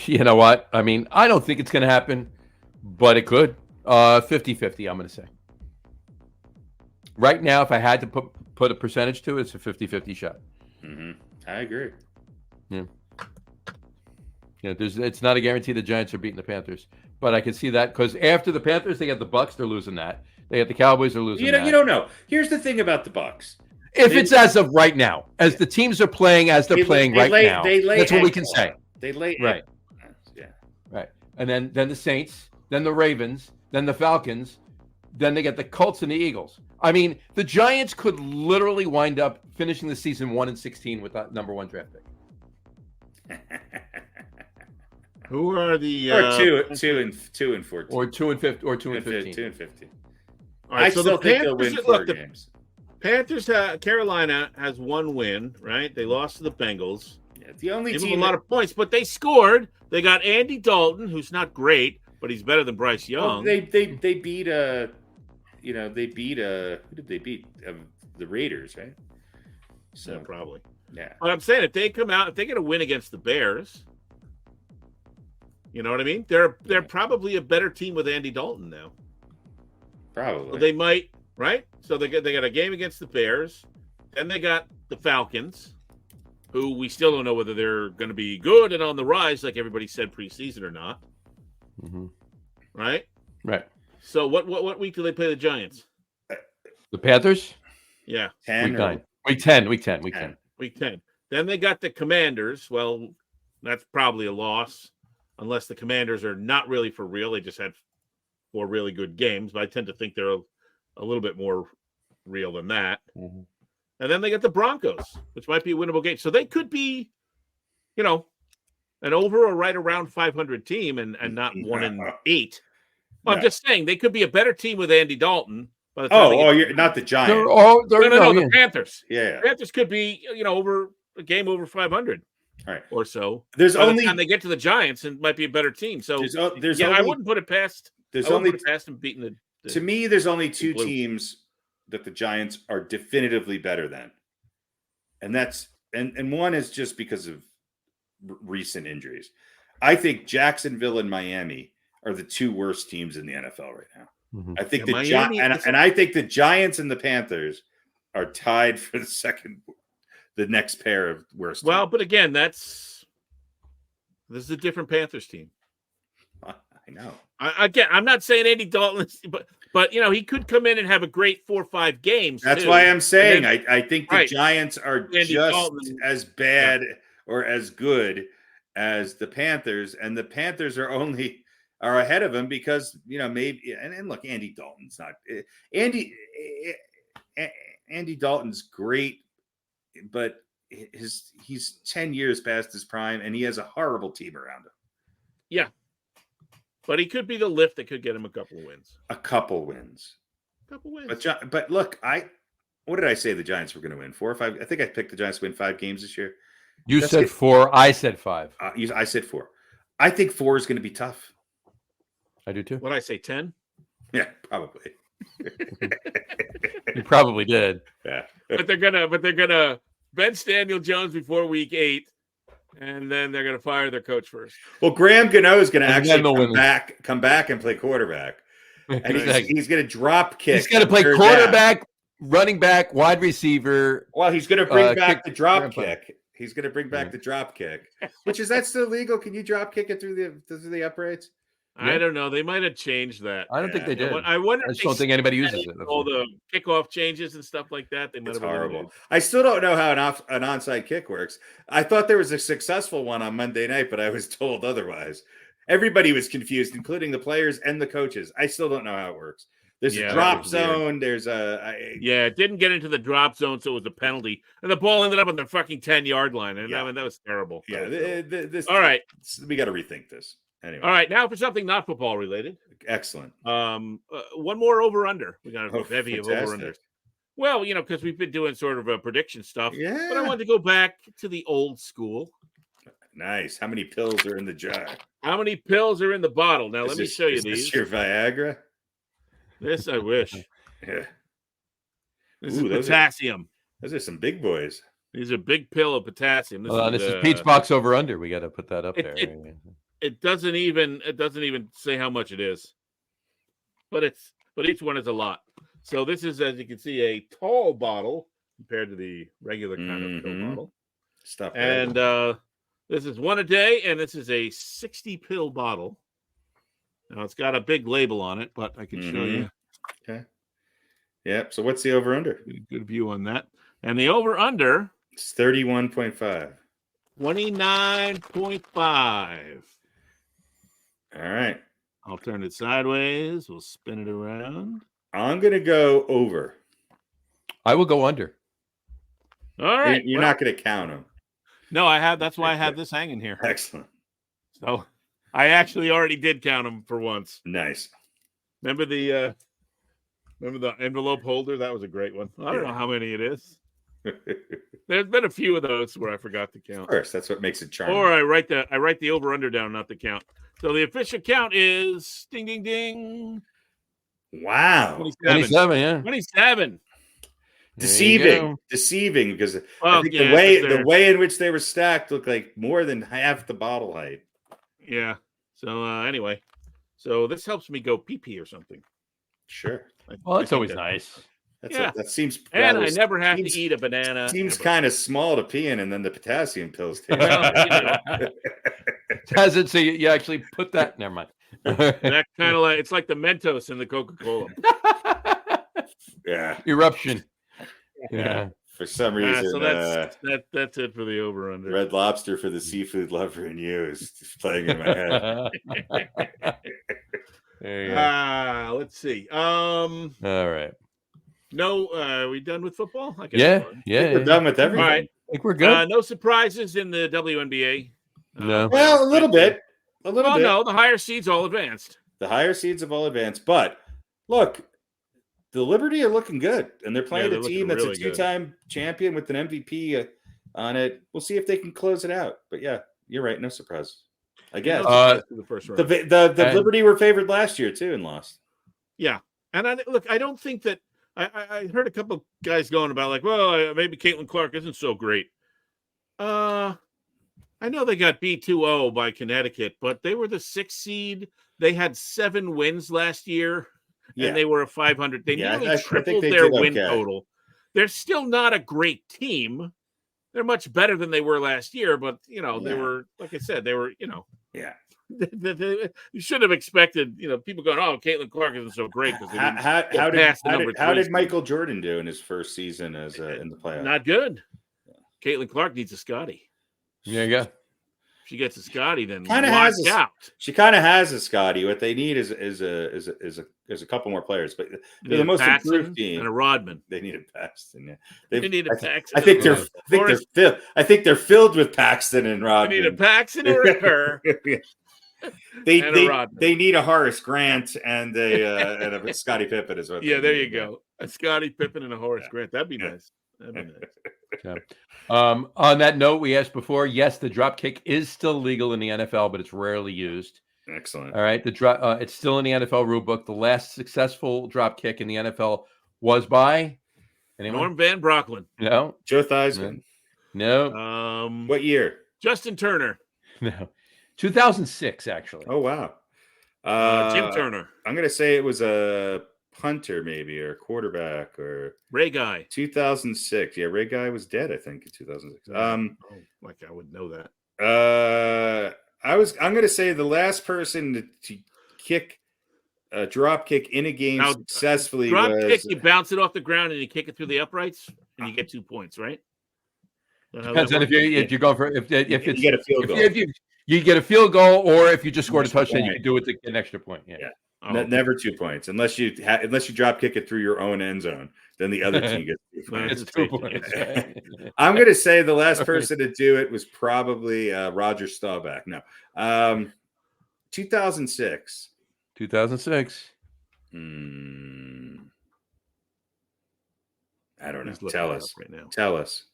You know what? I mean, I don't think it's going to happen, but it could. 50-50, I'm going to say. Right now, if I had to put a percentage to it, it's a 50-50 shot. I agree. Yeah. It's not a guarantee the Giants are beating the Panthers, but I can see that because after the Panthers, they got the Bucks. They're losing that. They got the Cowboys. They're losing that. You don't know. Here's the thing about the Bucks. If it's as of right now, as the teams are playing as they're playing right now, that's what we can say. They lay right. Yeah. Right. And then the Saints, then the Ravens, then the Falcons, then they get the Colts and the Eagles. I mean, the Giants could literally wind up finishing the season 1-16 with that number 1 draft pick. Who are the or 2 and 14 or 2 and 15 or 2 and 15? 2 and 15. All right, I so still the think they'll Panthers, win 4 games. Panthers, Carolina has 1 win, right? They lost to the Bengals. Yeah, the only Give team them a lot of points, but they scored. They got Andy Dalton, who's not great, but he's better than Bryce Young. They beat who did they beat? The Raiders, right? So yeah, probably. Yeah. But I'm saying if they come out, if they get a win against the Bears, you know what I mean? They're probably a better team with Andy Dalton now. Probably. So they might, right? So they got a game against the Bears, then they got the Falcons, who we still don't know whether they're going to be good and on the rise, like everybody said preseason or not. Mm-hmm. Right. So what week do they play the Giants? The Panthers? Yeah. Week 10. Week 10. Week 10. Then they got the Commanders. Well, that's probably a loss unless the Commanders are not really for real. They just had 4 really good games, but I tend to think they're a little bit more real than that. Mm-hmm. And then they get the Broncos, which might be a winnable game. So they could be, an over or right around 500 team and not 1-8. Well, I'm just saying they could be a better team with Andy Dalton. By the time you're not the Giants. No, the Panthers. Yeah. Panthers could be, over a game over 500. Right. Or so. There's By only the time they get to the Giants, and might be a better team. So there's I wouldn't put it past. There's only past them beating the. To me, there's only 2 Blue. teams that the Giants are definitively better than, and that's and one is just because of recent injuries. I think Jacksonville and Miami are the 2 worst teams in the NFL right now. Mm-hmm. I think and I think the Giants and the Panthers are tied for the next pair of worst. Well, teams. but again, this is a different Panthers team. I know. I'm not saying Andy Dalton, but he could come in and have a great 4 or 5 games. That's too. why I'm saying then, I think the Giants are Andy just Dalton, as bad or as good as the Panthers, and the Panthers are ahead of him because maybe and look, Andy Dalton's not Andy Dalton's great, but he's 10 years past his prime, and he has a horrible team around him. Yeah. But he could be the lift that could get him a couple of wins. But look, what did I say the Giants were going to win? 4 or 5? I think I picked the Giants to win 5 games this year. You said 4. I said 5. I said 4. I think 4 is going to be tough. I do too. What did I say, 10? Yeah, probably. You probably did. Yeah. But they're gonna bench Daniel Jones before week 8. And then they're going to fire their coach first. Well, Graham Gano is going to actually come back and play quarterback. And Exactly. he's going to drop kick. He's going to play quarterback, running back, wide receiver. Well, he's going to bring back the drop kick. He's going to bring back the drop kick. Is that still legal? Can you drop kick it through the uprights? I don't know. They might have changed that. I don't think they did. I wonder. I just don't think anybody uses it. All the kickoff changes and stuff like that. They might It's have horrible. I still don't know how an onside kick works. I thought there was a successful one on Monday night, but I was told otherwise. Everybody was confused, including the players and the coaches. I still don't know how it works. There's a drop zone. There's it didn't get into the drop zone, so it was a penalty, and the ball ended up on the fucking 10-yard line, and that was terrible. Yeah. All right, we got to rethink this. Anyway. All right, now for something not football related. Excellent. One more over under. We got to go heavy of over unders. Well, because we've been doing sort of a prediction stuff. Yeah. But I wanted to go back to the old school. Nice. How many pills are in the jar? How many pills are in the bottle? Now let me show you these. Is this your Viagra? This I wish. Yeah. This is potassium. Those are some big boys. These are big pill of potassium. This is Pete's box over under. We got to put that up there. It doesn't even say how much it is, but each one is a lot. So this is, as you can see, a tall bottle compared to the regular kind of pill bottle. Stuff. And This is one a day, and this is a 60-pill bottle. Now, it's got a big label on it, but I can show you. Okay. Yep. So what's the over-under? Good view on that. And the over-under... It's 31.5. 29.5. All right. I'll turn it sideways. We'll spin it around. I'm going to go over. I will go under. All right. You're not going to count them. No, I have. That's why I have this hanging here. Excellent. So I actually already did count them for once. Nice. Remember the envelope holder? That was a great one. I don't know how many it is. There's been a few of those where I forgot to count. Of course, that's what makes it charming. Or I write the over under down, not the count. So the official count is ding ding ding. Wow. 27, yeah. 27. Deceiving because I think the way in which they were stacked looked like more than half the bottle height. Yeah. So anyway, so this helps me go pee or something. Sure. Well, it's always nice. That seems. And I never have to eat a banana. Seems kind of small to pee in, and then the potassium pills taste. Does it? So you actually put that? Never mind. That kind of it's like the Mentos in the Coca-Cola. Yeah. Eruption. Yeah. For some reason, so that's it for the over/under. Red Lobster for the seafood lover in you is playing in my head. There you go. Let's see. All right. No, are we done with football? Yeah. We're done with everything. All right. I think we're good. No surprises in the WNBA. No. Well, a little bit. No, the higher seeds all advanced. The higher seeds have all advanced. But look, the Liberty are looking good, and they're playing a team that's really a two-time champion with an MVP on it. We'll see if they can close it out. But yeah, you're right. No surprise. I guess the first round. The Liberty were favored last year too and lost. Yeah, and I don't think that I heard a couple of guys going about like, well, maybe Caitlin Clark isn't so great. I know they got B2-0 by Connecticut, but they were the 6th seed. They had 7 wins last year, and they were a 500. They nearly tripled their win total. They're still not a great team. They're much better than they were last year, but they were, like I said, they were, you should have expected, people going, oh, Caitlin Clark isn't so great. How did Michael Jordan do in his first season as in the playoffs? Not good. Caitlin Clark needs a Scotty. There you go. If she gets a Scotty, then she kind of has a Scotty. What they need is a couple more players, but they're the most improved team. And a Rodman. They need a Paxton. Yeah. They need a Paxton. I think they're filled with Paxton and Rodman. They need a Paxton or a Kerr. They need a Horace Grant and a Scottie Pippen as well. Yeah, there you go. A Scottie Pippen and a Horace Grant. That'd be nice. Okay. On that note, we asked before. Yes, the drop kick is still legal in the NFL, but it's rarely used. Excellent. All right, it's still in the NFL rulebook. The last successful drop kick in the NFL was by Norm Van Brocklin. No. Joe Theismann. No. What year? Justin Turner. No. 2006, actually. Oh wow. Jim Turner. I'm gonna say it was a punter, maybe, or quarterback, or Ray Guy. 2006. Yeah, Ray Guy was dead, I think, in 2006. Like I would know that. I'm gonna say the last person to kick a drop kick in a game successfully drop kick, you bounce it off the ground and you kick it through the uprights and you get 2 points, right? Depends on if you're going for if it's you get a field goal. If you get a field goal, or if you just scored a touchdown, you can do it to get an extra point. Yeah. Never 2 points unless you drop kick it through your own end zone. Then the other team gets 2 points. It's 2 points. Right? I'm going to say the last person to do it was probably Roger Staubach. No, 2006. 2006. I don't know. Tell us right now. Tell us.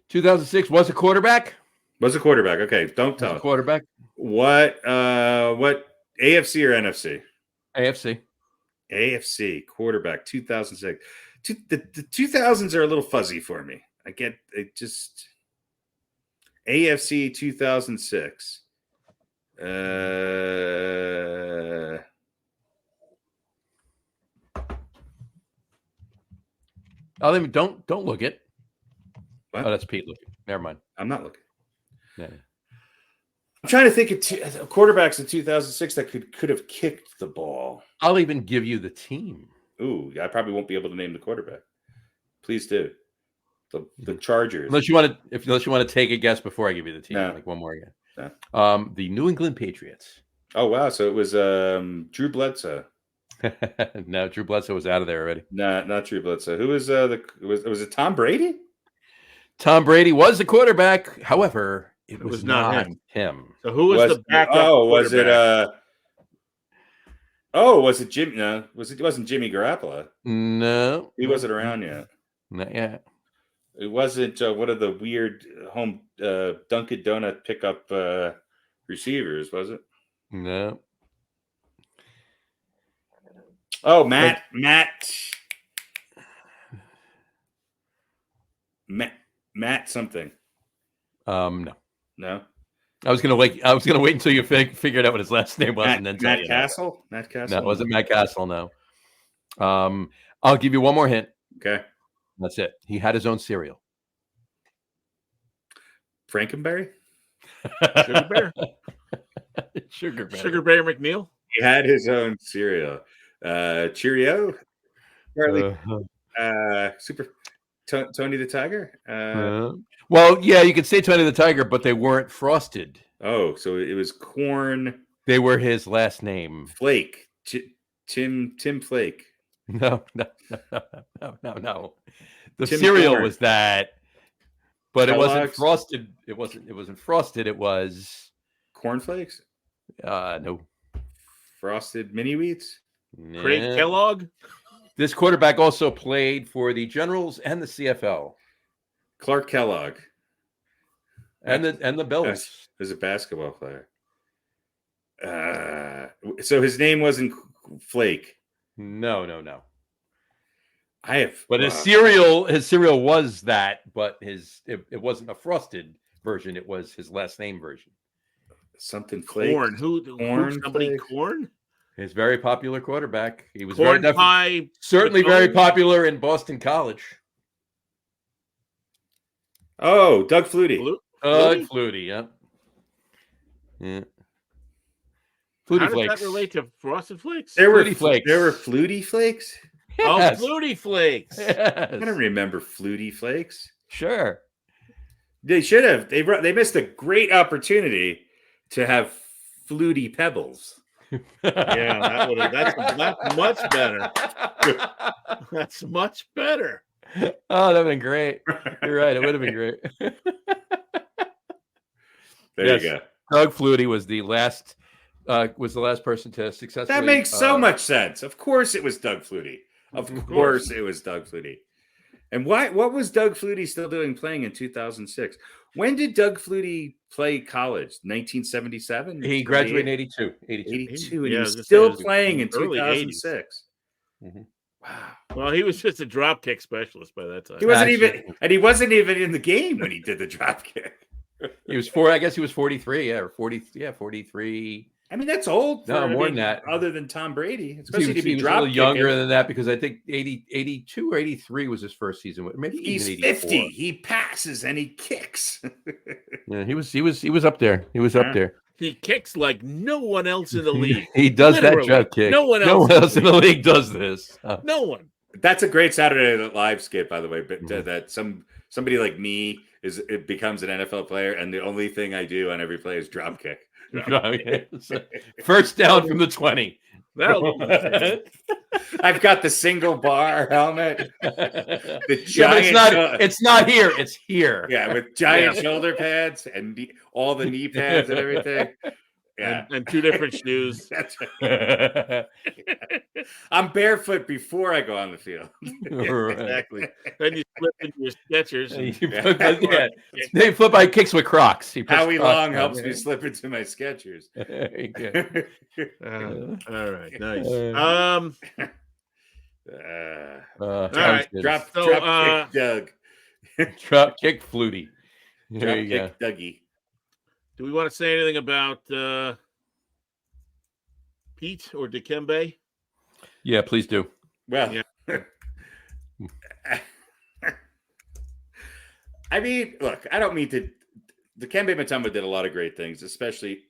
2006 was a quarterback. Was a quarterback. Okay, don't tell us. Quarterback. What AFC or NFC? AFC. AFC quarterback 2006. The 2000s are a little fuzzy for me. I get it just AFC 2006. Don't look it. What? Oh, that's Pete looking. Never mind. I'm not looking. Yeah. I'm trying to think of quarterbacks in 2006 that could have kicked the ball. I'll even give you the team. Ooh, I probably won't be able to name the quarterback. Please do. The Chargers. Unless you want to take a guess before I give you the team, No. like one more again. No. The New England Patriots. Oh wow! So it was Drew Bledsoe. No, Drew Bledsoe was out of there already. Nah, not Drew Bledsoe. Who was was it Tom Brady? Tom Brady was the quarterback. However, it was not him. So who was the backup? Oh, was it? Was it Jimmy? No, it wasn't Jimmy Garoppolo. No, he wasn't around yet. Not yet. It wasn't one of the weird home Dunkin' Donut pickup receivers, was it? No. Oh, Matt something. No. No. I was gonna wait until you figured out what his last name was, and then tell Matt you. Castle. Matt Castle. No, it wasn't Matt Castle. No. I'll give you one more hint. Okay. That's it. He had his own cereal. Frankenberry. Sugar Bear. Sugar Bear. Sugar Bear McNeil. He had his own cereal. Cheerio. Charlie. Super. Tony the Tiger. Well, yeah, you could say Tony the Tiger, but they weren't frosted. Oh, so it was corn. They were his last name. Flake. Tim Flake. No. The Tim cereal Corn. was that, but it wasn't Kellogg's? frosted. It wasn't frosted. It was Cornflakes. no. Frosted mini wheats. Craig Nah. Kellogg. This quarterback also played for the Generals and the CFL Clark Kellogg. and the Bills. As a basketball player. So his name wasn't Flake. No. His cereal was that, but it wasn't a frosted version. It was his last name version. Something Flake. Corn. Corn Somebody Flakes? Corn. His very popular quarterback. He was Corn very pie. certainly Patron? very popular in Boston College. Oh, Doug Flutie. Flutie, yeah. Flutie How does Flakes. that relate to Frosted Flakes? There were Flutie Flakes. There were Flutie Flakes. Yes. Oh, Flutie Flakes. I don't Yes. remember Flutie Flakes. Sure. They should have. They missed a great opportunity to have Flutie Pebbles. Yeah, that's much better. That's much better. Oh, that'd been great. You're right. It would have been great. There Yes. you go. Doug Flutie was the last person to successfully. That makes so much sense. Of course, it was Doug Flutie. Of course, it was Doug Flutie. And what was Doug Flutie still doing playing in 2006? When did Doug Flutie play college? 1977? He graduated in 82. 82, and Yeah, he I was was gonna say still it was playing in early 2006. Mhm. Wow. Well, he was just a drop kick specialist by that time. He wasn't even in the game when he did the drop kick. He was 4. I guess he was 43. Yeah, or 40. Yeah, 43. I mean, that's old. No, more than that. Other than Tom Brady, especially to He be was a drop little younger than that because I think 82 or 83 was his first season. Maybe He's even 84. 50. He passes and he kicks. Yeah, he was up there. He was up there. He kicks like no one else in the league. He does Literally. that drop kick. No one No else one else in the league does this. No one. That's a great Saturday Night Live skit, by the way. But that somebody like me it becomes an NFL player, and the only thing I do on every play is drop kick. First down from the 20. I've got the single bar helmet. The Yeah, giant. it's not here. It's here. Yeah, with giant shoulder pads and all the knee pads and everything. Yeah, and two different shoes. That's right. I'm barefoot before I go on the field. Exactly. Then you slip into your Skechers. Yeah. They flip by kicks with Crocs. Howie Long helps me slip into my Skechers. All right, nice. All right, drop kick Doug. Drop kick Flutie. Drop There you go. kick Dougie. Do we want to say anything about Pete or Dikembe? Yeah, please do. Well, Yeah. I mean, look, I don't mean to Dikembe Mutombo did a lot of great things, especially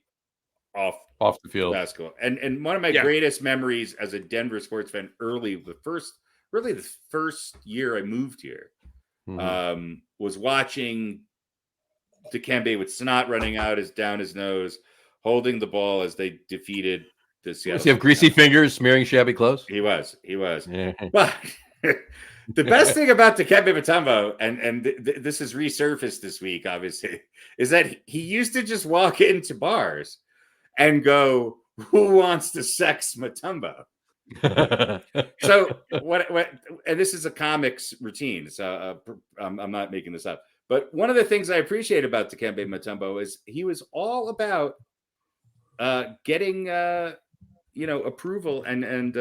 off Off the field. basketball. And one of my greatest memories as a Denver sports fan the first year I moved here, was watching Dikembe with snot running down his nose, holding the ball as they defeated the Seattle. Does he have greasy fingers smearing shabby clothes? He was. Yeah. But the best thing about Dikembe Mutombo, and this has resurfaced this week, obviously, is that he used to just walk into bars and go, "Who wants to sex Mutombo?" So what? And this is a comics routine, so I'm not making this up. But one of the things I appreciate about Dikembe Mutombo is he was all about getting approval and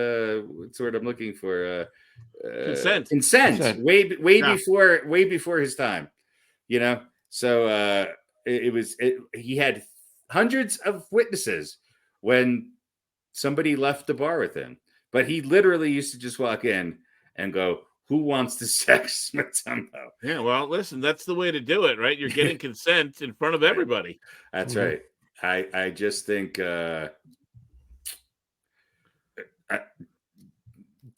what's the word I'm looking for? Consent. Way before his time. So he had hundreds of witnesses when somebody left the bar with him, but he literally used to just walk in and go, "Who wants to sex Mutombo?" Yeah, well, listen, that's the way to do it, right? You're getting consent in front of everybody. That's right. I just think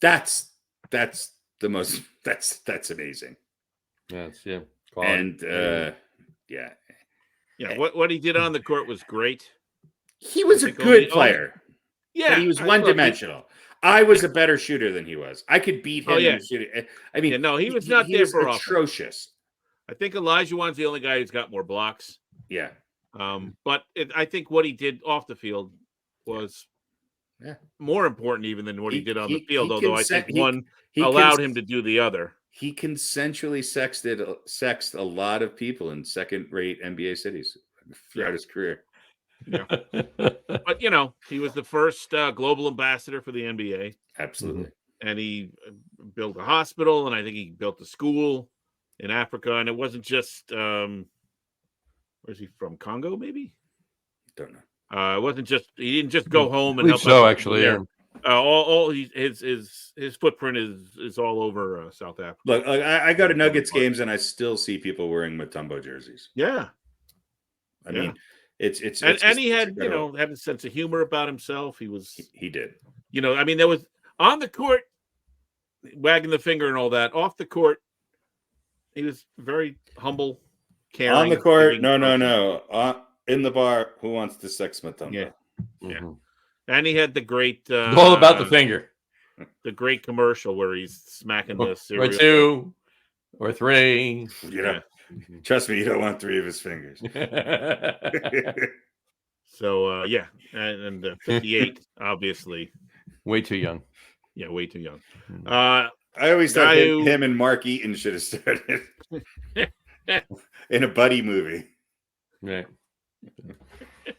that's the most that's amazing. Yes, yeah. And what he did on the court was great. He was a good player. But he was one-dimensional. I was a better shooter than he was. I could beat him in shooting. I mean, he was not there for atrocious. I think Olajuwon's the only guy who's got more blocks. Yeah. But I think what he did off the field was more important even than what he did on the field, although I think one allowed him to do the other. He consensually sexed a lot of people in second-rate NBA cities throughout his career. Yeah. But he was the first global ambassador for the NBA. Absolutely. And he built a hospital, and I think he built a school in Africa. And it wasn't just where's he from? Congo, maybe? Don't know. It wasn't just he didn't just go home and help. So actually, yeah. His footprint is all over South Africa. Look, I go to Nuggets games and I still see people wearing Mutombo jerseys. Yeah, I mean, it's he had had a sense of humor about himself. He did. I mean, there was on the court wagging the finger and all that. Off the court, he was very humble, caring. On the court, no. In the bar, who wants to sex Mutombo? Yeah. Yeah. And he had the great it's all about the finger. The great commercial where he's smacking the cereal. Or 2 or 3. Trust me, you don't want 3 of his fingers. So and 58, obviously. Way too young. Yeah, way too young. I always thought him and Mark Eaton should have started in a buddy movie. Right.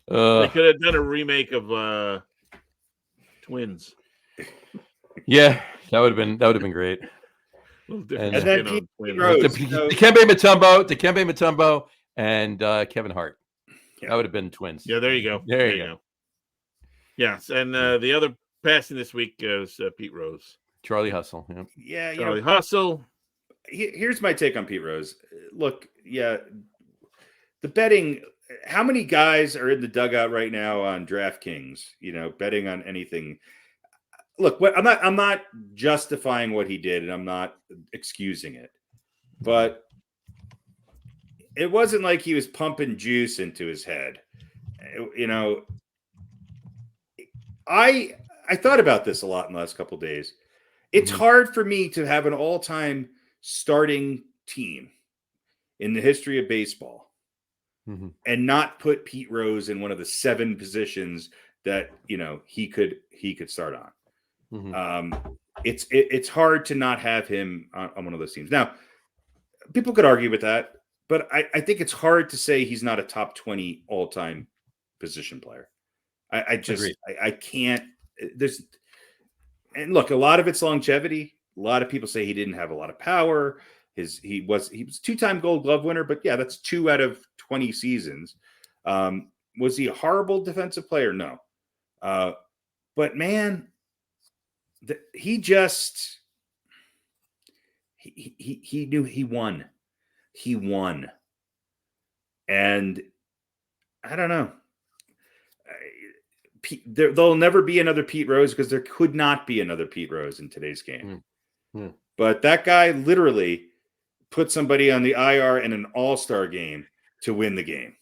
They could have done a remake of Twins. Yeah, that would have been great. And then Dikembe Mutombo, and Kevin Hart. Yeah. That would have been Twins. Yeah, there you go. There you go. Yes, and the other passing this week is Pete Rose. Charlie Hustle. Yeah, Charlie Hustle. Here's my take on Pete Rose. Look, the betting. How many guys are in the dugout right now on DraftKings? Betting on anything. Look, I'm not justifying what he did, and I'm not excusing it, but it wasn't like he was pumping juice into his head. I thought about this a lot in the last couple of days. It's hard for me to have an all-time starting team in the history of baseball and not put Pete Rose in one of the 7 positions that he could start on. It's hard to not have him on one of those teams. Now, people could argue with that, but I think it's hard to say he's not a top 20 all-time position player. I can't. And look, a lot of it's longevity. A lot of people say he didn't have a lot of power. He was 2-time Gold Glove winner, but yeah, that's 2 out of 20 seasons. Was he a horrible defensive player? No. But man, he knew he won. He won. And I don't know. There'll never be another Pete Rose because there could not be another Pete Rose in today's game. But that guy literally put somebody on the IR in an all-star game to win the game.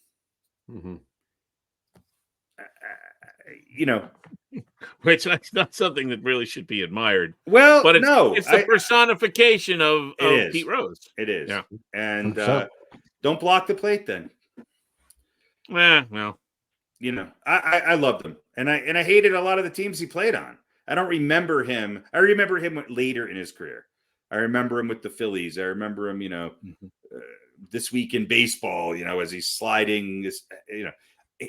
Which that's not something that really should be admired. Well, but no, it's the personification of Pete Rose. It is. Yeah. And don't block the plate then. Well, I loved him, and I hated a lot of the teams he played on. I don't remember him. I remember him later in his career. I remember him with the Phillies. I remember him, This Week in Baseball, as he's sliding.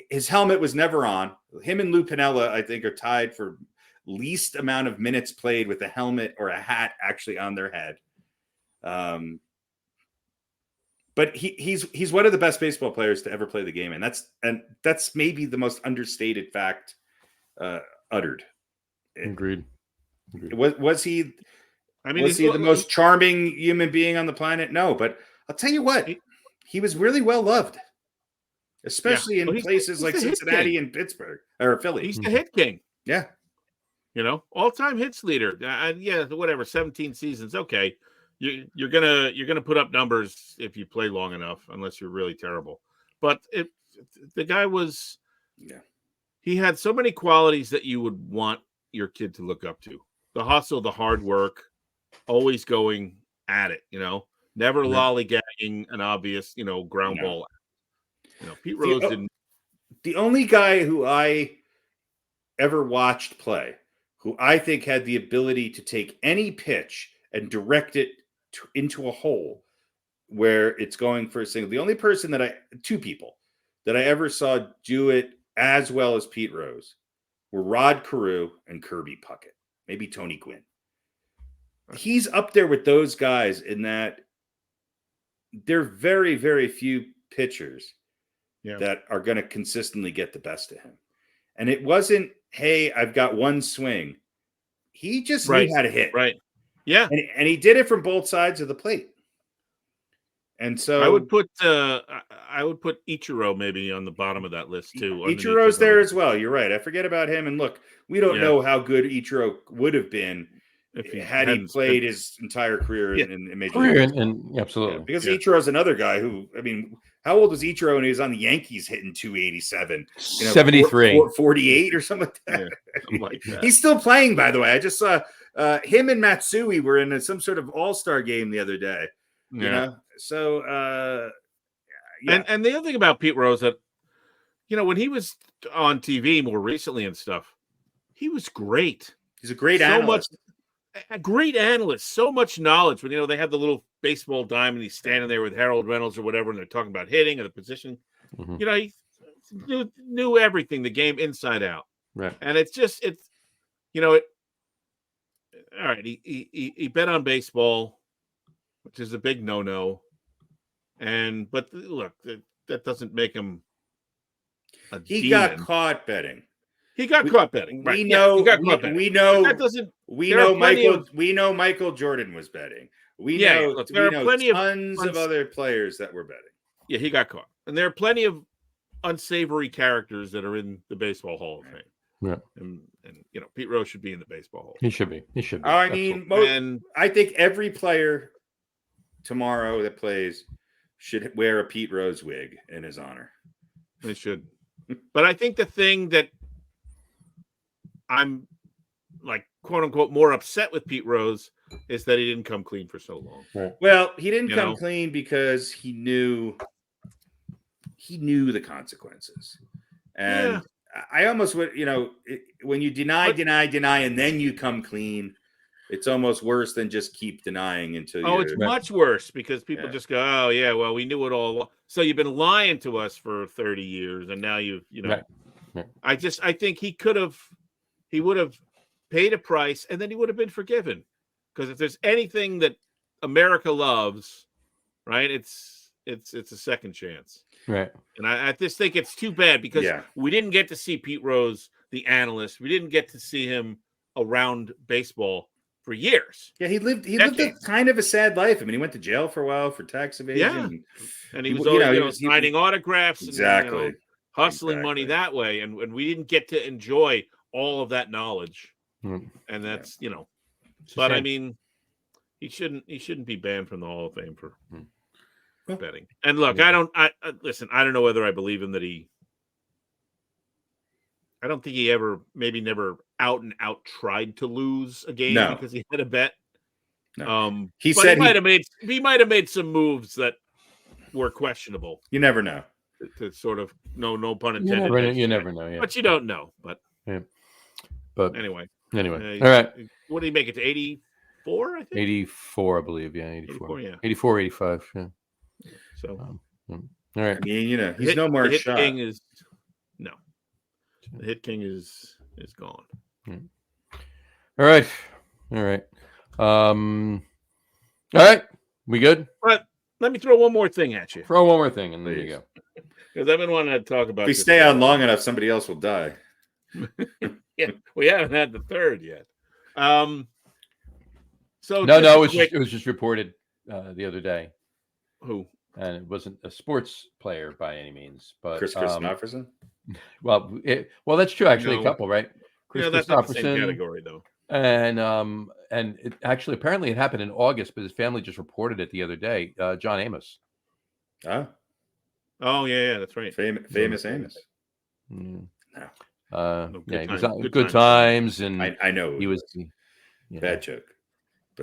His helmet was never on. Him and Lou Piniella, I think, are tied for least amount of minutes played with a helmet or a hat actually on their head. But he's one of the best baseball players to ever play the game, and that's maybe the most understated fact uttered. Agreed. Was he? Was he the most charming human being on the planet? No, but I'll tell you what, he was really well loved, especially in places like Cincinnati and Pittsburgh or Philly. He's the hit king. Yeah, all-time hits leader. Whatever, 17 seasons. Okay. You're gonna put up numbers if you play long enough, unless you're really terrible. But the guy was, he had so many qualities that you would want your kid to look up to: the hustle, the hard work, always going at it. Never lollygagging an obvious ground ball. Pete Rose didn't. The only guy who I ever watched play, who I think had the ability to take any pitch and direct it into a hole where it's going for a single. The only person two people that I ever saw do it as well as Pete Rose were Rod Carew and Kirby Puckett, maybe Tony Gwynn. He's up there with those guys in that there are very, very few pitchers that are going to consistently get the best of him. And it wasn't, hey, I've got one swing. He just knew how to hit. Right. Yeah. And he did it from both sides of the plate. And so I would put Ichiro maybe on the bottom of that list too. Ichiro's there as well. You're right. I forget about him. And look, we don't know how good Ichiro would have been if he played his entire career in Major League. And absolutely. Because Ichiro's another guy who, how old was Ichiro when he was on the Yankees hitting 287? 73. 48 or something like that. Something like that. He's still playing, by the way. I just saw him and Matsui were in some sort of all-star game the other day. So and the other thing about Pete Rose that when he was on TV more recently and stuff, he was great. He's a great analyst. A great analyst, so much knowledge. When they had the little baseball diamond, he's standing there with Harold Reynolds or whatever, and they're talking about hitting or the position. He knew everything, the game inside out. Right. And all right, he bet on baseball, which is a big no-no. But look, that doesn't make him a demon. Got caught betting. He got caught betting. Right. We know. He got caught betting. We know. That doesn't. We know Michael. We know Michael Jordan was betting. We know. There are plenty of tons of other players that were betting. Yeah, he got caught, and there are plenty of unsavory characters that are in the Baseball Hall of Fame. Yeah. And Pete Rose should be in the Baseball Hall. He should be. I think every player tomorrow that plays should wear a Pete Rose wig in his honor. They should. But I think the thing that I'm quote unquote more upset with Pete Rose is that he didn't come clean for so long. Right. Well, he didn't come clean because he knew the consequences. And I almost would, when you deny, and then you come clean, it's almost worse than just keep denying until you. It's much worse because people just go, oh yeah, well, we knew it all. So you've been lying to us for 30 years, and now Right. I think he would have paid a price, and then he would have been forgiven. Because if there's anything that America loves, right, it's a second chance. Right. And I just think it's too bad because we didn't get to see Pete Rose, the analyst. We didn't get to see him around baseball for years. Yeah, he lived a Decades. kind of a sad life. I mean, he went to jail for a while for tax evasion. And he was You always, know, he you know, was- he- signing autographs Exactly. and hustling money that way. And we didn't get to enjoy all of that knowledge. Mm. And that's, you know, It's a but I shame. mean, he shouldn't be banned from the Hall of Fame for Well, betting. And look, I listen, I don't know whether I believe him that I don't think he never out and out tried to lose a game No. because he had a bet. No. He said might have made some moves that were questionable. You never know. To sort of no pun You intended. never know. Yeah. But you don't know. But Anyway. anyway, All right. What did he make it to 84? I think 84, I believe. Yeah, 84. 84, yeah. 84, 85. Yeah. So. All right. I mean, you know, he's no more the hit shot. king is no. The hit king is gone. All right. All right. We good? But let me throw one more thing at you Throw one more thing, and there you go. because I've been wanting to talk about. If we this stay on long enough, somebody else will die. Yeah, we haven't had the third yet. So No, just a it was just reported the other day, who? and it wasn't a sports player by any means, but Chris Christopherson? well, that's true. Actually, No. a couple, right? Chris That's not the same Christopherson, category though. and it actually apparently it happened in August, but his family just reported it the other day. John Amos. Ah, Oh yeah, that's right. famous Amos. Mm. No. He was times. on Good Good times. Times, and I know he was bad joke.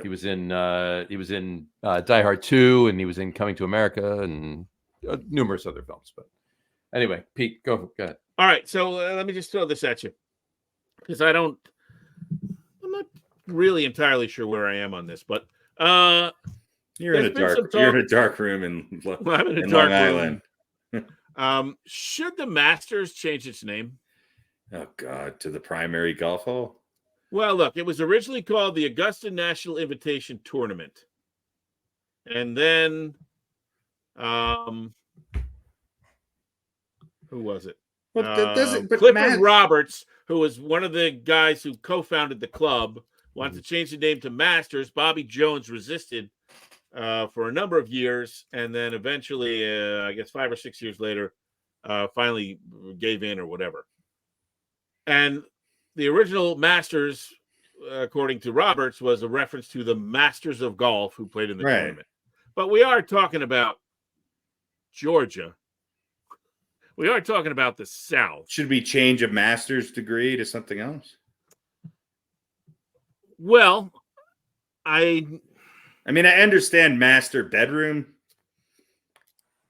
He was in Die Hard 2, and he was in Coming to America, and numerous other films. But anyway, Pete, go ahead. All right, so let me just throw this at you because I'm not really entirely sure where I am on this, but You're in a dark room in I'm in a in dark Long room. Island. Should the Masters change its name? Oh God, to the primary golf hole. Well, look, it was originally called the Augusta National Invitation Tournament, and then, who was it? Well, that doesn't. But Clifford Roberts, who was one of the guys who co-founded the club, wanted to change the name to Masters. Bobby Jones resisted for a number of years, and then eventually, I guess 5 or 6 years later, finally gave in or whatever. And the original Masters, according to Roberts, was a reference to the Masters of Golf who played in the tournament. But we are talking about Georgia. We are talking about the South. Should we change a master's degree to something else? Well, I mean, I understand master bedroom.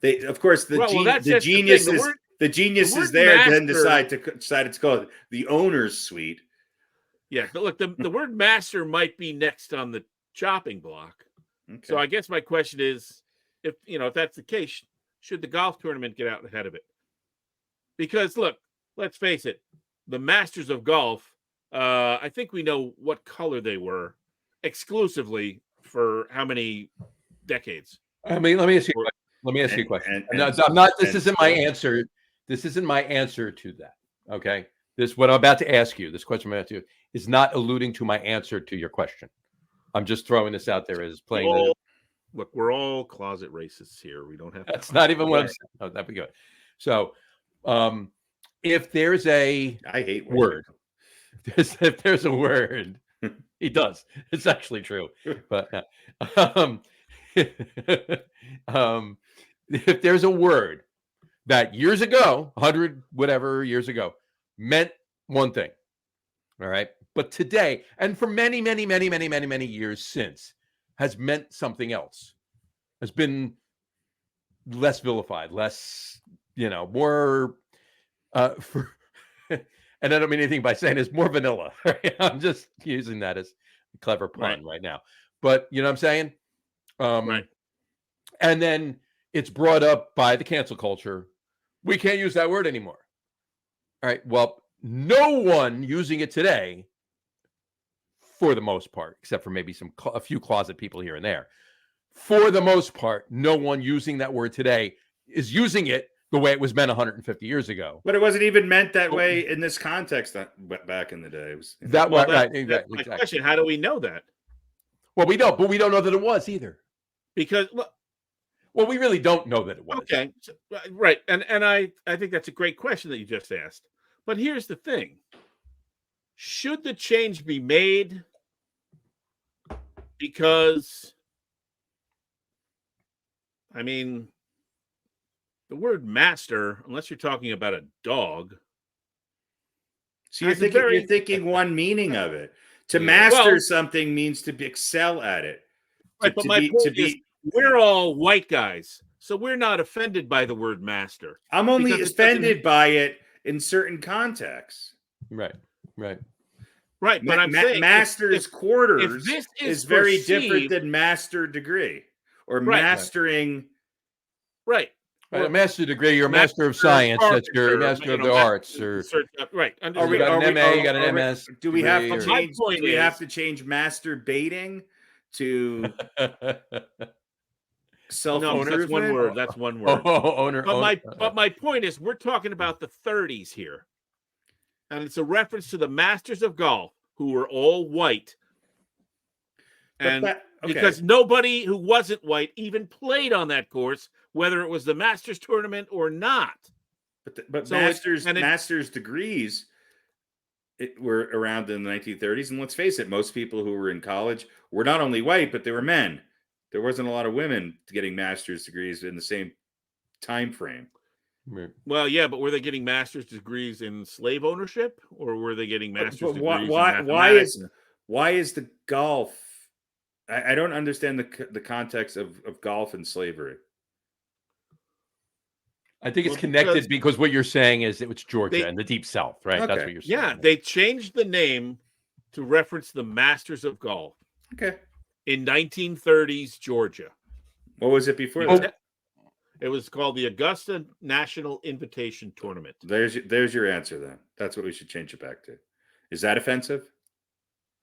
Of course, the geniuses there master, then decided to call it the owner's suite. Yeah, but look, the word master might be next on the chopping block. Okay. So I guess my question is, if that's the case, should the golf tournament get out ahead of it? Because look, let's face it, the Masters of Golf, I think we know what color they were exclusively for how many decades. I mean, let me ask you a question. This isn't my answer. This isn't my answer to that. Okay. What I'm about to ask you, this question I'm about to ask you, is not alluding to my answer to your question. I'm just throwing this out there as playing. Look, we're all closet racists here. We don't have to. That's not even what I'm saying. Oh, that'd be good. So, if there's a word, if there's a word, he does. It's actually true. But if there's a word that years ago, 100 whatever years ago, meant one thing, all right, but today and for many years since has meant something else, has been less vilified, less, more and I don't mean anything by saying it's more vanilla. Right? I'm just using that as a clever pun right now, but you know what I'm saying? Right. And then it's brought up by the cancel culture. We can't use that word anymore. All right. Well, no one using it today, for the most part, except for maybe a few closet people here and there. For the most part, no one using that word today is using it the way it was meant 150 years ago. But it wasn't even meant that way in this context back in the day. It was, right? That's my question. How do we know that? Well, we don't, but we don't know that it was either. Because Well, we really don't know that it was. okay, so, right, and I think that's a great question that you just asked. But here's the thing: should the change be made? Because, I mean, the word master, unless you're talking about a dog. So you're thinking one meaning of it. To Yeah. master Well- something means to excel at it. Right, but my point is, we're all white guys, so we're not offended by the word master. I'm only because it offended by it in certain contexts. Right. Right, but I'm saying master's quarters if this is very different perceived- than master degree or Right. mastering. right. Right, a master's degree, you're a master of science. That's your master of the arts, or right. you got an MA, you got an MS. Do we have to degree, change? My point Do we have is- to change masturbating to self No, improvement? that's one word. That's one word. owner. But my point is, we're talking about the 30s here, and it's a reference to the masters of golf who were all white, and because nobody who wasn't white even played on that course, whether it was the Masters tournament or not. But So master's degrees were around in the 1930s, and let's face it, most people who were in college were not only white, but they were men. There wasn't a lot of women getting master's degrees in the same time frame. Well, yeah, but were they getting master's degrees in slave ownership, or were they getting master's But degrees? why is the golf? I don't understand the context of golf and slavery. I think it's connected because what you're saying is it was Georgia and the Deep South, right? That's what you're saying. Yeah, they changed the name to reference the Masters of Golf. Okay. In 1930s Georgia. What was it before that? It was called the Augusta National Invitation Tournament. There's your answer then. That's what we should change it back to. Is that offensive?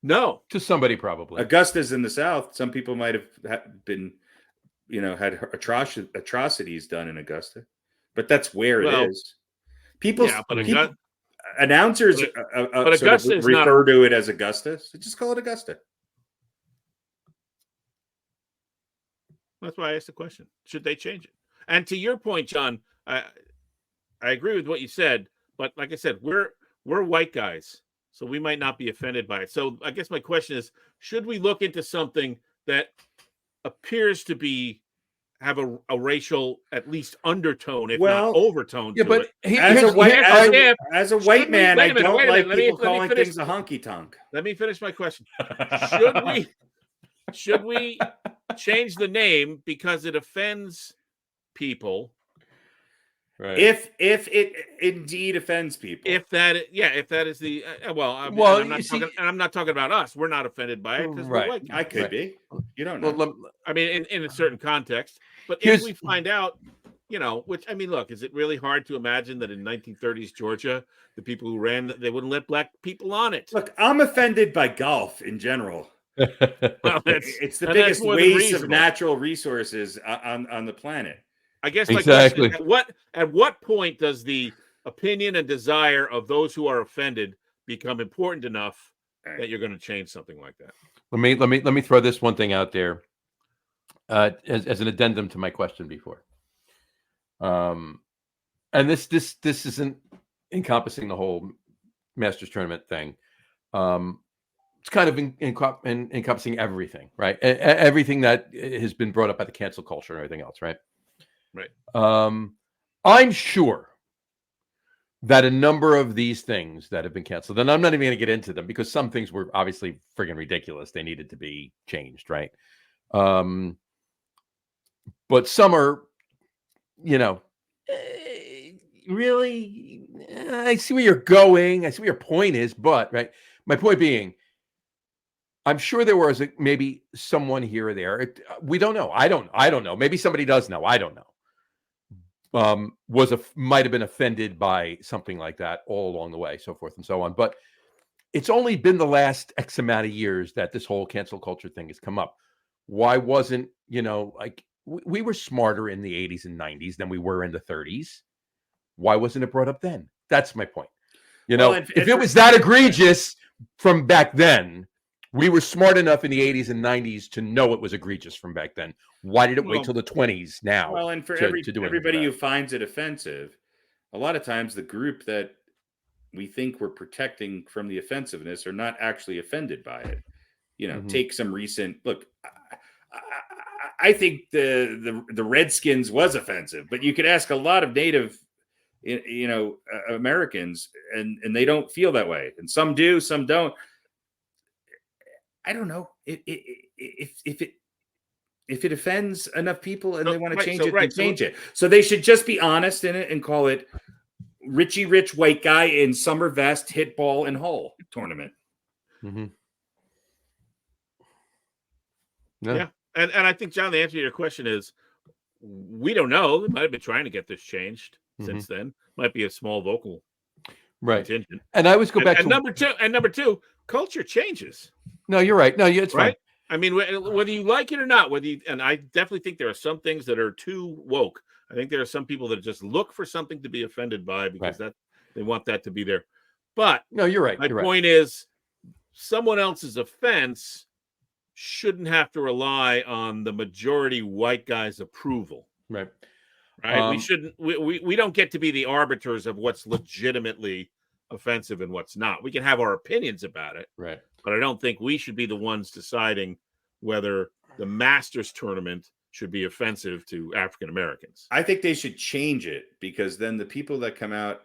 No. To somebody probably. Augusta's in the South. Some people might have been, had atrocities done in Augusta. But that's where it is. Announcers but Augusta is refer to it as Augusta. So just call it Augusta. That's why I asked the question. Should they change it? And to your point, John, I agree with what you said. But like I said, we're white guys, so we might not be offended by it. So I guess my question is, should we look into something that appears to have a racial, at least undertone, if not overtone. Yeah, but as a white man, I don't like people calling things a honky tonk. Let me finish my question. Should we change the name because it offends people? Right. If it indeed offends people. If that is the I'm not talking about us. We're not offended by it because we're white. I could be. You don't know. Well, I mean, in a certain context. But if we find out, which I mean, look, is it really hard to imagine that in 1930s Georgia, the people who ran, they wouldn't let black people on it? Look, I'm offended by golf in general. Well, it's the biggest waste of natural resources on the planet. I guess my question is, at what point does the opinion and desire of those who are offended become important enough that you're going to change something like that? Let me throw this one thing out there as an addendum to my question before. And this isn't encompassing the whole Masters tournament thing. It's kind of encompassing everything, right? Everything that has been brought up by the cancel culture and everything else, right? Right. I'm sure that a number of these things that have been canceled, and I'm not even going to get into them because some things were obviously friggin' ridiculous. They needed to be changed, right? But some are, really, I see where you're going. I see where your point is, but right. My point being, I'm sure there was maybe someone here or there. We don't know. I don't know. Maybe somebody does know. I don't know. Might have been offended by something like that all along the way, so forth and so on. But it's only been the last X amount of years that this whole cancel culture thing has come up. Why wasn't, we were smarter in the 80s and 90s than we were in the 30s. Why wasn't it brought up then? That's my point. If it was that egregious from back then, We were smart enough in the 80s and 90s to know it was egregious from back then. Why did it wait till the 20s now? Well, and for to do everybody anything who finds it offensive, a lot of times the group that we think we're protecting from the offensiveness are not actually offended by it. Take some recent look. I think the Redskins was offensive, but you could ask a lot of Native, Americans, and they don't feel that way, and some do, some don't. I don't know if it offends enough people and they want to change it, then change it. So they should just be honest in it and call it Richie Rich white guy in summer vest hit ball and hole tournament. Mm-hmm. Yeah. And I think, John, the answer to your question is we don't know. They might have been trying to get this changed since then. Might be a small vocal contingent. And I always go back to number two, culture changes. No, you're right. No, it's right. Fine. I mean, whether you like it or not, and I definitely think there are some things that are too woke. I think there are some people that just look for something to be offended by because that they want that to be there. But no, you're right. My point is, someone else's offense shouldn't have to rely on the majority white guy's approval. Right. We shouldn't. We don't get to be the arbiters of what's legitimately offensive and what's not. We can have our opinions about it. Right. But I don't think we should be the ones deciding whether the Masters tournament should be offensive to African Americans. I think they should change it because then the people that come out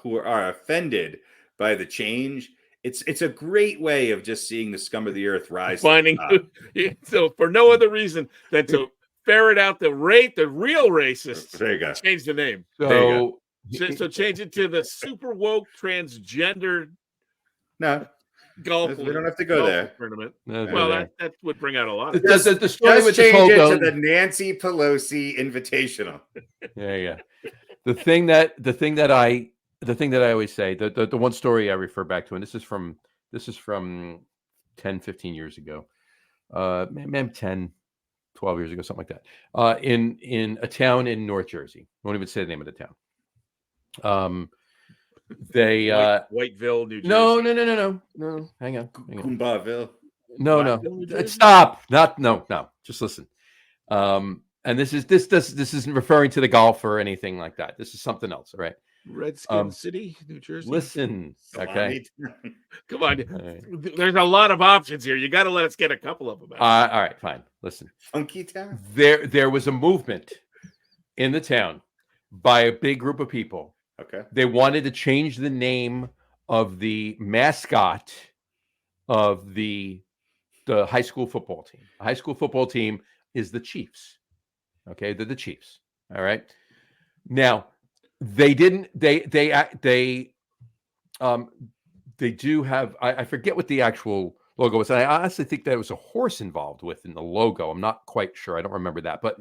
who are offended by the change, it's a great way of just seeing the scum of the earth rise. Finding so for no other reason than to ferret out the real racists. There you go. Change the name. So change it to the super woke transgender. No. Golf. We don't have to go there. Tournament. Well, that would bring out a lot of the story with change the it Pogo, to the Nancy Pelosi Invitational. Yeah. The thing that I always say, the one story I refer back to, and this is from 10, 15 years ago, maybe 10, 12 years ago, something like that, in a town in North Jersey. I won't even say the name of the town. They Whiteville, New Jersey. No. Hang on. Kumbaville. No. Stop. No. Just listen. And this isn't referring to the golf or anything like that. This is something else. All right. Redskin City, New Jersey. Listen. Okay. Come on. Right. There's a lot of options here. You got to let us get a couple of them. All right. Fine. Listen. Funky Town. There was a movement in the town by a big group of people. Okay. They wanted to change the name of the mascot of the high school football team. The high school football team is the Chiefs. Okay, they're the Chiefs. All right. Now, they didn't. They do have. I forget what the actual logo was. And I honestly think that was a horse involved in the logo. I'm not quite sure. I don't remember that, but.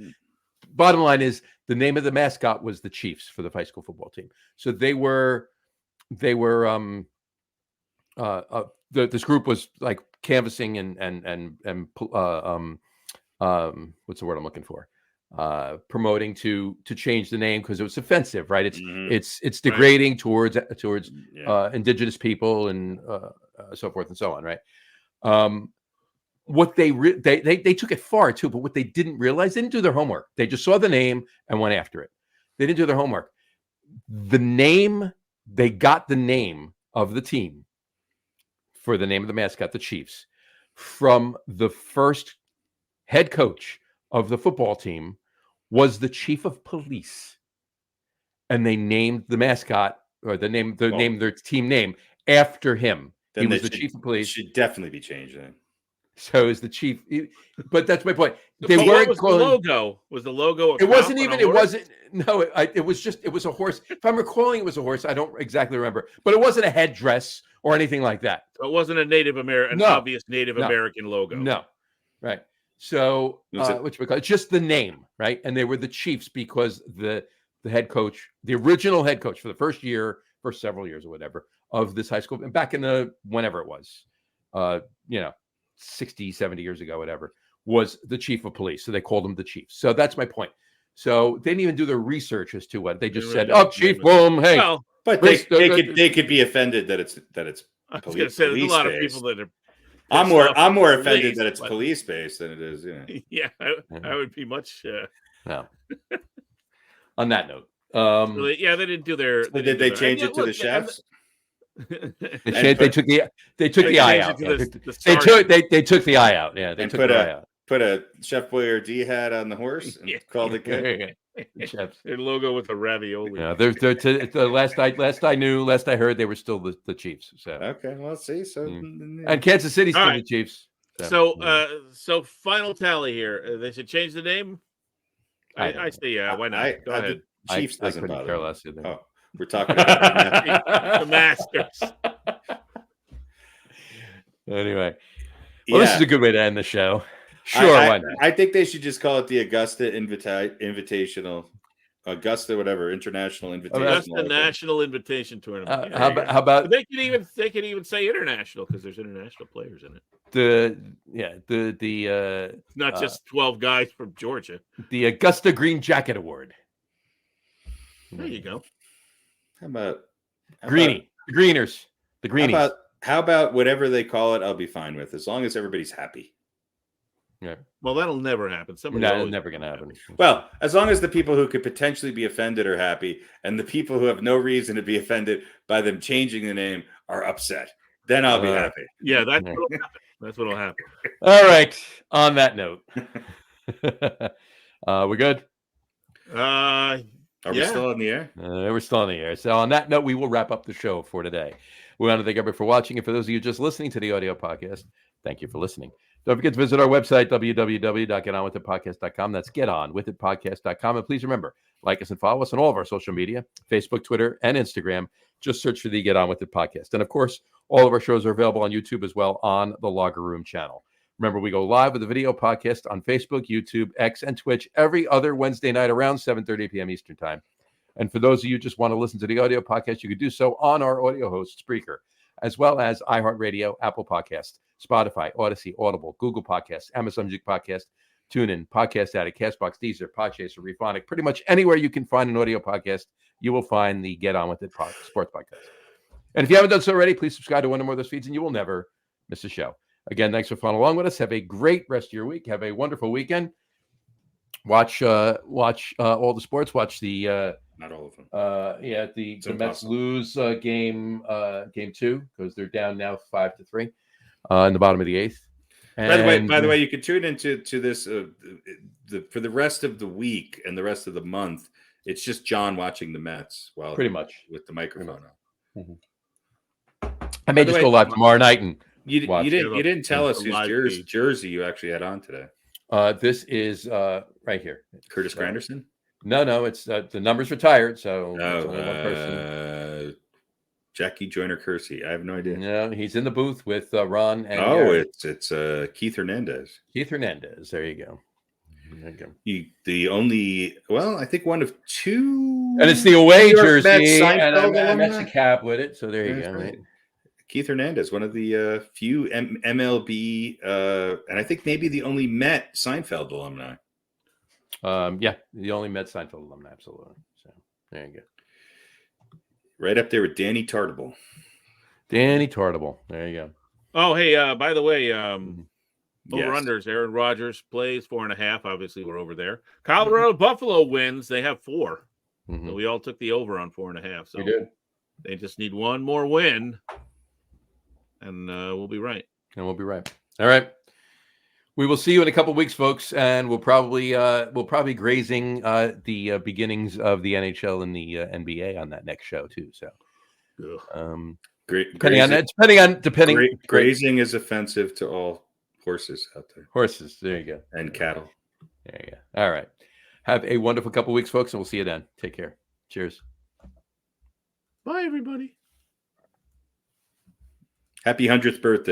Bottom line is the name of the mascot was the Chiefs for the high school football team. So this group was like canvassing and what's the word I'm looking for? Promoting to change the name because it was offensive, right? It's degrading towards indigenous people and so forth and so on, right? What they took it far too, but what they didn't realize, they didn't do their homework. They just saw the name and went after it. They didn't do their homework. They got the name of the team for the name of the mascot, the Chiefs, from the first head coach of the football team was the chief of police, and they named the mascot or named their team name after him. He was the chief of police. Should definitely be changed then. So is the chief, but that's my point. They weren't calling the logo. Was the logo? It wasn't even. It wasn't. No, it was just. It was a horse. If I'm recalling, it was a horse. I don't exactly remember, but it wasn't a headdress or anything like that. So it wasn't a Native American, obvious Native American logo. No, right. So it's just the name, right? And they were the Chiefs because the head coach, the original head coach for the first several years or whatever of this high school, and back in the whenever it was, 60, 70 years ago, whatever, was the chief of police. So they called him the chief. So that's my point. So they didn't even do their research as to what they just said. Oh, chief, boom, hey. Well, but they could be offended that it's I was going to say there's a lot of people that are I'm pissed more off I'm more at the offended police, that it's but- police based than it is. Yeah, I would be much. No. On that note, They didn't do their. So did they change it to the chefs? they took the eye out. Yeah, they took the eye out. Yeah, they And took the eye out. put a Chef Boyardee hat on the horse and called it good. Chefs. Their logo with the ravioli. Yeah, they're the last I heard they were still the Chiefs. So Okay, well, see, so and Kansas City's still the Chiefs. So final tally here. They should change the name. I say why not? Go ahead. Chiefs I doesn't couldn't bother care me. less. Either. Oh, we're talking about The Masters. Anyway, well, this is a good way to end the show. Sure, why not? I think they should just call it the Augusta Invitational, International Invitational. That's the National Invitation Tournament. How about they could even say international because there's international players in it. It's not just 12 guys from Georgia. The Augusta Green Jacket Award. There you go. How about the Greeners? The Greenies. How about whatever they call it? I'll be fine with, as long as everybody's happy. Yeah. Well, that'll never happen. It's never going to happen. Well, as long as the people who could potentially be offended are happy, and the people who have no reason to be offended by them changing the name are upset, then I'll be happy. Yeah, that's what'll happen. That's what'll happen. All right. On that note, we're good. Are we still on the air? We're still on the air. So on that note, we will wrap up the show for today. We want to thank everybody for watching. And for those of you just listening to the audio podcast, thank you for listening. Don't forget to visit our website, www.getonwithitpodcast.com. That's getonwithitpodcast.com. And please remember, like us and follow us on all of our social media, Facebook, Twitter, and Instagram. Just search for the Get On With It podcast. And of course, all of our shows are available on YouTube as well on the Logger Room channel. Remember, we go live with a video podcast on Facebook, YouTube, X, and Twitch every other Wednesday night around 7:30 p.m. Eastern Time. And for those of you who just want to listen to the audio podcast, you can do so on our audio host, Spreaker, as well as iHeartRadio, Apple Podcasts, Spotify, Odyssey, Audible, Google Podcasts, Amazon Music Podcast, TuneIn, Podcast Addict, Castbox, Deezer, Podchaser, Rephonic. Pretty much anywhere you can find an audio podcast, you will find the Get On With It sports podcast. And if you haven't done so already, please subscribe to one or more of those feeds, and you will never miss a show. Again, thanks for following along with us. Have a great rest of your week. Have a wonderful weekend. Watch all the sports. Watch the not all of them. The Mets lose game 2 because they're down now 5-3 in the bottom of the 8th. By the way, you can tune into this for the rest of the week and the rest of the month. It's just John watching the Mets pretty much with the microphone on. Mm-hmm. I may just go live tomorrow night and you didn't tell us whose jersey you actually had on today. This is right here. Curtis Granderson? No, it's the number's retired, so it's only one person. Jackie Joyner Kersey. I have no idea. No, he's in the booth with Ron and Gary. It's Keith Hernandez. Keith Hernandez. There you go. I think one of two. And it's the away jersey, and that's a cap with it. So there you go. Right. Keith Hernandez, one of the few MLB, and I think maybe the only Met Seinfeld alumni. The only Met Seinfeld alumni, absolutely. So there you go. Right up there with Danny Tartable. There you go. Oh, hey, by the way, over-unders, Aaron Rodgers plays 4.5. Obviously, we're over there. Colorado Buffalo wins. They have 4. Mm-hmm. So we all took the over on 4.5. So we did. They just need one more win, and we'll be right. All right. We will see you in a couple of weeks, folks, and we'll probably grazing the beginnings of the NHL and the NBA on that next show too. So, grazing is offensive to all horses out there. Horses, there you go, and cattle. There you go. All right. Have a wonderful couple of weeks, folks, and we'll see you then. Take care. Cheers. Bye, everybody. Happy 100th birthday.